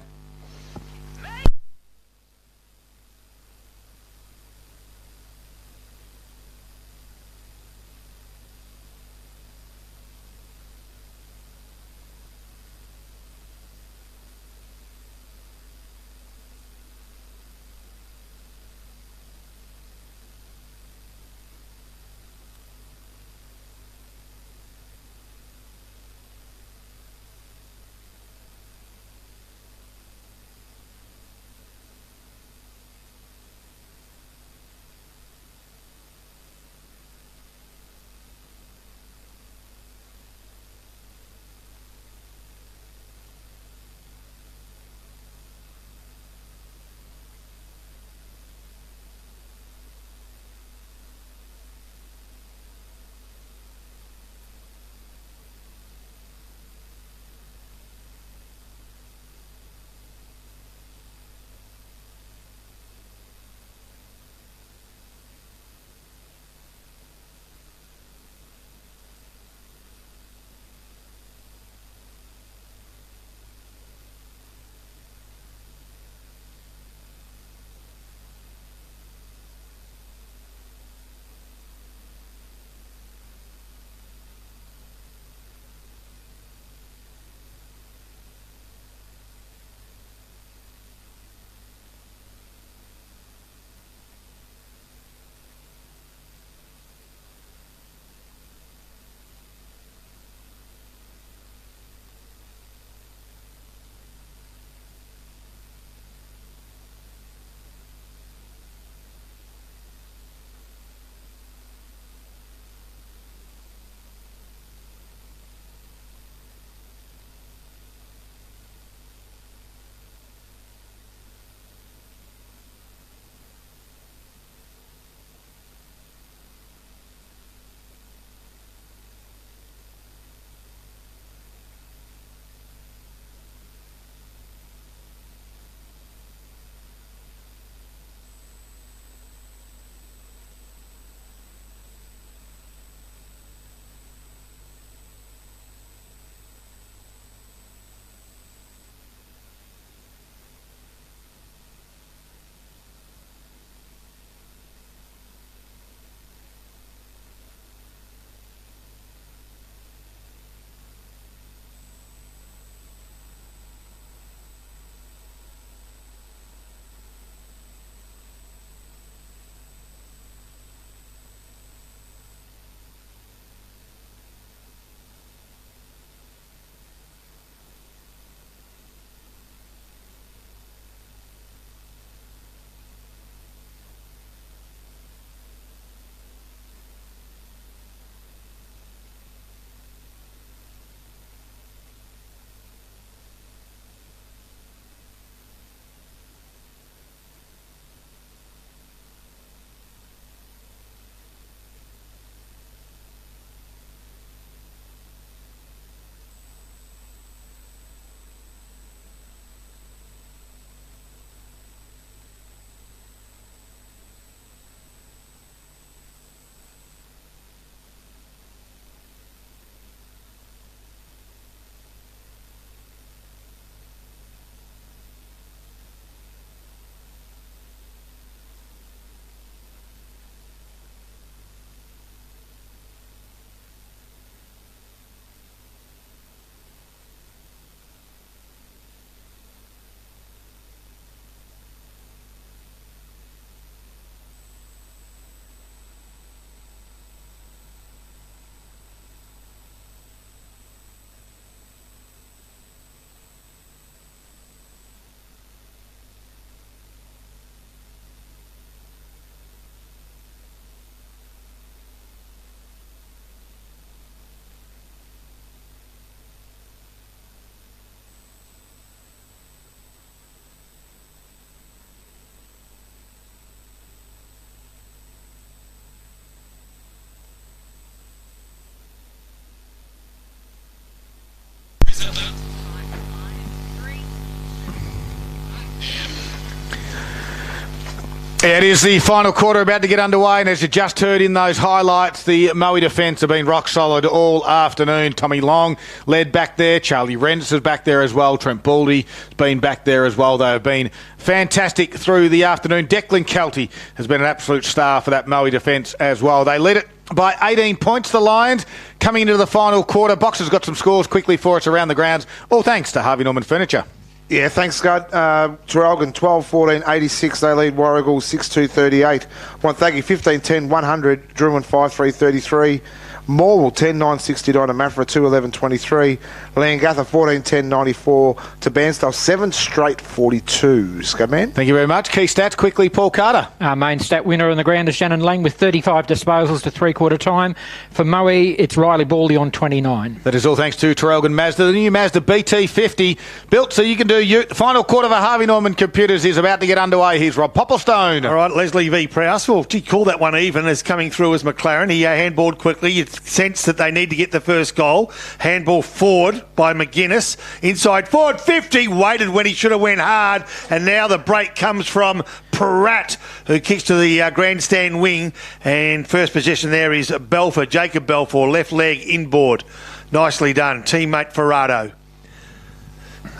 It is the final quarter about to get underway, and as you just heard in those highlights, the Moe defence have been rock solid all afternoon. Tommy Long led back there. Charlie Rents is back there as well. Trent Baldy has been back there as well. They have been fantastic through the afternoon. Declan Kelty has been an absolute star for that Moe defence as well. They led it by 18 points, the Lions, coming into the final quarter. Boxer's got some scores quickly for us around the grounds, all thanks to Harvey Norman Furniture. Yeah, thanks, Scott. Traralgon 12-14, 86. They lead Warragul 6-2, 38. Wonthaggi 15-10, 100. Drummond 5-3, 33. Morwell 10-9, 69. And Maffra 2-11, 23. Leongatha 14-10, 94. To Bairnsdale 7 straight 42. Scudman. Thank you very much. Key stats quickly, Paul Carter. Our main stat winner on the ground is Shannon Lang with 35 disposals to three-quarter time. For Moe, it's Riley Baldy on 29. That is all thanks to Traralgon Mazda. The new Mazda BT50, built so you can do you. The final quarter for Harvey Norman Computers is about to get underway. Here's Rob Popplestone. All right, Leslie v. Prowse. Well, gee, call that one even as coming through as McLaren. He handballed quickly. You sense that they need to get the first goal. Handball forward by McGuinness. Inside forward 50. Waited when he should have went hard. And now the break comes from Pratt, who kicks to the grandstand wing. And first possession there is Belfour, Jacob Belfour, left leg inboard. Nicely done. Teammate Ferrado.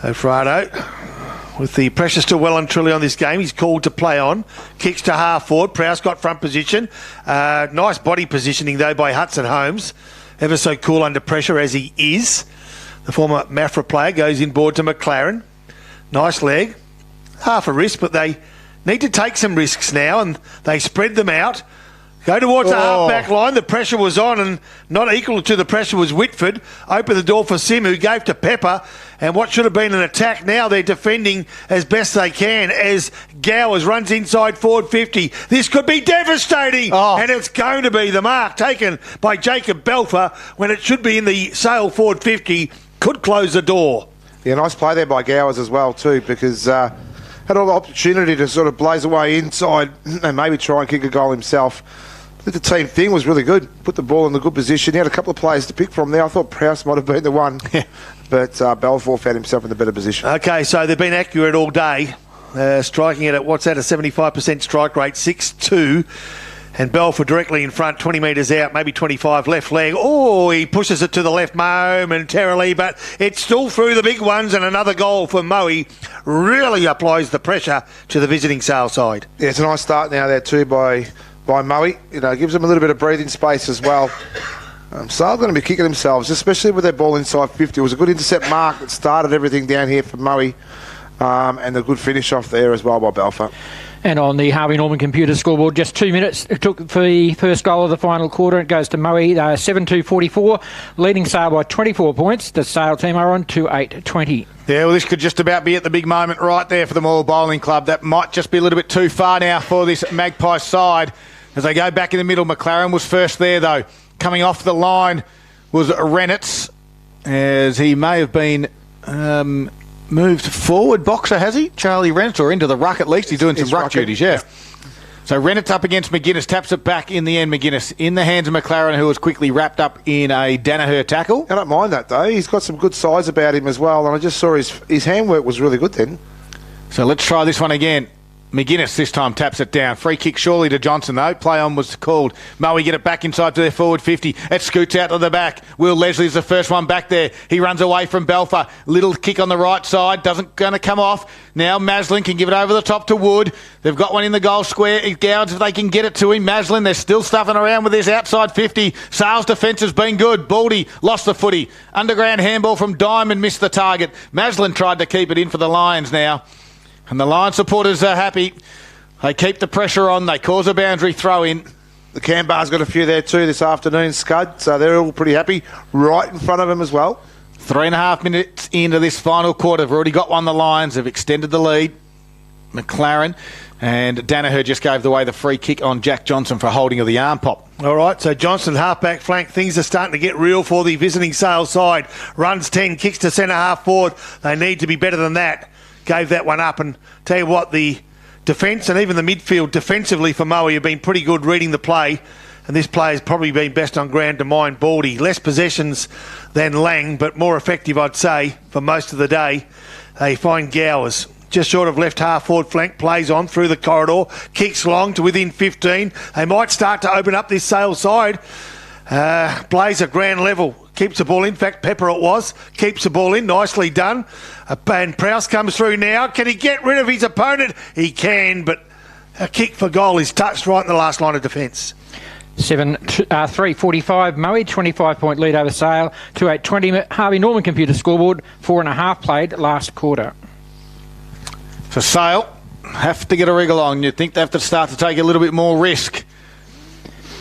So Ferrado, with the pressure still well and truly on this game, he's called to play on. Kicks to half forward. Prowse got front position. Nice body positioning, though, by Hudson Holmes. Ever so cool under pressure as he is. The former Maffra player goes inboard to McLaren. Nice leg. Half a risk, but they need to take some risks now, and they spread them out. Go towards the half-back line. The pressure was on, and not equal to the pressure was Whitford. Opened the door for Sim, who gave to Pepper. And what should have been an attack, now they're defending as best they can as Gowers runs inside forward 50. This could be devastating, and it's going to be. The mark taken by Jacob Belfour when it should be in the Sale forward 50 could close the door. Yeah, nice play there by Gowers as well, too, because had all the opportunity to sort of blaze away inside and maybe try and kick a goal himself. The team thing was really good. Put the ball in the good position. He had a couple of players to pick from there. I thought Prowse might have been the one. But Belfour found himself in the better position. Okay, so they've been accurate all day. Striking it at, what's that, a 75% strike rate, 6-2. And Belfour directly in front, 20 metres out, maybe 25, left leg. Oh, he pushes it to the left momentarily, but it's still through the big ones, and another goal for Moe really applies the pressure to the visiting Sale side. Yeah, it's a nice start now there too by Moe. You know, gives them a little bit of breathing space as well. Sale going to be kicking themselves, especially with their ball inside 50. It was a good intercept mark that started everything down here for Moe, and a good finish off there as well by Belfour. And on the Harvey Norman computer scoreboard, just 2 minutes it took for the first goal of the final quarter. It goes to Moe, 7-2-44, leading Sale by 24 points. The Sale team are on to 8-20. Yeah, well, this could just about be at the big moment right there for the Morwell Bowling Club. That might just be a little bit too far now for this Magpie side. As they go back in the middle, McLaren was first there, though. Coming off the line was Renitz, as he may have been moved forward. Boxer, has he? Charlie Renitz, or into the ruck at least. He's doing some ruck duties, yeah. So Renitz up against McGuinness, taps it back in the end. McGuinness in the hands of McLaren, who was quickly wrapped up in a Danaher tackle. I don't mind that, though. He's got some good size about him as well, and I just saw his handwork was really good then. So let's try this one again. McGuinness this time taps it down. Free kick surely to Johnson, though. Play on was called. Moe get it back inside to their forward 50. It scoots out to the back. Will Leslie's the first one back there. He runs away from Belfour. Little kick on the right side. Doesn't going to come off. Now Maslin can give it over the top to Wood. They've got one in the goal square. Gowds, if they can get it to him. Maslin, they're still stuffing around with this outside 50. Sale's defence has been good. Baldy lost the footy. Underground handball from Diamond missed the target. Maslin tried to keep it in for the Lions now. And the Lions supporters are happy. They keep the pressure on. They cause a boundary throw in. The Canberra's got a few there too this afternoon, Scud, so they're all pretty happy. Right in front of them as well. 3.5 minutes into this final quarter. They've already got one, the Lions. Have extended the lead. McLaren and Danaher just gave away the free kick on Jack Johnson for holding of the arm pop. All right, so Johnson, half-back flank. Things are starting to get real for the visiting Sale side. Runs 10, kicks to centre half forward. They need to be better than that. Gave that one up, and tell you what, the defence and even the midfield defensively for Moe have been pretty good reading the play, and this play has probably been best on ground to mind Baldy. Less possessions than Lang, but more effective, I'd say, for most of the day. They find Gowers. just short of left half forward flank, plays on through the corridor, kicks long to within 15. They might start to open up this Sale side. Blaze at ground level, keeps the ball in. In fact, Pepper it was, keeps the ball in, nicely done. And Prowse comes through now. Can he get rid of his opponent? He can, but a kick for goal is touched right in the last line of defence. 3:45 Moe, 25-point lead over Sale. 2:8:20 Harvey Norman computer scoreboard. 4.5 played last quarter. So Sale have to get a wriggle on. You'd think they have to start to take a little bit more risk.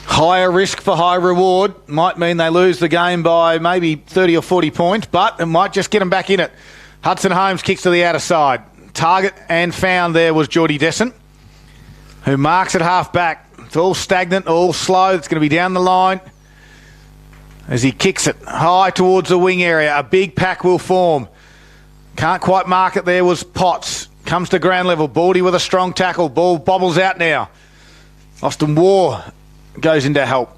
Higher risk for high reward might mean they lose the game by maybe 30 or 40 points, but it might just get them back in it. Hudson Holmes kicks to the outer side. Target and found there was Geordie Descent, who marks at half back. It's all stagnant, all slow. It's going to be down the line as he kicks it high towards the wing area. A big pack will form. Can't quite mark it there was Potts. Comes to ground level. Baldy with a strong tackle. Ball bobbles out now. Austin War goes into help.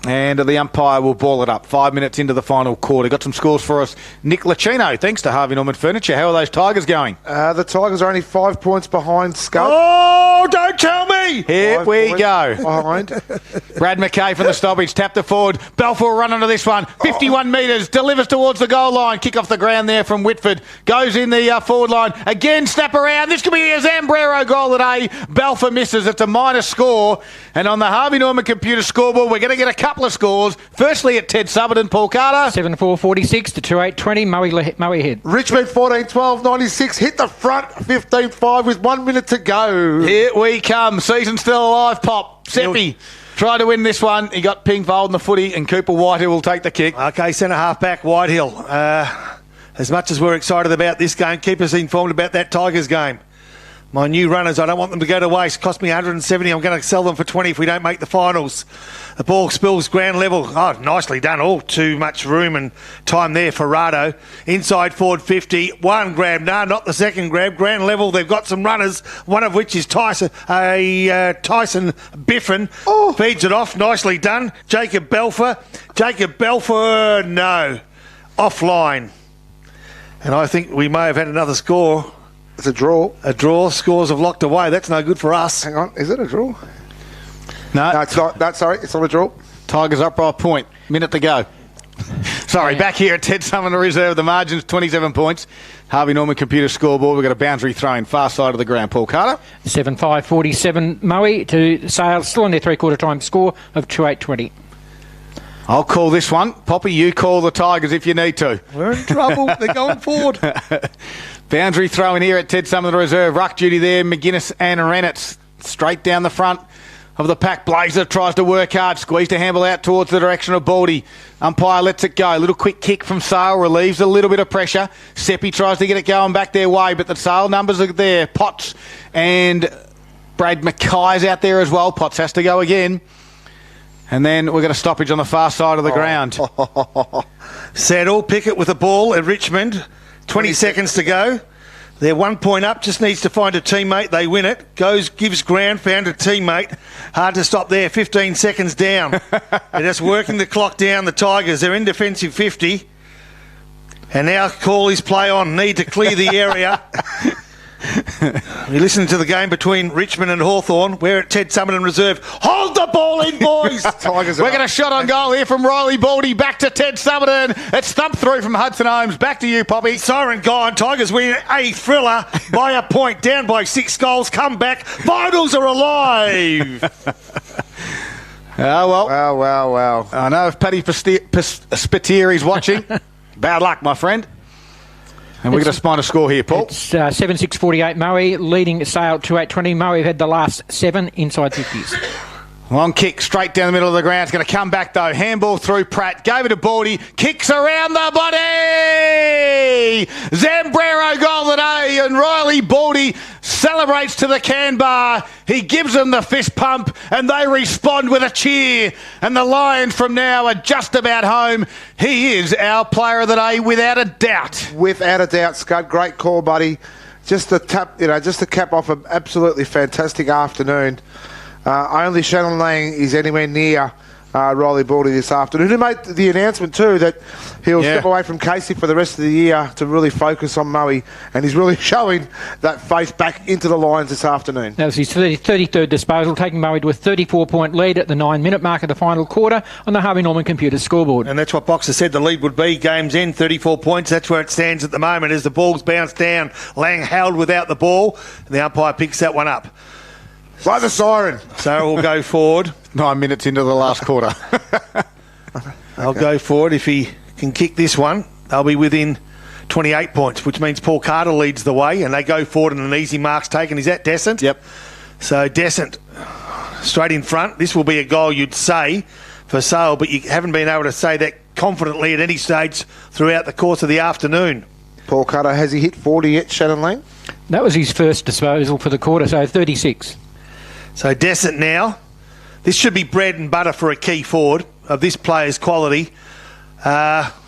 And the umpire will ball it up. 5 minutes into the final quarter. Got some scores for us. Nick Lacino, thanks to Harvey Norman Furniture. How are those Tigers going? The Tigers are only 5 points behind Scud. Oh, don't tell me! Here we go. Behind. Brad McKay from the stoppage. Tapped it forward. Balfour run onto this one. 51 metres. Delivers towards the goal line. Kick off the ground there from Whitford. Goes in the forward line. Again, snap around. This could be a Zambrero goal today. Balfour misses. It's a minus score. And on the Harvey Norman computer scoreboard, we're going to get a couple of scores. Firstly at Ted Summerton, Paul Carter. 7:4:46 to 2:8:20 Moe head. Richmond 14-12-96. Hit the front 15-5 with 1 minute to go. Here we come. Season still alive, Pop. Seppi tried to win this one. He got ping fouled in the footy, and Cooper Whitehill will take the kick. Okay, centre half back Whitehill. As much as we're excited about this game, keep us informed about that Tigers game. My new runners, I don't want them to go to waste. Cost me 170. I'm going to sell them for 20 if we don't make the finals. The ball spills ground level. Oh, nicely done. All too much room and time there for Rado. Inside forward 50. One grab. No, not the second grab. Ground level. They've got some runners, one of which is Tyson Biffin. Oh. Feeds it off. Nicely done. Jacob Belfer, no. Offline. And I think we may have had another score. It's a draw. A draw. Scores have locked away. That's no good for us. Hang on. Is it a draw? No, It's not. Sorry, it's not a draw. Tigers up by a point. Minute to go. Sorry, back here at Ted Summerton Reserve. The margin's 27 points. Harvey Norman computer scoreboard. We've got a boundary thrown far side of the ground. Paul Carter. 7:5:47 Moe to Sale. Still on their three-quarter time score of 2:8:20. I'll call this one. Poppy, you call the Tigers if you need to. We're in trouble. They're going forward. Boundary throw in here at Ted Summerton Reserve. Ruck duty there. McGuinness and Rennett's straight down the front of the pack. Blazer tries to work hard. Squeezed a handle out towards the direction of Baldy. Umpire lets it go. Little quick kick from Sale. Relieves a little bit of pressure. Seppi tries to get it going back their way, but the Sale numbers are there. Potts and Brad Mackay's out there as well. Potts has to go again. And then we've got a stoppage on the far side of the ground. Saddle, Pickett with the ball at Richmond. 20 seconds to go. They're 1 point up, just needs to find a teammate. They win it. Gives ground, found a teammate. Hard to stop there, 15 seconds down. They're just working the clock down, the Tigers. They're in defensive 50. And now call his play on. Need to clear the area. We listen to the game between Richmond and Hawthorn. We're at Ted Summerton Reserve. Hold the ball in, boys! Tigers. We're going to shot on goal here from Riley Baldy. Back to Ted Summerton. It's thumped through from Hudson Holmes. Back to you, Poppy. Siren gone. Tigers win a thriller by a point. Down by 6 goals. Come back. Finals are alive. Oh, well. Wow. I know if Paddy Spiteri is watching. Bad luck, my friend. And we're going to find a score here, Paul. It's 7:6:48 Moe leading Sale 2:8:20. Moe have had the last 7 inside 50s. Long kick straight down the middle of the ground. It's going to come back though. Handball through Pratt. Gave it to Baldy. Kicks around the body. Zambrero goal today. And Riley Baldy celebrates to the can bar. He gives them the fist pump and they respond with a cheer. And the Lions from now are just about home. He is our player of the day without a doubt. Without a doubt, Scud. Great call, buddy. Just to cap off an absolutely fantastic afternoon. Only Shannon Lang is anywhere near Riley Baldy this afternoon, who made the announcement too that he'll step away from Casey for the rest of the year to really focus on Moe, and he's really showing that faith back into the Lions this afternoon. That was his 33rd disposal, taking Moe to a 34-point lead at the 9-minute mark of the final quarter on the Harvey Norman computer scoreboard. And that's what Boxer said the lead would be. Game's end, 34 points. That's where it stands at the moment as the ball's bounced down. Lang held without the ball, and the umpire picks that one up. Like the siren. So we'll go forward. 9 minutes into the last quarter. I'll go forward. If he can kick this one, they'll be within 28 points, which means Paul Carter leads the way, and they go forward and an easy mark's taken. Is that Descent? Yep. So Descent straight in front. This will be a goal you'd say for Sale, but you haven't been able to say that confidently at any stage throughout the course of the afternoon. Paul Carter, has he hit 40 yet, Shannon Lang? That was his first disposal for the quarter, so 36. So Descent now. This should be bread and butter for a key forward of this player's quality.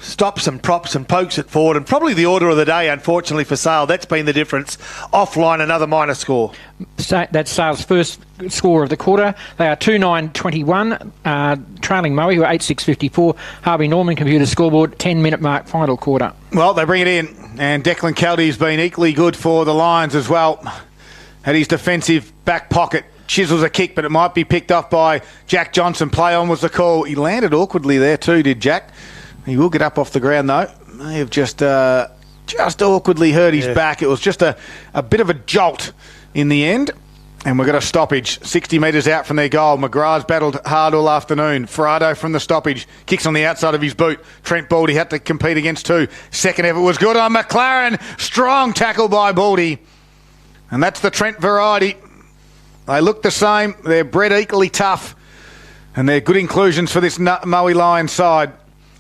Stops and props and pokes it forward, and probably the order of the day, unfortunately, for Sale. That's been the difference. Offline, another minor score. That's Sale's first score of the quarter. They are 2-9-21, trailing Moe, who are 8-6-54. Harvey Norman computer scoreboard, 10-minute mark, final quarter. Well, they bring it in, and Declan Kelty's been equally good for the Lions as well. At his defensive back pocket, chisels a kick, but it might be picked off by Jack Johnson. Play on was the call. He landed awkwardly there too, did Jack. He will get up off the ground though. May have just awkwardly hurt his back. It was just a bit of a jolt in the end. And we've got a stoppage, 60 metres out from their goal. McGrath's battled hard all afternoon. Ferrado from the stoppage, kicks on the outside of his boot. Trent Baldy had to compete against two. Second effort was good on McLaren. Strong tackle by Baldy. And that's the Trent variety. They look the same. They're bred equally tough. And they're good inclusions for this Moe Lions side.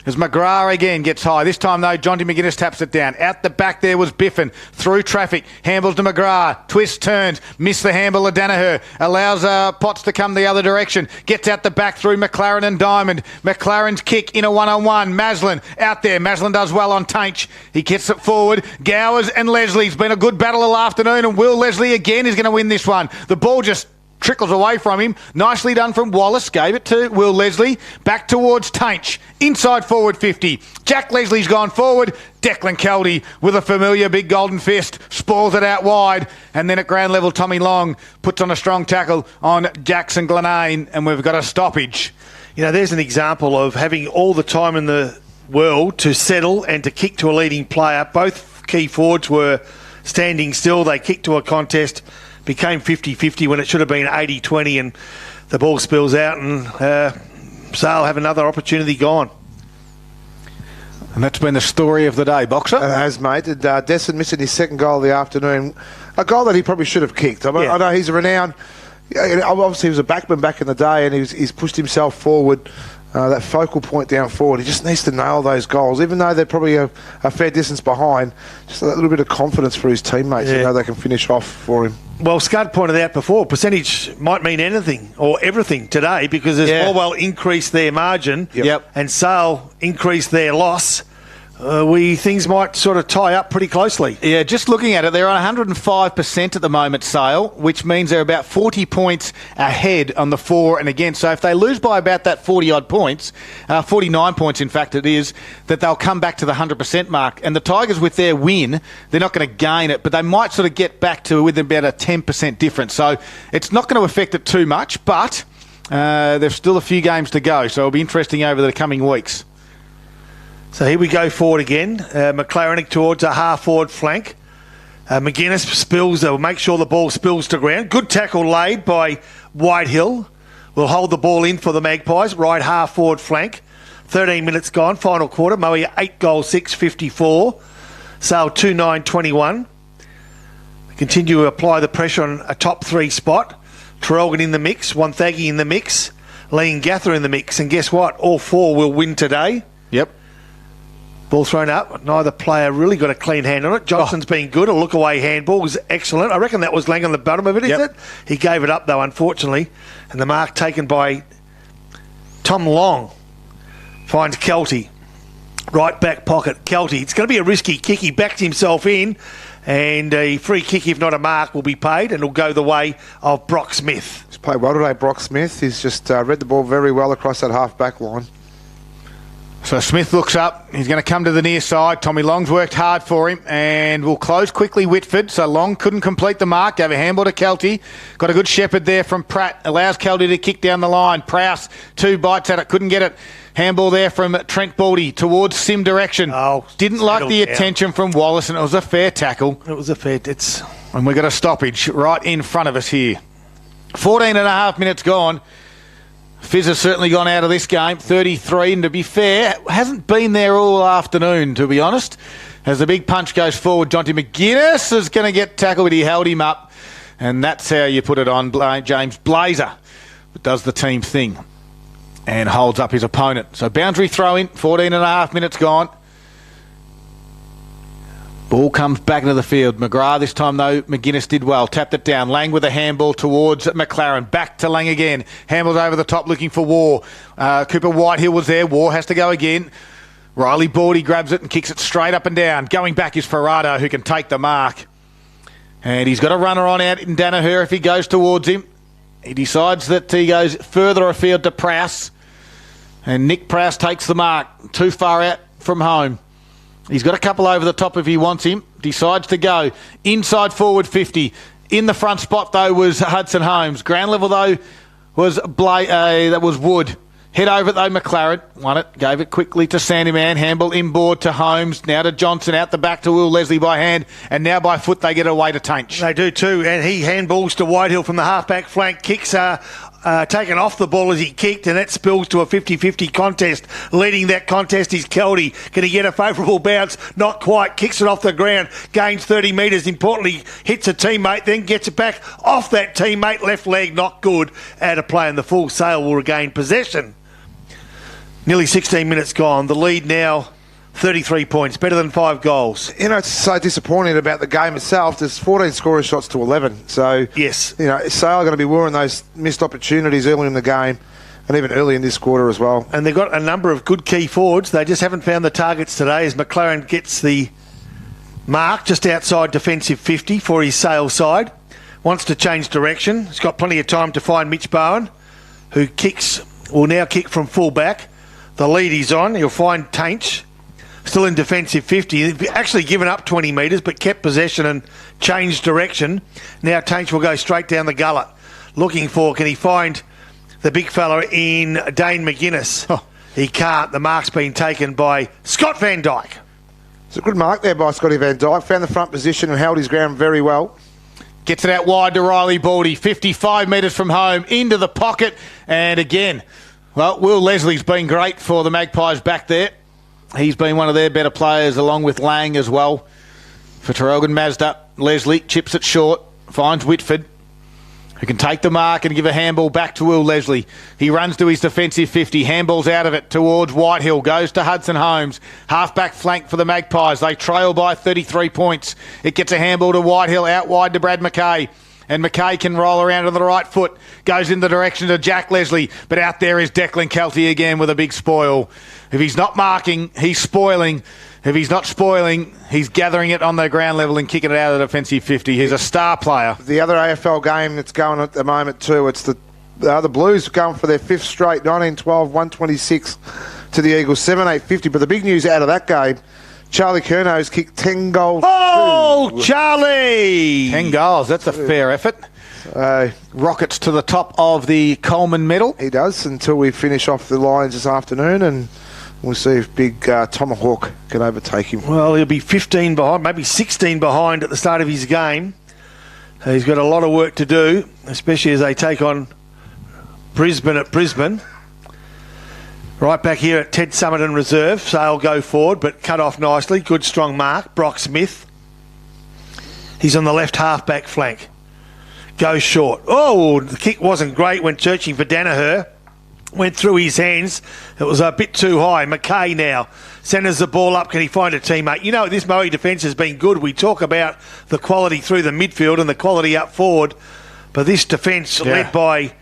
As McGrath again gets high. This time, though, Jonty McGuinness taps it down. Out the back there was Biffin. Through traffic. Handles to McGrath. Twists, turns. Missed the handle of Danaher. Allows Potts to come the other direction. Gets out the back through McLaren and Diamond. McLaren's kick in a one-on-one. Maslin out there. Maslin does well on Tainch. He gets it forward. Gowers and Leslie's been a good battle all afternoon, and Will Leslie again is going to win this one. The ball just trickles away from him. Nicely done from Wallace. Gave it to Will Leslie. Back towards Tainch. Inside forward 50. Jack Leslie's gone forward. Declan Kelty with a familiar big golden fist. Spoils it out wide. And then at ground level, Tommy Long puts on a strong tackle on Jackson Glenane. And we've got a stoppage. You know, there's an example of having all the time in the world to settle and to kick to a leading player. Both key forwards were standing still. They kicked to a contest. Became 50-50 when it should have been 80-20, and the ball spills out, and Sale have another opportunity gone. And that's been the story of the day, Boxer. It has, mate. Desson missing his second goal of the afternoon. A goal that he probably should have kicked. I know he's a renowned... Obviously, he was a backman back in the day, and he's pushed himself forward. That focal point down forward, he just needs to nail those goals, even though they're probably a fair distance behind. Just a little bit of confidence for his teammates, you know, they can finish off for him. Well, Scud pointed out before, percentage might mean anything or everything today, because as Orwell increased their margin and Sale increased their loss, things might sort of tie up pretty closely. Yeah, just looking at it, they're on 105% at the moment, Sale, which means they're about 40 points ahead on the for and against. So if they lose by about that 40-odd points, 49 points in fact it is, that they'll come back to the 100% mark. And the Tigers, with their win, they're not going to gain it, but they might sort of get back to with about a 10% difference. So it's not going to affect it too much, but there's still a few games to go, so it'll be interesting over the coming weeks. So here we go forward again. McLaren towards a half-forward flank. McGuinness spills, will make sure the ball spills to ground. Good tackle laid by Whitehill. Will hold the ball in for the Magpies. Right half-forward flank. 13 minutes gone, final quarter. Moe 8 goals, 6-54. Sale 2-9-21. Continue to apply the pressure on a top three spot. Terrelgan in the mix. Wonthaggi in the mix. Lean Gather in the mix. And guess what? All four will win today. Yep. Ball thrown up. Neither player really got a clean hand on it. Johnson's been good. A look-away handball was excellent. I reckon that was Lang on the bottom of it, is it? He gave it up, though, unfortunately. And the mark taken by Tom Long finds Kelty. Right back pocket, Kelty. It's going to be a risky kick. He backed himself in. And a free kick, if not a mark, will be paid, and it'll go the way of Brock Smith. He's played well today, Brock Smith. He's just read the ball very well across that half-back line. So Smith looks up. He's going to come to the near side. Tommy Long's worked hard for him and will close quickly Whitford. So Long couldn't complete the mark. Gave a handball to Kelty. Got a good shepherd there from Pratt. Allows Kelty to kick down the line. Prowse, 2 bites at it. Couldn't get it. Handball there from Trent Baldy towards Sim direction. Oh, didn't like the attention from Wallace, and it was a fair tackle. It was a fair... And we got a stoppage right in front of us here. 14 and a half minutes gone. Fizz has certainly gone out of this game, 33, and to be fair, hasn't been there all afternoon, to be honest. As the big punch goes forward, Jonty McGuinness is going to get tackled, but he held him up, and that's how you put it on. James Blazer does the team thing and holds up his opponent. So boundary throw in, 14 and a half minutes gone. Ball comes back into the field. McGrath this time, though, McGuinness did well. Tapped it down. Lang with a handball towards McLaren. Back to Lang again. Handballs over the top looking for War. Cooper Whitehill was there. War has to go again. Riley Baldy grabs it and kicks it straight up and down. Going back is Ferrado, who can take the mark. And he's got a runner on out in Danaher if he goes towards him. He decides that he goes further afield to Prowse. And Nick Prowse takes the mark. Too far out from home. He's got a couple over the top if he wants him. Decides to go. Inside forward 50. In the front spot, though, was Hudson Holmes. Ground level, though, was that was Wood. Head over it, though, McLaren. Won it. Gave it quickly to Sandyman. Handball inboard to Holmes. Now to Johnson. Out the back to Will Leslie by hand. And now by foot they get away to Tainch. They do too. And he handballs to Whitehill from the half-back flank. Kicks are taken off the ball as he kicked, and that spills to a 50-50 contest. Leading that contest is Kelty. Can he get a favourable bounce? Not quite. Kicks it off the ground. Gains 30 metres. Importantly, hits a teammate, then gets it back off that teammate. Left leg, not good. Out of play, and the full sail will regain possession. Nearly 16 minutes gone. The lead now 33 points, better than 5 goals. You know, it's so disappointing about the game itself. There's 14 scorer shots to 11. So, yes, you know, Sale are going to be worrying those missed opportunities early in the game and even early in this quarter as well. And they've got a number of good key forwards. They just haven't found the targets today as McLaren gets the mark just outside defensive 50 for his Sale side. Wants to change direction. He's got plenty of time to find Mitch Bowen, who will now kick from full back. The lead is on. He'll find Tainch, still in defensive 50. He's actually given up 20 metres, but kept possession and changed direction. Now Tainch will go straight down the gullet. Looking for, can he find the big fella in Dane McGuinness? Oh. He can't. The mark's been taken by Scott Van Dyke. It's a good mark there by Scotty Van Dyke. Found the front position and held his ground very well. Gets it out wide to Riley Baldy. 55 metres from home. Into the pocket. And again, well, Will Leslie's been great for the Magpies back there. He's been one of their better players along with Lang as well. For Terrelgan Mazda, Leslie chips it short, finds Whitford, who can take the mark and give a handball back to Will Leslie. He runs to his defensive 50, handballs out of it towards Whitehill, goes to Hudson Holmes. Half-back flank for the Magpies. They trail by 33 points. It gets a handball to Whitehill, out wide to Brad McKay. And McKay can roll around to the right foot, goes in the direction of Jack Leslie, but out there is Declan Kelty again with a big spoil. If he's not marking, he's spoiling. If he's not spoiling, he's gathering it on the ground level and kicking it out of the defensive 50. He's a star player. The other AFL game that's going at the moment too, it's the Blues going for their 5th straight, 19-12, 126 to the Eagles, 7-8-50. But the big news out of that game, Charlie Curnow's kicked 10 goals. Oh, Charlie! 10 goals. That's a fair effort. Rockets to the top of the Coleman medal. He does until we finish off the Lions this afternoon, and we'll see if big Tomahawk can overtake him. Well, he'll be 15 behind, maybe 16 behind at the start of his game. He's got a lot of work to do, especially as they take on Brisbane at Brisbane. Right back here at Ted Summerton Reserve. Sale go forward, but cut off nicely. Good strong mark. Brock Smith. He's on the left half-back flank. Goes short. Oh, the kick wasn't great when searching for Danaher. Went through his hands. It was a bit too high. McKay now centres the ball up. Can he find a teammate? You know, this Moe defence has been good. We talk about the quality through the midfield and the quality up forward. But this defence led by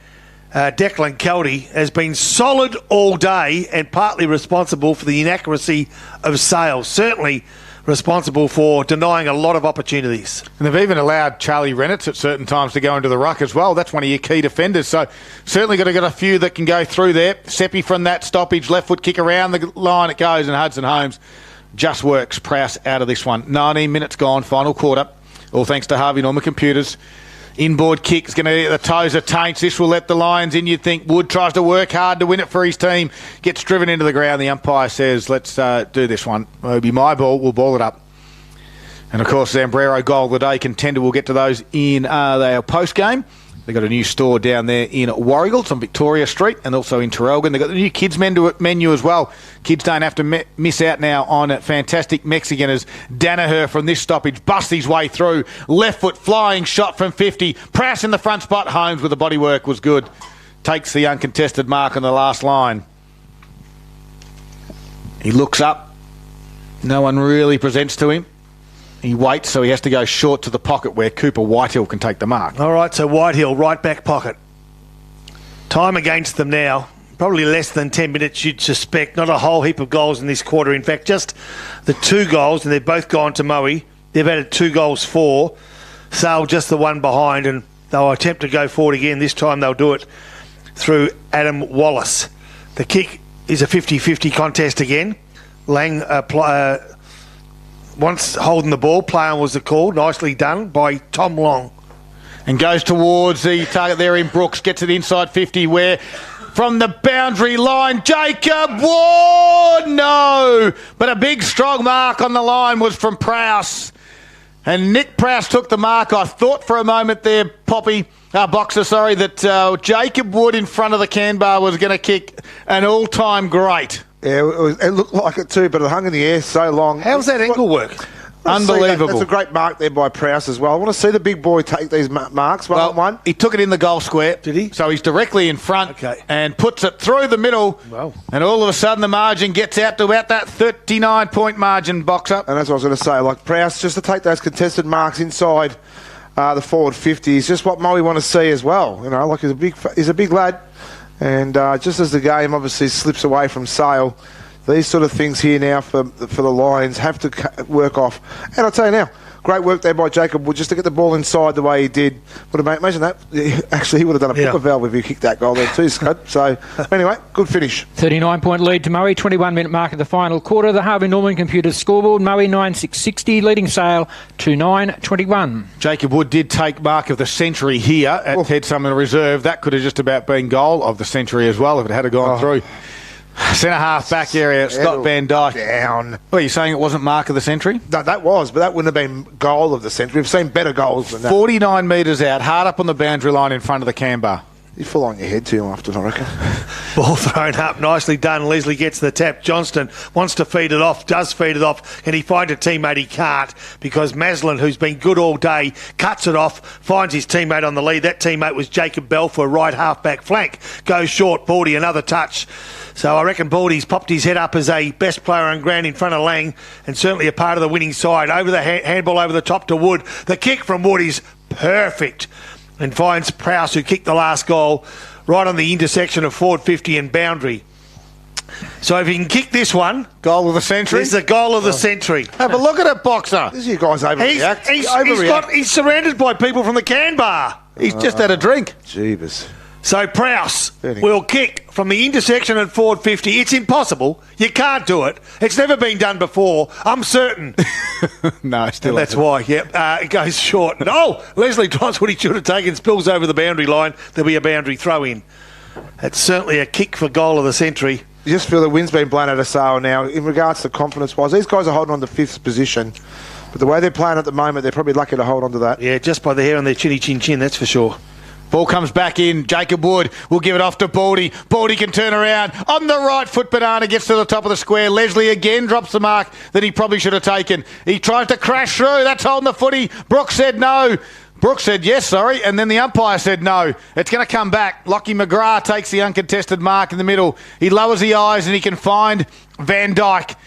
Declan Kelty has been solid all day and partly responsible for the inaccuracy of Sale. Certainly responsible for denying a lot of opportunities. And they've even allowed Charlie Rennett at certain times to go into the ruck as well. That's one of your key defenders. So certainly got to get a few that can go through there. Seppi from that stoppage, left foot kick around the line it goes, and Hudson Holmes just works Prowse out of this one. 19 minutes gone, final quarter. All thanks to Harvey Norman Computers. Inboard kick is going to get the toes of Taints. This will let the Lions in. You'd think Wood tries to work hard to win it for his team. Gets driven into the ground. The umpire says, let's do this one. It'll be my ball. We'll ball it up. And, of course, Zambrero goal of the day contender. We'll get to those in their post-game. They've got a new store down there in Warrigal. It's on Victoria Street and also in Terrelgan. They've got the new kids menu as well. Kids don't have to miss out now on a fantastic Mexican as Danaher from this stoppage busts his way through. Left foot flying shot from 50. Prowse in the front spot. Holmes with the bodywork was good. Takes the uncontested mark on the last line. He looks up. No one really presents to him. He waits, so he has to go short to the pocket where Cooper Whitehill can take the mark. All right, so Whitehill, right back pocket. Time against them now. Probably less than 10 minutes, you'd suspect. Not a whole heap of goals in this quarter. In fact, just the 2 goals, and they've both gone to Moe. They've added 2 goals for. Sale just the one behind, and they'll attempt to go forward again. This time they'll do it through Adam Wallace. The kick is a 50-50 contest again. Lang once holding the ball, play on was the call. Nicely done by Tom Long. And goes towards the target there in Brooks. Gets it inside 50 where from the boundary line, Jacob Ward. No! But a big strong mark on the line was from Prowse. And Nick Prowse took the mark. I thought for a moment there, Boxer, that Jacob Wood in front of the can bar was going to kick an all-time great. Yeah, it looked like it too, but it hung in the air so long. How's that ankle work? Unbelievable. That's a great mark there by Prowse as well. I want to see the big boy take these marks one-on-one. He took it in the goal square. Did he? So he's directly in front and puts it through the middle. Wow. And all of a sudden the margin gets out to about that 39-point margin, Boxer. And that's what I was going to say. Like Prowse, just to take those contested marks inside the forward 50 is just what Moe want to see as well. You know, like he's a big lad. And just as the game obviously slips away from Sale, these sort of things here now for the Lions have to work off. And I'll tell you now, great work there by Jacob Wood just to get the ball inside the way he did. Imagine that. Actually, he would have done a proper valve if he kicked that goal there too, Scud. So, anyway, good finish. 39-point lead to Moe, 21-minute mark of the final quarter. The Harvey Norman Computers scoreboard, Moe 9,660, leading Sale 2,921. Jacob Wood did take mark of the century here at Ted Sumner Reserve. That could have just about been goal of the century as well if it had gone through. Centre half back area, Scott Van Dyke. Down. Well, you're saying it wasn't mark of the century? No, that was, but that wouldn't have been goal of the century. We've seen better goals than that. 49 metres out, hard up on the boundary line in front of the can bar. You fall on your head too often, I reckon. Ball thrown up, nicely done. Leslie gets the tap. Johnston wants to feed it off, does feed it off. Can he find a teammate? He can't, because Maslin, who's been good all day, cuts it off, finds his teammate on the lead. That teammate was Jacob Bell for a right half-back flank. Goes short, Baldy, another touch. So I reckon Baldy's popped his head up as a best player on ground in front of Lang, and certainly a part of the winning side. Over the handball over the top to Wood. The kick from Wood is perfect, and finds Prowse, who kicked the last goal, right on the intersection of forward 50 and boundary. So if he can kick this one... Goal of the century? This is the goal of the century. Have a look at it, Boxer. This is you guys overreact. He's surrounded by people from the can bar. He's just had a drink. Jeebus. So Prowse will kick from the intersection at forward 50. It's impossible. You can't do it. It's never been done before. I'm certain. No, still. And that's why. Yep. It goes short. No, Leslie tries what he should have taken. Spills over the boundary line. There'll be a boundary throw in. That's certainly a kick for goal of the century. You just feel the wind's been blown out of Sale now. In regards to confidence-wise, these guys are holding on to 5th position. But the way they're playing at the moment, they're probably lucky to hold on to that. Yeah, just by the hair on their chinny chin chin, that's for sure. Ball comes back in. Jacob Wood will give it off to Baldy. Baldy can turn around. On the right foot, Banana gets to the top of the square. Leslie again drops the mark that he probably should have taken. He tries to crash through. That's holding the footy. Brooks said no. Brooks said yes, sorry, and then the umpire said no. It's going to come back. Lockie McGrath takes the uncontested mark in the middle. He lowers the eyes and he can find Van Dyke.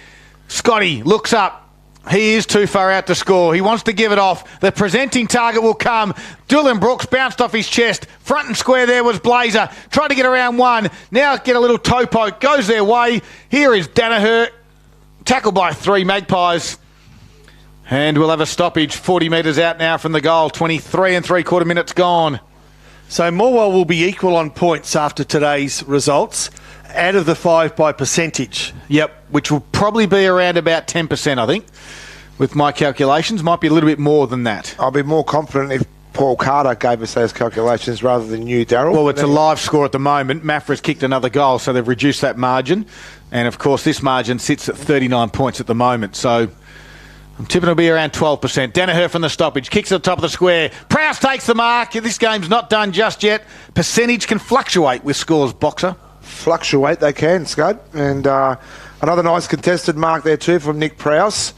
Scotty looks up. He is too far out to score. He wants to give it off. The presenting target will come. Dylan Brooks bounced off his chest. Front and square there was Blazer. Tried to get around one. Now get a little toe poke. Goes their way. Here is Danaher. Tackled by 3 Magpies. And we'll have a stoppage 40 metres out now from the goal. 23 3/4 minutes gone. So Morwell will be equal on points after today's results, out of the 5 by percentage. Yep, which will probably be around about 10%, I think, with my calculations. Might be a little bit more than that. I'll be more confident if Paul Carter gave us those calculations rather than you, Daryl. Well, it's a live score at the moment. Mafra's kicked another goal, so they've reduced that margin. And, of course, this margin sits at 39 points at the moment. So I'm tipping it'll be around 12%. Danaher from the stoppage. Kicks at the top of the square. Prowse takes the mark. This game's not done just yet. Percentage can fluctuate with scores, Boxer. Fluctuate, they can, Scud. And another nice contested mark there too from Nick Prowse.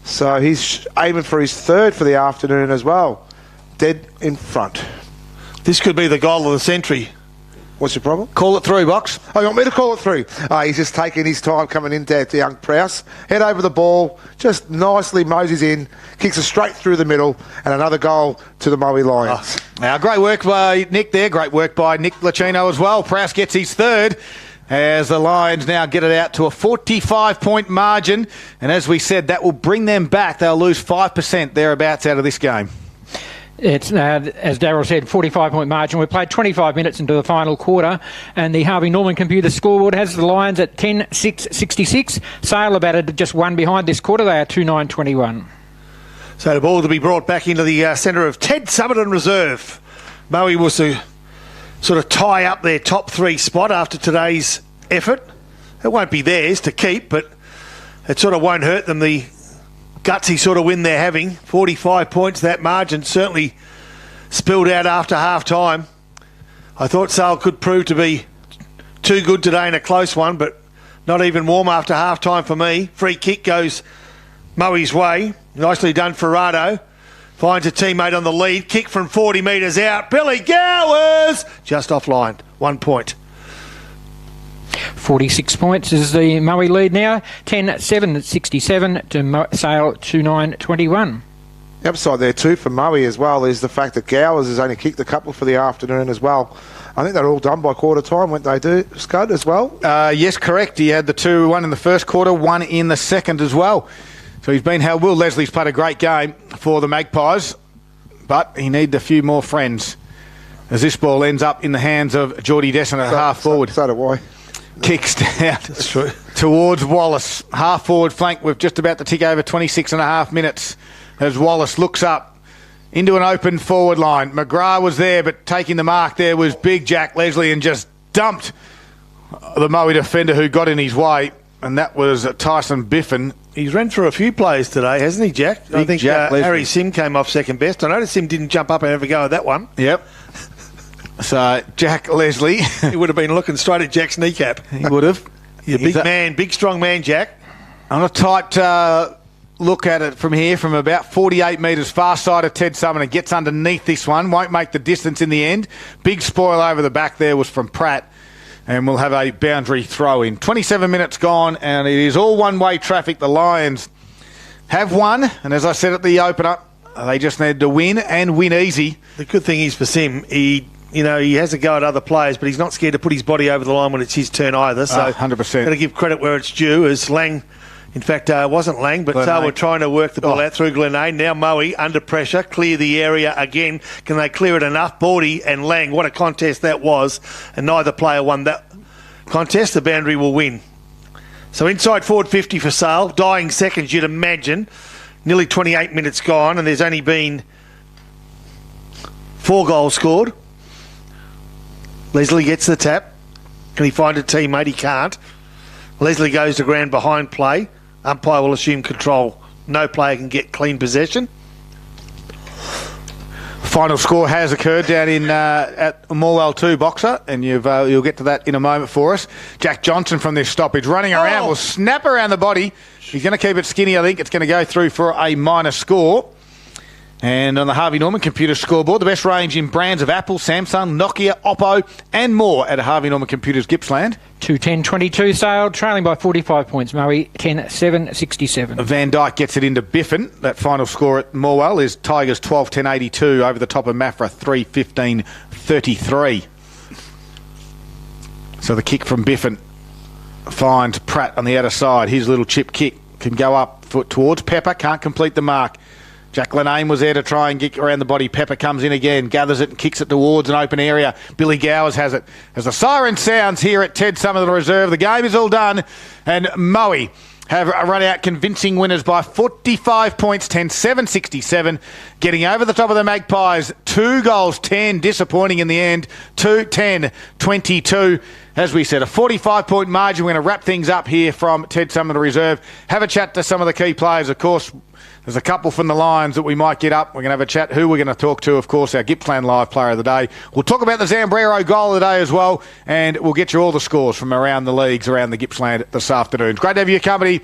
So he's aiming for his third for the afternoon as well. Dead in front. This could be the goal of the century. What's your problem? Call it through, Box. Oh, you want me to call it through? He's just taking his time coming in there to young Prowse. Head over the ball, just nicely moseys in, kicks it straight through the middle, and another goal to the Moe Lions. Now, great work by Nick there. Great work by Nick Lacino as well. Prowse gets his third as the Lions now get it out to a 45-point margin. And as we said, that will bring them back. They'll lose 5% thereabouts out of this game. It's, as Darryl said, 45-point margin. We played 25 minutes into the final quarter, and the Harvey Norman computer scoreboard has the Lions at 10-6-66. Sale about it just one behind this quarter. They are 2-9-21. So the ball to be brought back into the centre of Ted Summerton Reserve. Moe was to sort of tie up their top 3 spot after today's effort. It won't be theirs to keep, but it sort of won't hurt them. The gutsy sort of win they're having. 45 points, that margin certainly spilled out after half-time. I thought Sale could prove to be too good today in a close one, but not even warm after half-time for me. Free kick goes Moe's way. Nicely done, Ferrado. Finds a teammate on the lead. Kick from 40 metres out. Billy Gowers! Just offline. 1 point. 46 points is the Moe lead now. 10-7-67 to Sale 2-9-21. The upside there too for Moe as well is the fact that Gowers has only kicked a couple for the afternoon as well. I think they're all done by quarter time, weren't they, Scud, as well? Yes, correct. He had the 2, one in the first quarter, one in the second as well. So he's been held. Will Leslie's played a great game for the Magpies, but he needs a few more friends as this ball ends up in the hands of Geordie Desson at half forward. So do I. Kicks out towards Wallace. Half forward flank with just about to tick over 26 and a half minutes as Wallace looks up into an open forward line. McGrath was there, but taking the mark there was big Jack Leslie and just dumped the Moe defender who got in his way, and that was Tyson Biffin. He's ran through a few players today, hasn't he, Jack? I think Harry Sim came off second best. I noticed Sim didn't jump up and have a go at that one. Yep. So, Jack Leslie. He would have been looking straight at Jack's kneecap. He would have. You're big man, big strong man, Jack. On a tight look at it from here, from about 48 metres far side of Ted Summerton. Gets underneath this one. Won't make the distance in the end. Big spoil over the back there was from Pratt. And we'll have a boundary throw in. 27 minutes gone, and it is all one-way traffic. The Lions have won, and as I said at the opener, they just need to win and win easy. The good thing is for Sim, he has a go at other players, but he's not scared to put his body over the line when it's his turn either. So 100%. Got to give credit where it's due. As Lang, in fact, wasn't Lang, but Sale were trying to work the ball out through Glenade. Now Moe under pressure, clear the area again. Can they clear it enough? Bordy and Lang, what a contest that was, and neither player won that contest. The boundary will win. So inside forward 50 for Sale. Dying seconds, you'd imagine. Nearly 28 minutes gone, and there's only been 4 goals scored. Leslie gets the tap. Can he find a teammate? He can't. Leslie goes to ground behind play. Umpire will assume control. No player can get clean possession. Final score has occurred down in at Morwell 2, Boxer, and you'll get to that in a moment for us. Jack Johnson from this stoppage running around will snap around the body. He's going to keep it skinny. I think it's going to go through for a minor score. And on the Harvey Norman computer scoreboard, the best range in brands of Apple, Samsung, Nokia, Oppo and more at Harvey Norman Computers Gippsland. 2-10-22 Sale, trailing by 45 points. Moe 10-7-67. Van Dyke gets it into Biffin. That final score at Morwell is Tigers 12-10-82 over the top of Mafra 3-15-33. So the kick from Biffin finds Pratt on the outer side. His little chip kick can go up towards Pepper, can't complete the mark. Jack Lenane was there to try and get around the body. Pepper comes in again, gathers it and kicks it towards an open area. Billy Gowers has it. As the siren sounds here at Ted Summerton Reserve, the game is all done, and Moe have run out convincing winners by 45 points, 10-7-67, getting over the top of the Magpies. 2 goals, 10, disappointing in the end, 2-10-22. As we said, a 45-point margin. We're going to wrap things up here from Ted Summerton Reserve. Have a chat to some of the key players, of course. There's a couple from the Lions that we might get up. We're going to have a chat who we're going to talk to, of course, our Gippsland Live Player of the Day. We'll talk about the Zambrero goal of the day as well, and we'll get you all the scores from around the leagues, around the Gippsland this afternoon. Great to have your company.